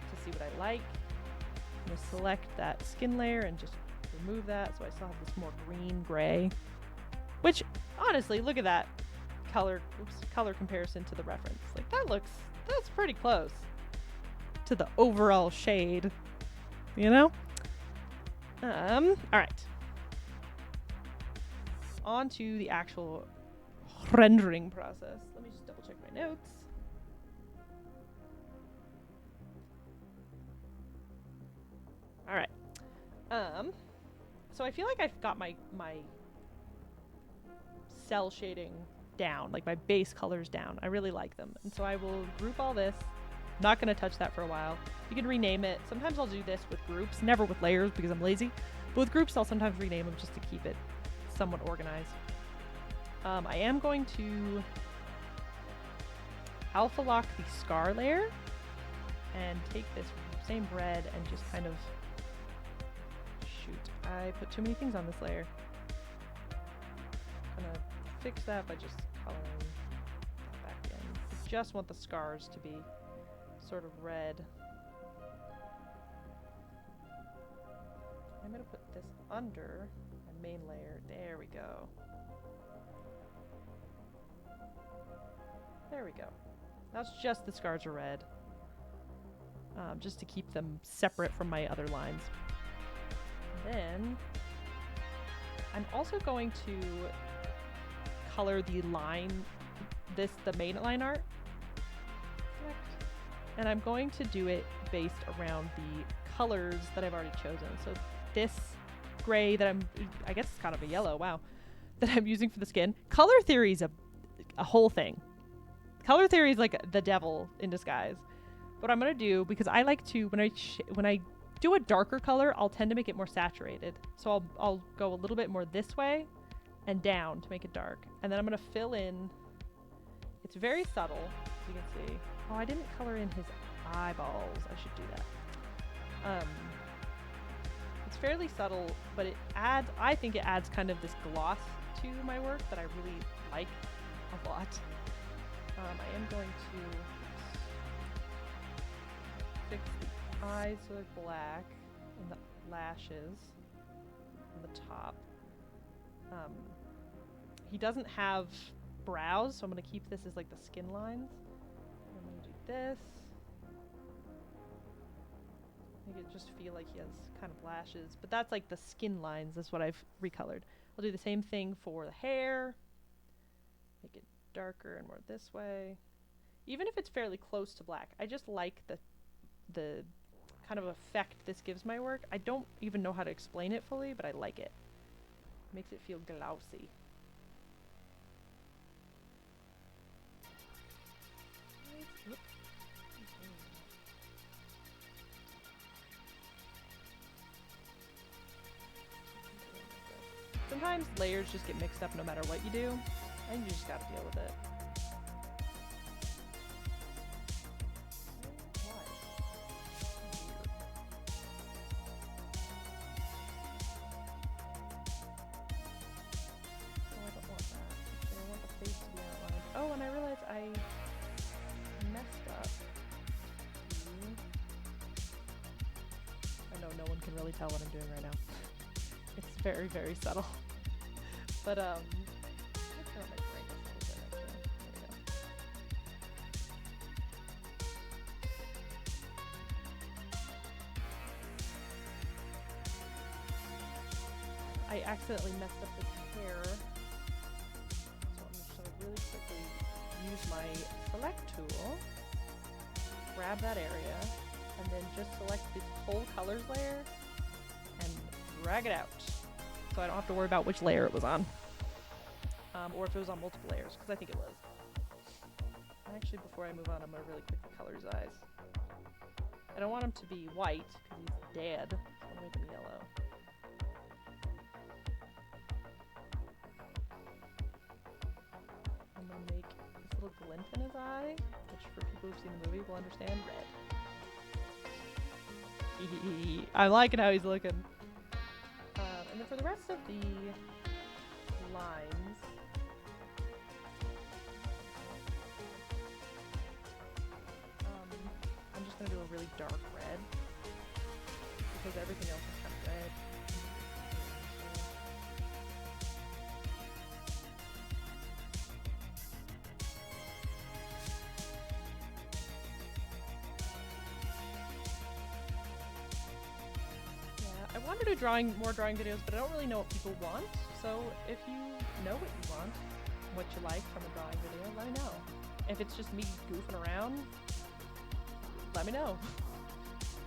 to see what I like. I'm going to select that skin layer and just remove that so I still have this more green gray. Which, honestly, look at that color comparison to the reference. Like, that's pretty close to the overall shade, you know? Alright. On to the actual rendering process. Let me just double check my notes. All right. So I feel like I've got my cell shading down, like my base colors down. I really like them. And so I will group all this. I'm not going to touch that for a while. You can rename it. Sometimes I'll do this with groups, never with layers because I'm lazy. But with groups, I'll sometimes rename them just to keep it somewhat organized. I am going to alpha lock the scar layer and take this same red and just kind of, shoot, I put too many things on this layer. I'm gonna fix that by just coloring that back in. I just want the scars to be sort of red. I'm gonna put this under my main layer. There we go. There we go. That's just the scars are red. Just to keep them separate from my other lines. Then I'm also going to color the line, the main line art. And I'm going to do it based around the colors that I've already chosen. So this gray that I guess it's kind of a yellow, wow, that I'm using for the skin. Color theory is a whole thing. Color theory is like the devil in disguise. What I'm going to do, because I like to, when I do a darker color, I'll tend to make it more saturated. So I'll go a little bit more this way and down to make it dark. And then I'm going to fill in, it's very subtle, as you can see. Oh, I didn't color in his eyeballs. I should do that. It's fairly subtle, but I think it adds kind of this gloss to my work that I really like a lot. I am going to fix the eyes so they're black and the lashes on the top. He doesn't have brows, so I'm going to keep this as like the skin lines. I'm going to do this. Make it just feel like he has kind of lashes, but that's like the skin lines. That's what I've recolored. I'll do the same thing for the hair. Make it darker and more this way. Even if it's fairly close to black, I just like the kind of effect this gives my work. I don't even know how to explain it fully, but I like it. Makes it feel glossy. Sometimes layers just get mixed up no matter what you do, and you just gotta deal with it. Oh, and I realized I messed up. I know no one can really tell what I'm doing right now. It's very, very subtle. But, let's turn on my brightness a little bit, actually. There we go. I accidentally messed up his hair. So I'm really quickly use my select tool, grab that area, and then just select this whole colors layer and drag it out. So I don't have to worry about which layer it was on. Or if it was on multiple layers, because I think it was. Actually, before I move on, I'm going to really quickly color his eyes. I don't want him to be white, because he's dead. So I'm going to make him yellow. I'm going to make this little glint in his eye, which for people who've seen the movie will understand, red. I'm liking how he's looking. And then for the rest of the lines, I'm just going to do a really dark red, because everything else is kind of red. I wanted to do more drawing videos, but I don't really know what people want. So if you know what you want, what you like from a drawing video, let me know. If it's just me goofing around, let me know.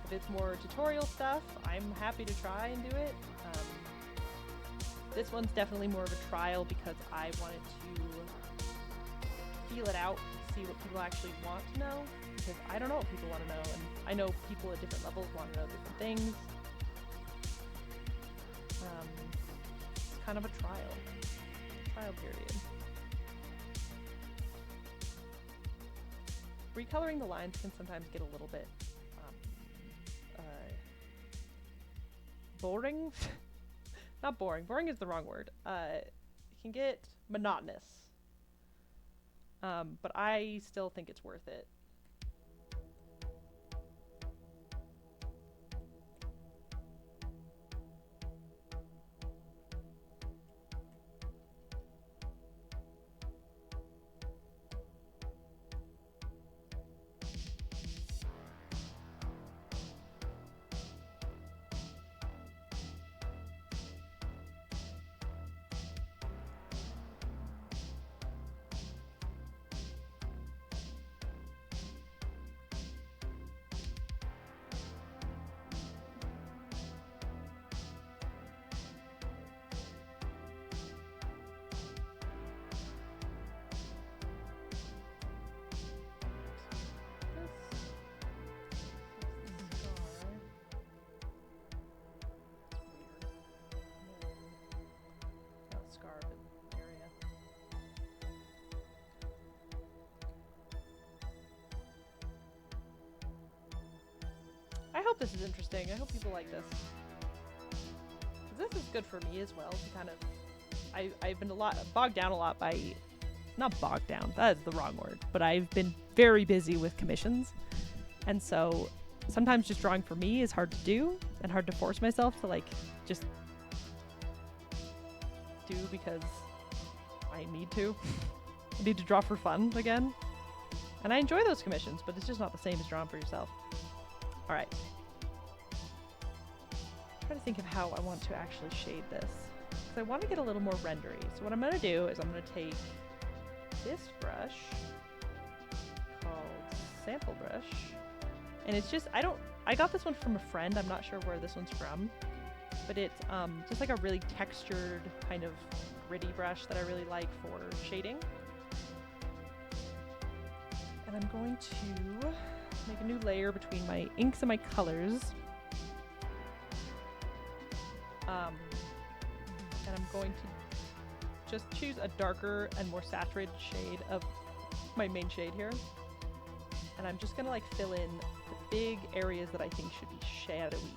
If it's more tutorial stuff, I'm happy to try and do it. This one's definitely more of a trial because I wanted to feel it out, see what people actually want to know, because I don't know what people want to know, and I know people at different levels want to know different things. It's kind of a trial period. Recoloring the lines can sometimes get a little bit boring. Not boring. Boring is the wrong word. It can get monotonous. But I still think it's worth it. I hope this is interesting. I hope people like this. This is good for me as well to kind of... I've been bogged down a lot by... Not bogged down, that is the wrong word. But I've been very busy with commissions. And so sometimes just drawing for me is hard to do and hard to force myself to like just do because I need to. I need to draw for fun again. And I enjoy those commissions, but it's just not the same as drawing for yourself. Alright. Try to think of how I want to actually shade this. Because I want to get a little more rendery. So what I'm going to do is I'm going to take this brush called Sample Brush. And it's just, I got this one from a friend. I'm not sure where this one's from. But it's just like a really textured kind of gritty brush that I really like for shading. And I'm going to make a new layer between my inks and my colors. And I'm going to just choose a darker and more saturated shade of my main shade here. And I'm just gonna like fill in the big areas that I think should be shadowy.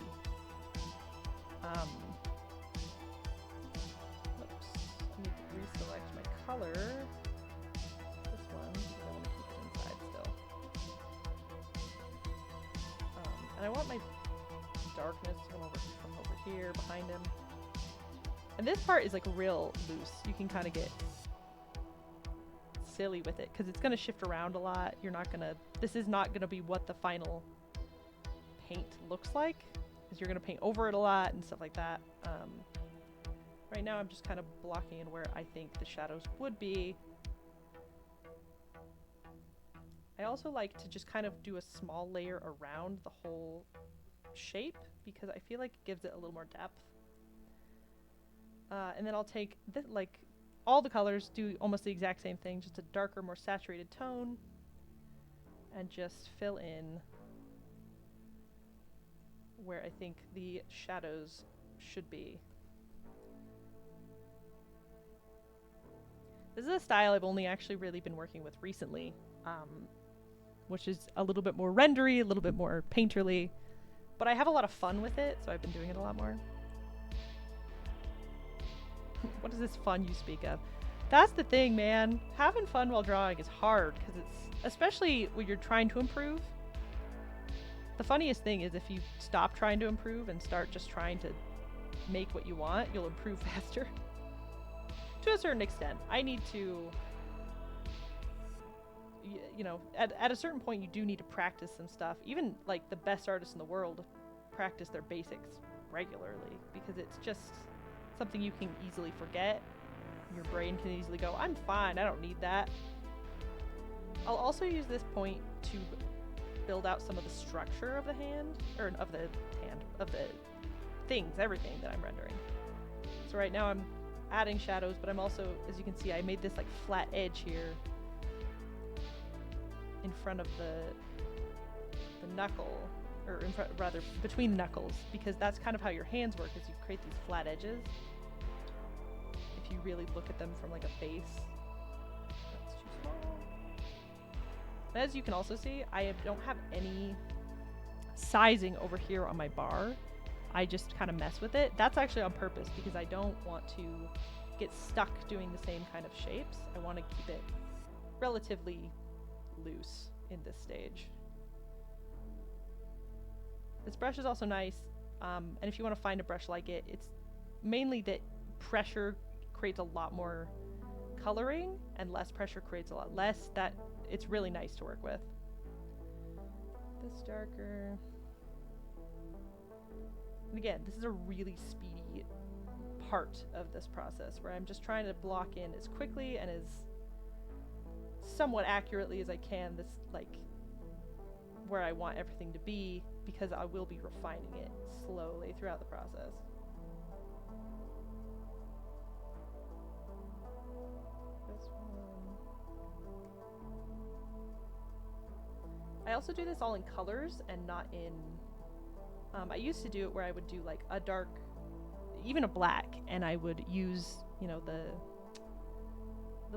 Whoops, I need to reselect my color. This one, because I want to keep it inside still. And I want my darkness to come over from over here behind him. And this part is like real loose. You can kind of get silly with it because it's going to shift around a lot. This is not going to be what the final paint looks like, because you're going to paint over it a lot and stuff like that. Right now I'm just kind of blocking in where I think the shadows would be. I also like to just kind of do a small layer around the whole shape because I feel like it gives it a little more depth. And then I'll take like all the colors, do almost the exact same thing, just a darker, more saturated tone, and just fill in where I think the shadows should be. This is a style I've only actually really been working with recently, which is a little bit more rendery, a little bit more painterly, but I have a lot of fun with it, so I've been doing it a lot more. What is this fun you speak of? That's the thing, man. Having fun while drawing is hard, because it's, especially when you're trying to improve. The funniest thing is if you stop trying to improve and start just trying to make what you want, you'll improve faster. To a certain extent. I need to, you know, at a certain point you do need to practice some stuff. Even like the best artists in the world practice their basics regularly, because it's just something you can easily forget. Your brain can easily go, I'm fine, I don't need that. I'll also use this point to build out some of the structure of the hand, or of the things, everything that I'm rendering. So right now I'm adding shadows, but I'm also, as you can see, I made this like flat edge here in front of the knuckle, or in front, rather between the knuckles, because that's kind of how your hands work, is you create these flat edges. If you really look at them from like a base. That's too small. As you can also see, I don't have any sizing over here on my bar. I just kind of mess with it. That's actually on purpose, because I don't want to get stuck doing the same kind of shapes. I want to keep it relatively loose in this stage. This brush is also nice, and if you want to find a brush like it, it's mainly that pressure creates a lot more coloring and less pressure creates a lot less. That it's really nice to work with. This darker. And again, this is a really speedy part of this process where I'm just trying to block in as quickly and as somewhat accurately as I can this, like, where I want everything to be, because I will be refining it slowly throughout the process. This one. I also do this all in colors and not in... I used to do it where I would do like a dark, even a black, and I would use, you know, the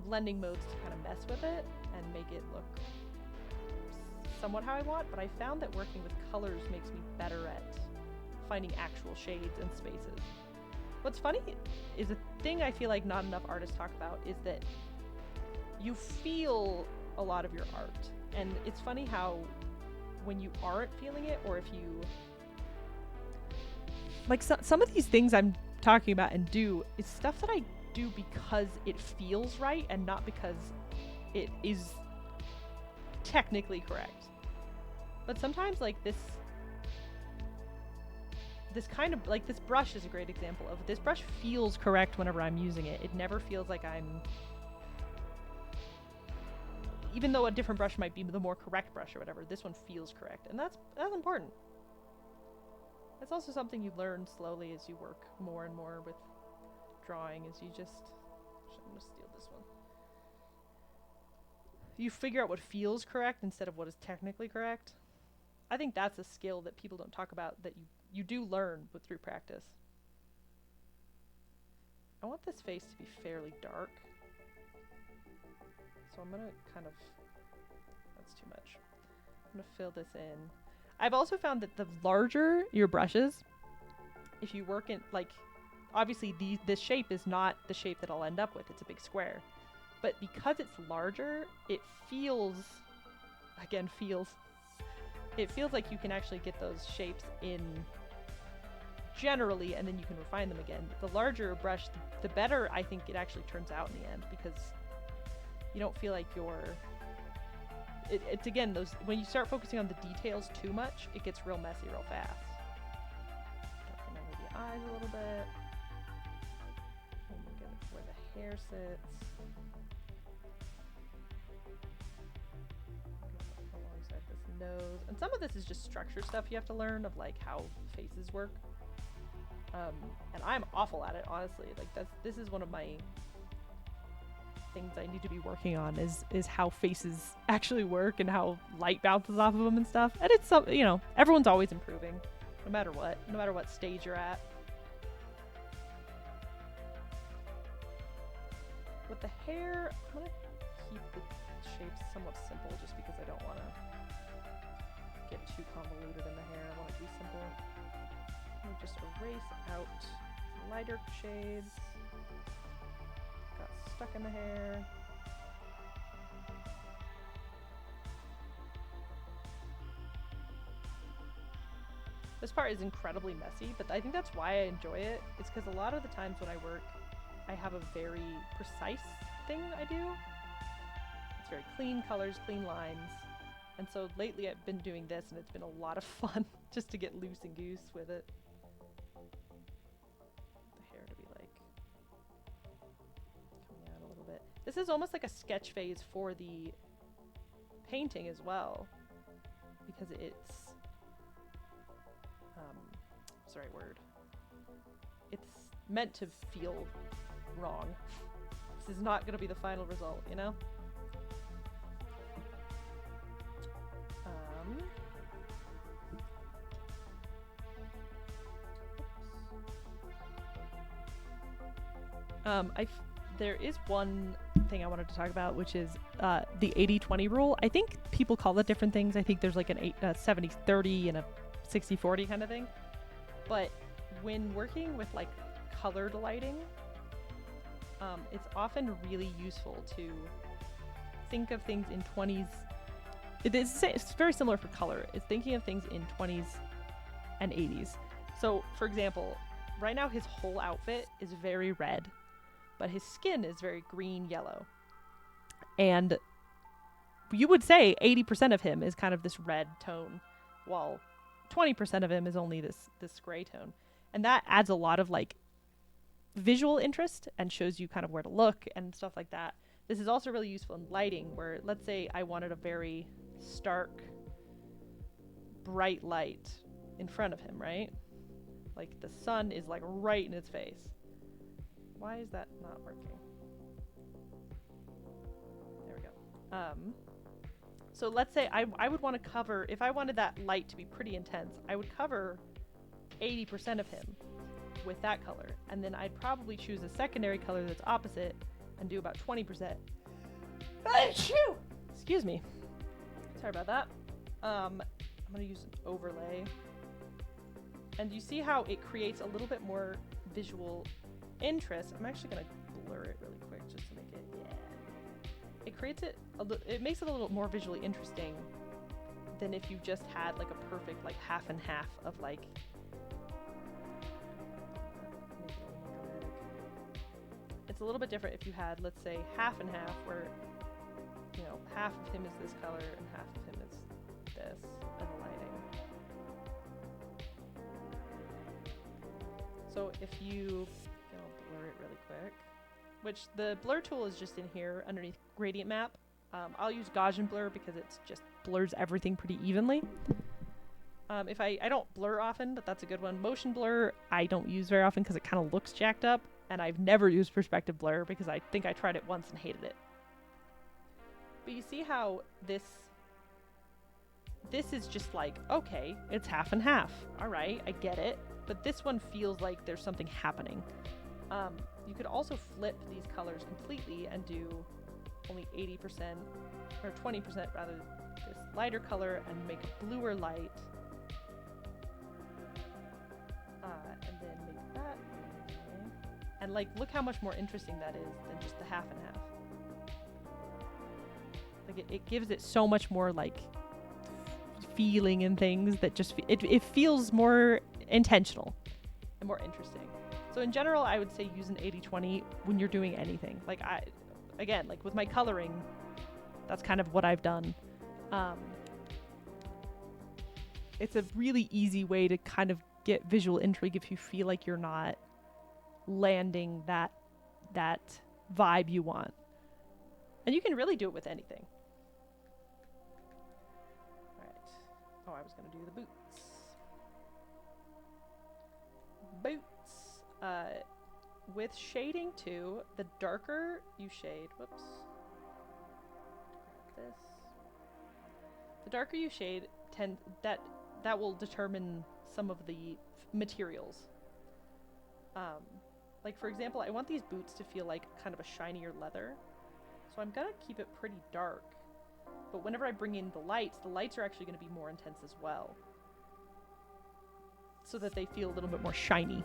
blending modes to kind of mess with it and make it look somewhat how I want, but I found that working with colors makes me better at finding actual shades and spaces. What's funny is a thing I feel like not enough artists talk about is that you feel a lot of your art. And it's funny how when you aren't feeling it, or if you... Like some of these things I'm talking about and do is stuff that I do because it feels right and not because it is technically correct. But sometimes like this kind of, like this brush is a great example of this brush feels correct whenever I'm using it. It never feels like I'm, even though a different brush might be the more correct brush or whatever, this one feels correct, and that's important. It's also something you learn slowly as you work more and more with drawing, is you just... I'm gonna steal this one. You figure out what feels correct instead of what is technically correct. I think that's a skill that people don't talk about, that you do learn through practice. I want this face to be fairly dark. So I'm gonna kind of... That's too much. I'm gonna fill this in. I've also found that the larger your brushes, if you work in, like, obviously this shape is not the shape that I'll end up with. It's a big square. But because it's larger, it feels, again, it feels like you can actually get those shapes in generally, and then you can refine them again. The larger a brush, the better I think it actually turns out in the end, because you don't feel like you're... It's again, those, when you start focusing on the details too much, it gets real messy real fast. Darken over the eyes a little bit. And we'll get it where the hair sits. start this nose. And some of this is just structure stuff you have to learn of like how faces work. And I'm awful at it, honestly. Like this is one of my things I need to be working on is how faces actually work and how light bounces off of them and stuff. And it's some, you know, everyone's always improving, no matter what stage you're at. With the hair, I'm gonna keep the shapes somewhat simple just because I don't want to get too convoluted in the hair. I want it to be simple. Let me just erase out lighter shades. Got stuck in the hair. This part is incredibly messy, but I think that's why I enjoy it. It's because a lot of the times when I work, I have a very precise thing I do. It's very clean colors, clean lines. And so lately I've been doing this and it's been a lot of fun just to get loose and goose with it. The hair to be like coming out a little bit. This is almost like a sketch phase for the painting as well, because it's what's the right word? It's meant to feel wrong. This is not going to be the final result, you know? There is one thing I wanted to talk about, which is the 80-20 rule. I think people call it different things. I think there's like an 70-30 and a 60-40 kind of thing. But when working with like colored lighting, it's often really useful to think of things in 20s. It's very similar for color. It's thinking of things in 20s and 80s. So, for example, right now his whole outfit is very red, but his skin is very green, yellow. And you would say 80% of him is kind of this red tone, while 20% of him is only this gray tone. And that adds a lot of like visual interest and shows you kind of where to look and stuff like that. This is also really useful in lighting, where let's say I wanted a very stark, bright light in front of him, right? Like the sun is like right in his face. Why is that not working? There we go. So let's say I would want to cover, if I wanted that light to be pretty intense, I would cover 80% of him with that color. And then I'd probably choose a secondary color that's opposite and do about 20%. Excuse me. Sorry about that. I'm going to use an overlay. And you see how it creates a little bit more visual interest. I'm actually going to blur it really quick just to make it, it creates it, it makes it a little more visually interesting than if you just had like a perfect like half and half of like, it's a little bit different if you had, let's say, half and half, where, you know, half of him is this color and half of him is this, and the lighting. So if you, I'll blur it really quick, which the blur tool is just in here underneath gradient map. I'll use Gaussian blur because it just blurs everything pretty evenly. If I don't blur often, but that's a good one. Motion blur I don't use very often because it kind of looks jacked up, and I've never used perspective blur because I think I tried it once and hated it. But you see how this is just like, okay, it's half and half. All right, I get it. But this one feels like there's something happening. You could also flip these colors completely and do only 80% or 20% rather, this lighter color, and make a bluer light. And then make that. And like, look how much more interesting that is than just the half and half. Like it gives it so much more like feeling and things that just, it feels more intentional and more interesting. So in general, I would say use an 80-20 when you're doing anything. Like again, like with my coloring, that's kind of what I've done. It's a really easy way to kind of get visual intrigue if you feel like you're not landing that vibe you want. And you can really do it with anything. Oh, I was gonna do the boots. Boots. With shading too, the darker you shade, whoops. Grab this. The darker you shade, that will determine some of the materials. Like for example, I want these boots to feel like kind of a shinier leather, so I'm gonna keep it pretty dark. But whenever I bring in the lights are actually gonna be more intense as well, so that they feel a little bit more shiny.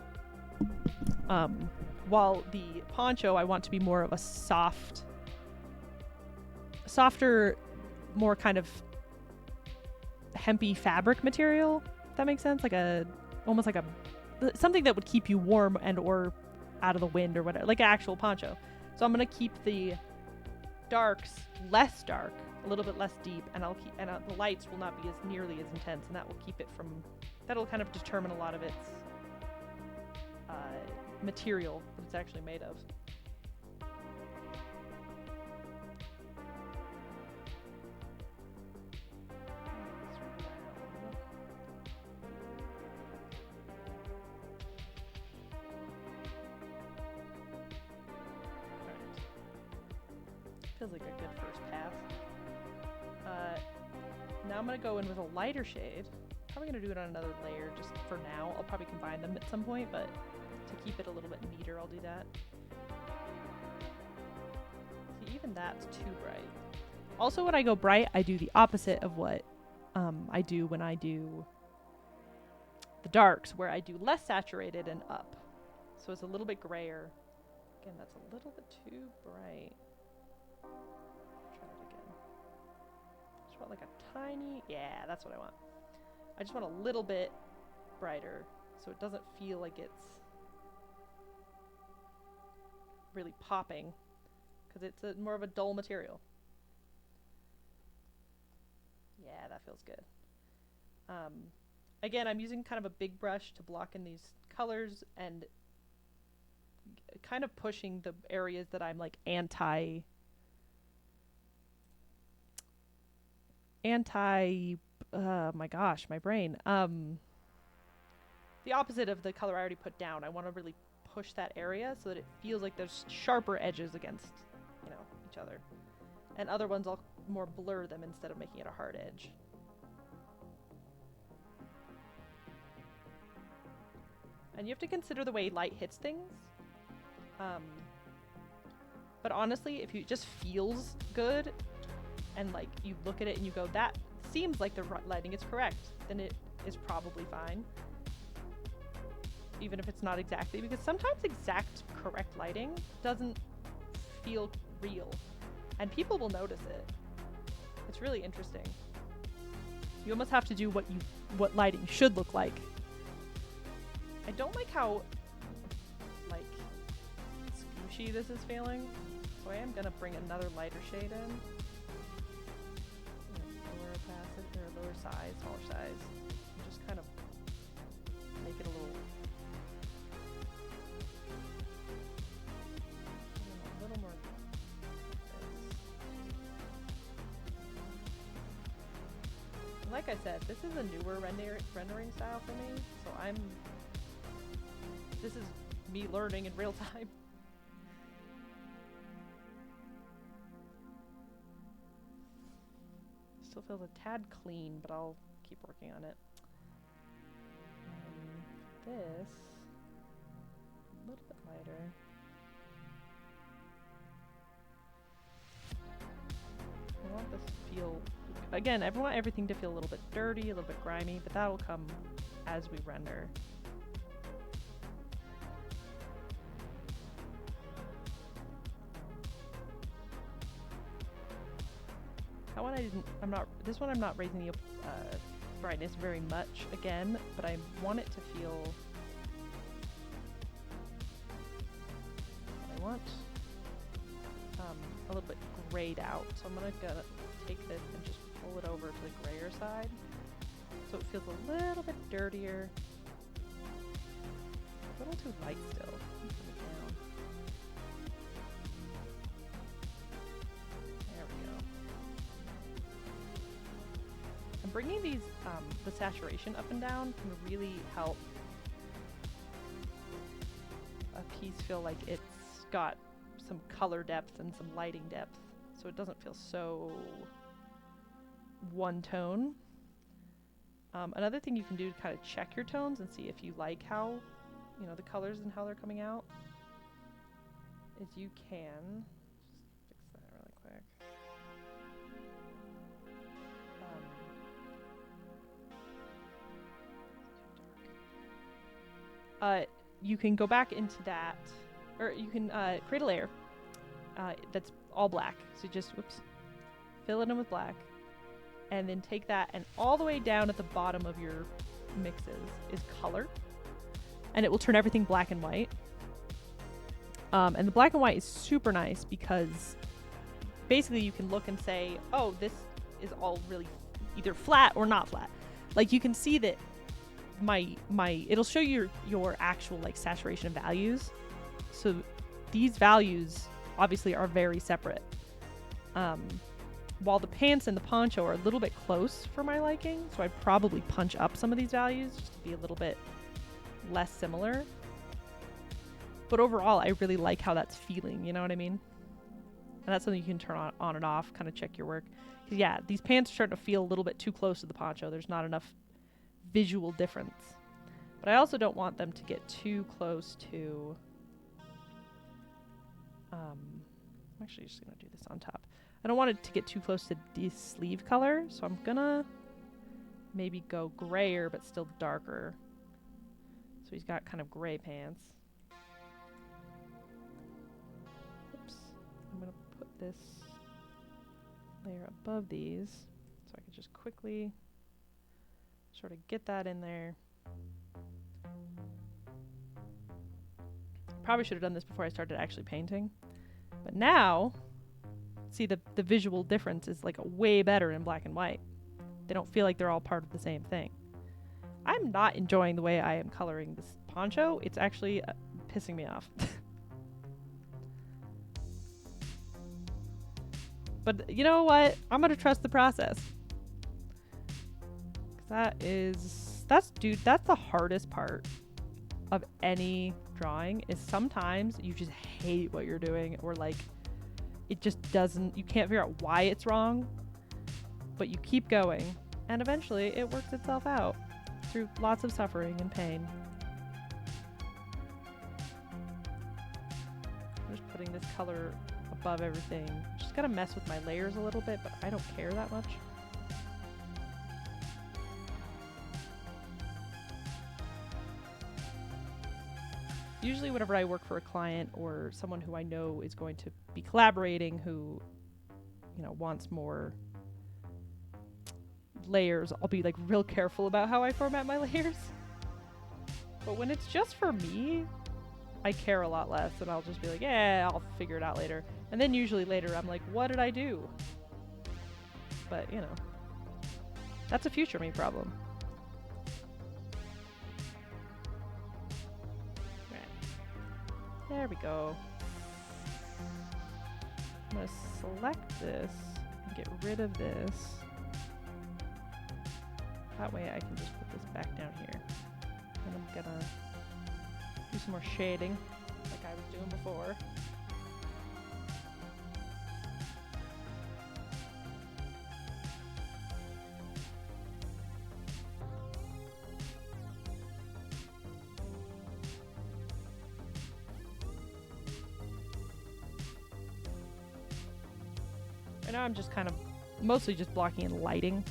While the poncho I want to be more of a softer, more kind of hempy fabric material, if that makes sense. Like almost like something that would keep you warm and or out of the wind or whatever, like an actual poncho. So I'm gonna keep the darks less dark, a little bit less deep, and the lights will not be as nearly as intense, and that will keep it from, that'll kind of determine a lot of its material that it's actually made of. Feels like a good first pass. Now I'm gonna go in with a lighter shade. Probably gonna do it on another layer just for now. I'll probably combine them at some point, but to keep it a little bit neater, I'll do that. See, even that's too bright. Also, when I go bright, I do the opposite of what I do when I do the darks, where I do less saturated and up. So it's a little bit grayer. Again, that's a little bit too bright. Try that again. Just want like a tiny, yeah, that's what I want. I just want a little bit brighter so it doesn't feel like it's really popping, because it's more of a dull material. Yeah, that feels good. Again, I'm using kind of a big brush to block in these colors and kind of pushing the areas that I'm like anti my gosh, my brain. The opposite of the color I already put down. I want to really push that area so that it feels like there's sharper edges against, each other. And other ones I'll more blur them instead of making it a hard edge. And you have to consider the way light hits things. But honestly, if it just feels good and like you look at it and you go, that seems like the lighting is correct, then it is probably fine. Even if it's not exactly, because sometimes exact correct lighting doesn't feel real and people will notice it. It's really interesting. You almost have to do what lighting should look like. I don't like how like squishy this is feeling, so I am gonna bring another lighter shade in. Lower opacity or lower size, smaller size, and just kind of make it a little more. And like I said, this is a newer rendering style for me, so this is me learning in real time. Still feels a tad clean, but I'll keep working on it. This a little bit lighter. I want this to feel, again, I want everything to feel a little bit dirty, a little bit grimy, but that'll come as we render. That one this one I'm not raising the brightness very much again, but I want it to feel, I want a little bit grayed out. So I'm gonna take this and just pull it over to the grayer side, so it feels a little bit dirtier. A little too light still. There we go. I'm bringing these, the saturation up and down can really help a piece feel like it's got some color depth and some lighting depth, so it doesn't feel so one tone. Another thing you can do to kind of check your tones and see if you like how, you know, the colors and how they're coming out, is you can just fix that really quick. You can go back into that, or you can create a layer that's all black. So just, fill it in with black, and then take that, and all the way down at the bottom of your mixes is color, and it will turn everything black and white. And the black and white is super nice because basically you can look and say, oh, this is all really either flat or not flat. Like you can see that it'll show you your actual like saturation values. So these values obviously are very separate. While the pants and the poncho are a little bit close for my liking, so I'd probably punch up some of these values just to be a little bit less similar. But overall, I really like how that's feeling, you know what I mean? And that's something you can turn on and off, kind of check your work. 'Cause yeah, these pants are starting to feel a little bit too close to the poncho. There's not enough visual difference. But I also don't want them to get too close to... I'm actually just going to do this on top. I don't want it to get too close to the sleeve color, so I'm going to maybe go grayer but still darker. So he's got kind of gray pants. Oops. I'm going to put this layer above these so I can just quickly sort of get that in there. Probably should have done this before I started actually painting. But now, see the visual difference is like way better in black and white. They don't feel like they're all part of the same thing. I'm not enjoying the way I am coloring this poncho. It's actually pissing me off. But you know what? I'm going to trust the process. That's the hardest part of any drawing, is sometimes you just hate what you're doing, or like it just doesn't, you can't figure out why it's wrong, but you keep going and eventually it works itself out through lots of suffering and pain. I'm just putting this color above everything. Just gotta mess with my layers a little bit, but I don't care that much. Usually whenever I work for a client or someone who I know is going to be collaborating, who, you know, wants more layers, I'll be like real careful about how I format my layers. But when it's just for me, I care a lot less, and I'll just be like, yeah, I'll figure it out later. And then usually later I'm like, what did I do? But, you know, that's a future me problem. There we go. I'm going to select this and get rid of this. That way I can just put this back down here. And I'm going to do some more shading like I was doing before. Right now I'm just kind of mostly just blocking in lighting,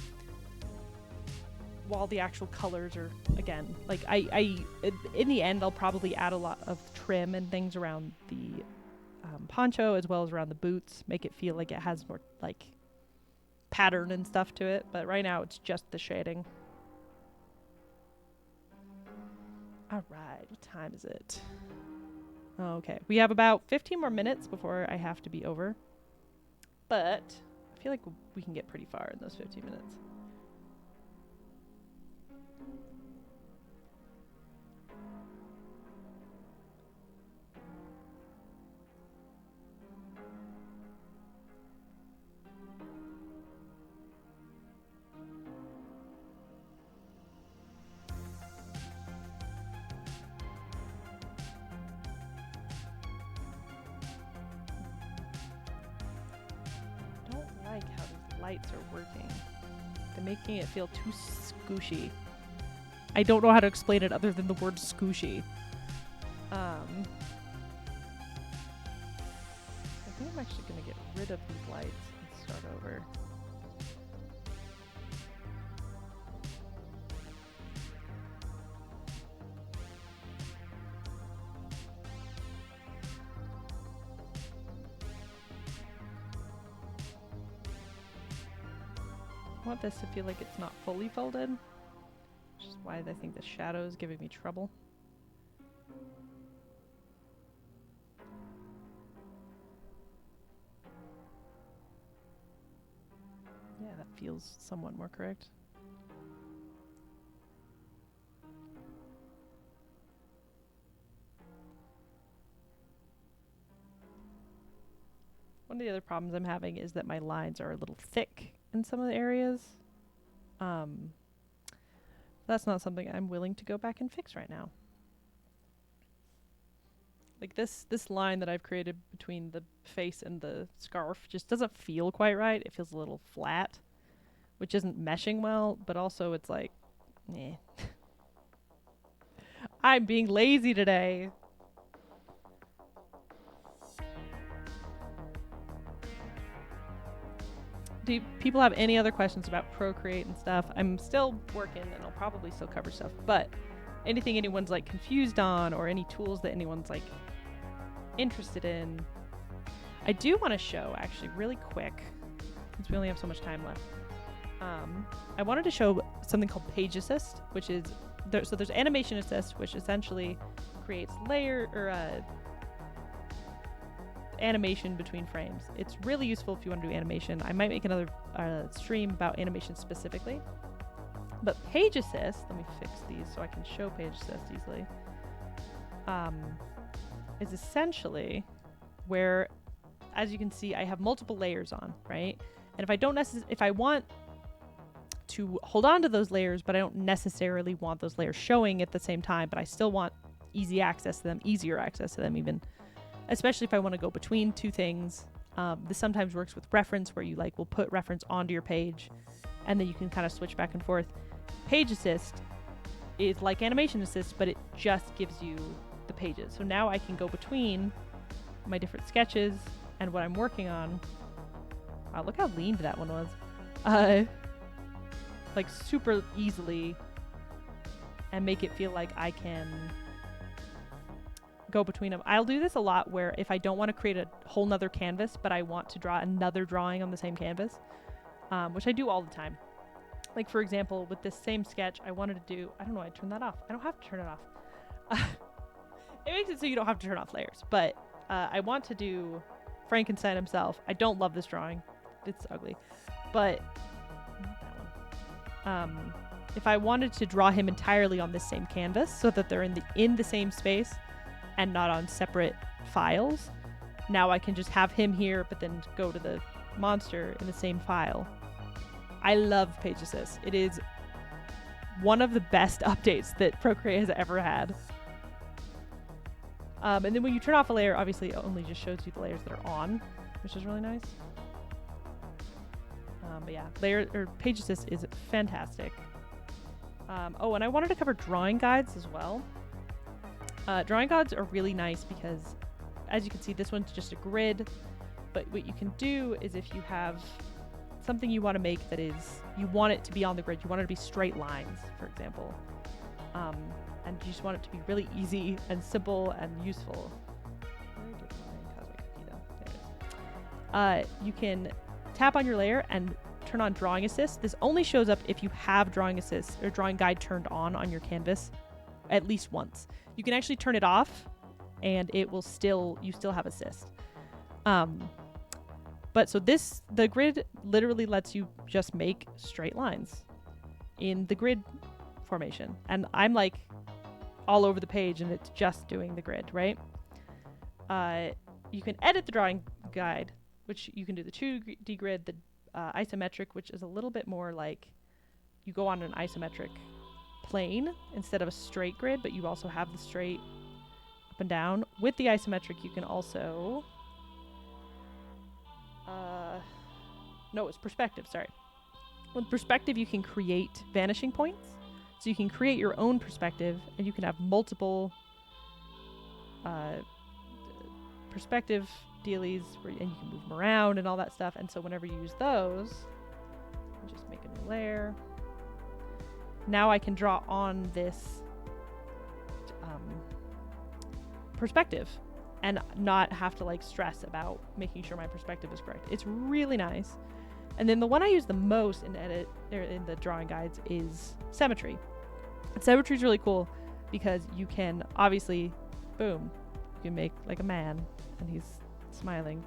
while the actual colors are, again, like in the end I'll probably add a lot of trim and things around the poncho as well as around the boots, make it feel like it has more like pattern and stuff to it, but right now it's just the shading. All right, what time is it? Okay, we have about 15 more minutes before I have to be over. But I feel like we can get pretty far in those 15 minutes. lights are working. They're making it feel too scooshy. I don't know how to explain it other than the word scooshy. I think I'm actually going to get rid of these lights and start over. I want this to feel like it's not fully folded, which is why I think the shadow is giving me trouble. Yeah, that feels somewhat more correct. One of the other problems I'm having is that my lines are a little thick in some of the areas. That's not something I'm willing to go back and fix right now. Like this line that I've created between the face and the scarf just doesn't feel quite right. It feels a little flat, which isn't meshing well, but also it's like, eh. I'm being lazy today. Do people have any other questions about Procreate and stuff? I'm still working and I'll probably still cover stuff, but anything anyone's like confused on or any tools that anyone's like interested in. I do want to show actually really quick, since we only have so much time left. I wanted to show something called Page Assist, which is so there's Animation Assist, which essentially creates layer or animation between frames. It's really useful if you want to do animation. I might make another stream about animation specifically. But Page Assist, let me fix these so I can show Page Assist easily, is essentially where, as you can see, I have multiple layers on, right? And if I want to hold on to those layers, but I don't necessarily want those layers showing at the same time, but I still want easier access to them even, especially if I want to go between two things. This sometimes works with reference, where you will put reference onto your page and then you can kind of switch back and forth. Page Assist is like Animation Assist, but it just gives you the pages. So now I can go between my different sketches and what I'm working on. Wow, look how lean that one was. Like super easily, and make it feel like I can go between them. I'll do this a lot where if I don't want to create a whole nother canvas, but I want to draw another drawing on the same canvas, which I do all the time. Like for example, with this same sketch, I wanted to do, I don't know, I turned that off. I don't have to turn it off. It makes it so you don't have to turn off layers, but I want to do Frankenstein himself. I don't love this drawing. It's ugly, but if I wanted to draw him entirely on this same canvas so that they're in the same space and not on separate files, now I can just have him here, but then go to the monster in the same file. I love Page Assist. It is one of the best updates that Procreate has ever had. And then when you turn off a layer, obviously it only just shows you the layers that are on, which is really nice. But yeah, Page Assist is fantastic. Oh, and I wanted to cover drawing guides as well. Drawing guides are really nice because, as you can see, this one's just a grid. But what you can do is if you have something you want to make that is, you want it to be on the grid, you want it to be straight lines, for example. And you just want it to be really easy and simple and useful. Where did my cosmic cookie go? There it is. You can tap on your layer and turn on Drawing Assist. This only shows up if you have Drawing Assist or Drawing Guide turned on your canvas at least once. You can actually turn it off and it will you still have assist. But so the grid literally lets you just make straight lines in the grid formation. And I'm like all over the page and it's just doing the grid, right? You can edit the drawing guide, which you can do the 2D grid, the isometric, which is a little bit more like you go on an isometric plane instead of a straight grid, but you also have the straight up and down. With the isometric, you can also No, it's perspective, sorry. With perspective, you can create vanishing points. So you can create your own perspective, and you can have multiple perspective dealies, and you can move them around and all that stuff. And so whenever you use those, just make a new layer. Now I can draw on this perspective and not have to like stress about making sure my perspective is correct. It's really nice. And then the one I use the most in in the drawing guides is symmetry. And symmetry is really cool because you can obviously, boom, you can make like a man and he's smiling.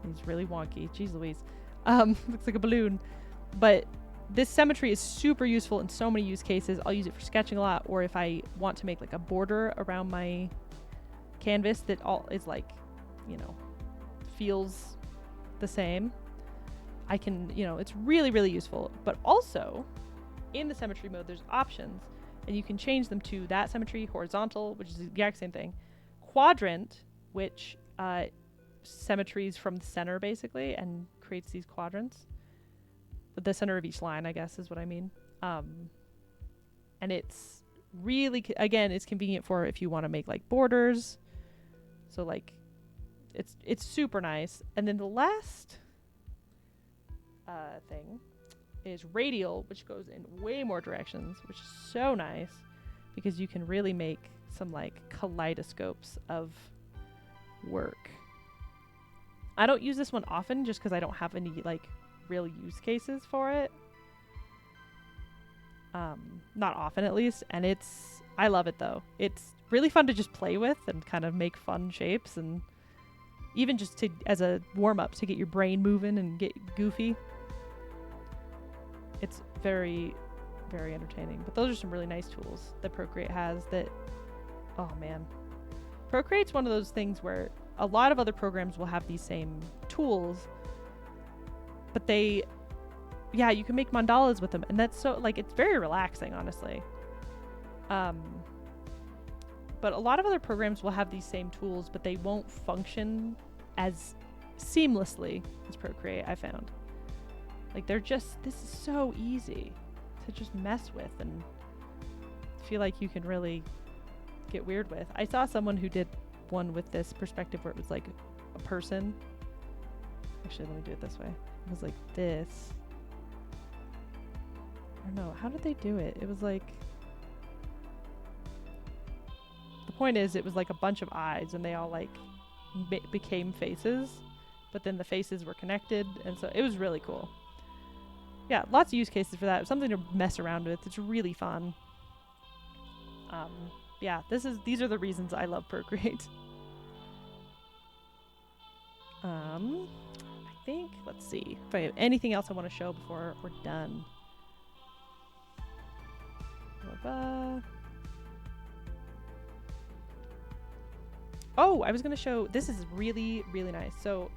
He's really wonky. Jeez Louise. Looks like a balloon. But this symmetry is super useful in so many use cases. I'll use it for sketching a lot, or if I want to make like a border around my canvas that all is like, feels the same. I can, it's really, really useful. But also, in the symmetry mode, there's options, and you can change them to that symmetry, horizontal, which is the exact same thing, quadrant, which symmetries from the center, basically, and creates these quadrants. The center of each line, I guess, is what I mean. And it's really, again, it's convenient for if you want to make, like, borders. So, like, it's super nice. And then the last thing is radial, which goes in way more directions, which is so nice because you can really make some like kaleidoscopes of work. I don't use this one often just because I don't have any like real use cases for it. Not often at least, and I love it though. It's really fun to just play with and kind of make fun shapes, and even just as a warm-up to get your brain moving and get goofy. It's very, very entertaining. But those are some really nice tools that Procreate has that, oh man. Procreate's one of those things where a lot of other programs will have these same tools, but you can make mandalas with them, and that's so, like, it's very relaxing, honestly. But a lot of other programs will have these same tools, but they won't function as seamlessly as Procreate, I found. Like, this is so easy to just mess with and feel like you can really get weird with. I saw someone who did one with this perspective where it was like a person. Actually, let me do it this way. It was like this. I don't know. How did they do it? It was like... The point is, it was like a bunch of eyes, and they all like became faces, but then the faces were connected, and so it was really cool. Yeah, lots of use cases for that. Something to mess around with. It's really fun. Yeah, these are the reasons I love Procreate. I think, let's see if I have anything else I want to show before we're done. Oh, I was going to show, this is really, really nice. So,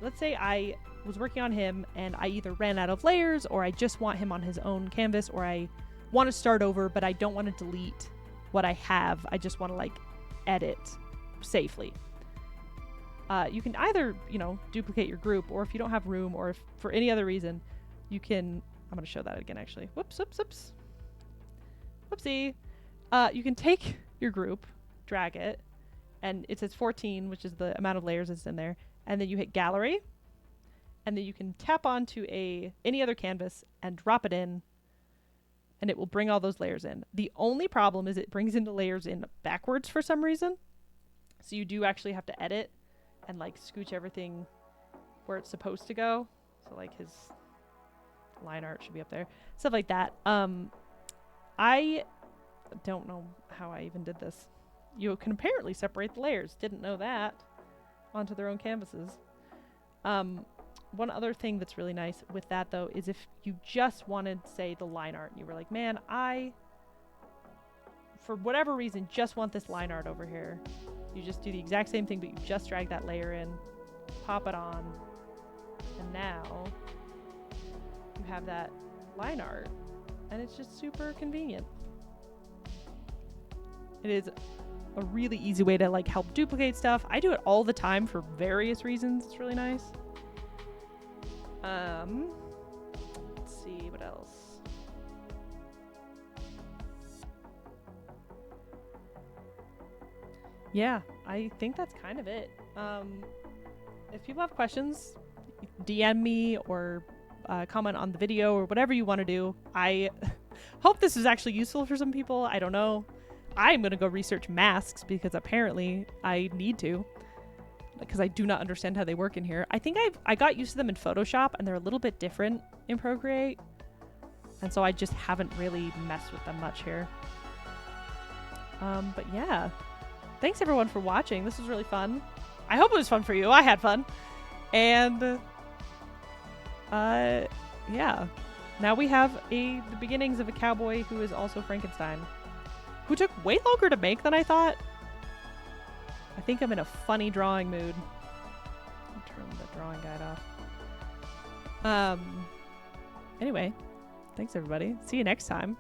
let's say I was working on him and I either ran out of layers, or I just want him on his own canvas, or I want to start over, but I don't want to delete what I have. I just want to like edit safely. You can either, duplicate your group, or if you don't have room, or if for any other reason, you can, I'm going to show that again actually. Whoops. Whoopsie. You can take your group, drag it, and it says 14, which is the amount of layers that's in there. And then you hit gallery, and then you can tap onto any other canvas and drop it in, and it will bring all those layers in. The only problem is it brings in the layers in backwards for some reason. So you do actually have to edit and like scooch everything where it's supposed to go. So like his line art should be up there. Stuff like that. I don't know how I even did this. You can apparently separate the layers. Didn't know that. Onto their own canvases. One other thing that's really nice with that though is if you just wanted, say, the line art, and you were like, man, I, for whatever reason, just want this line art over here. You just do the exact same thing, but you just drag that layer in, pop it on, and now you have that line art, and it's just super convenient. It is a really easy way to like help duplicate stuff. I do it all the time for various reasons. It's really nice. Let's see what else. Yeah, I think that's kind of it. If people have questions, DM me or comment on the video or whatever you want to do. I hope this is actually useful for some people. I don't know. I'm going to go research masks because apparently I need to, because I do not understand how they work in here. I think I got used to them in Photoshop and they're a little bit different in Procreate. And so I just haven't really messed with them much here. But yeah, thanks everyone for watching. This was really fun. I hope it was fun for you. I had fun. And yeah, now we have the beginnings of a cowboy who is also Frankenstein, who took way longer to make than I thought. I think I'm in a funny drawing mood. I'll turn the drawing guide off. Anyway, thanks everybody. See you next time.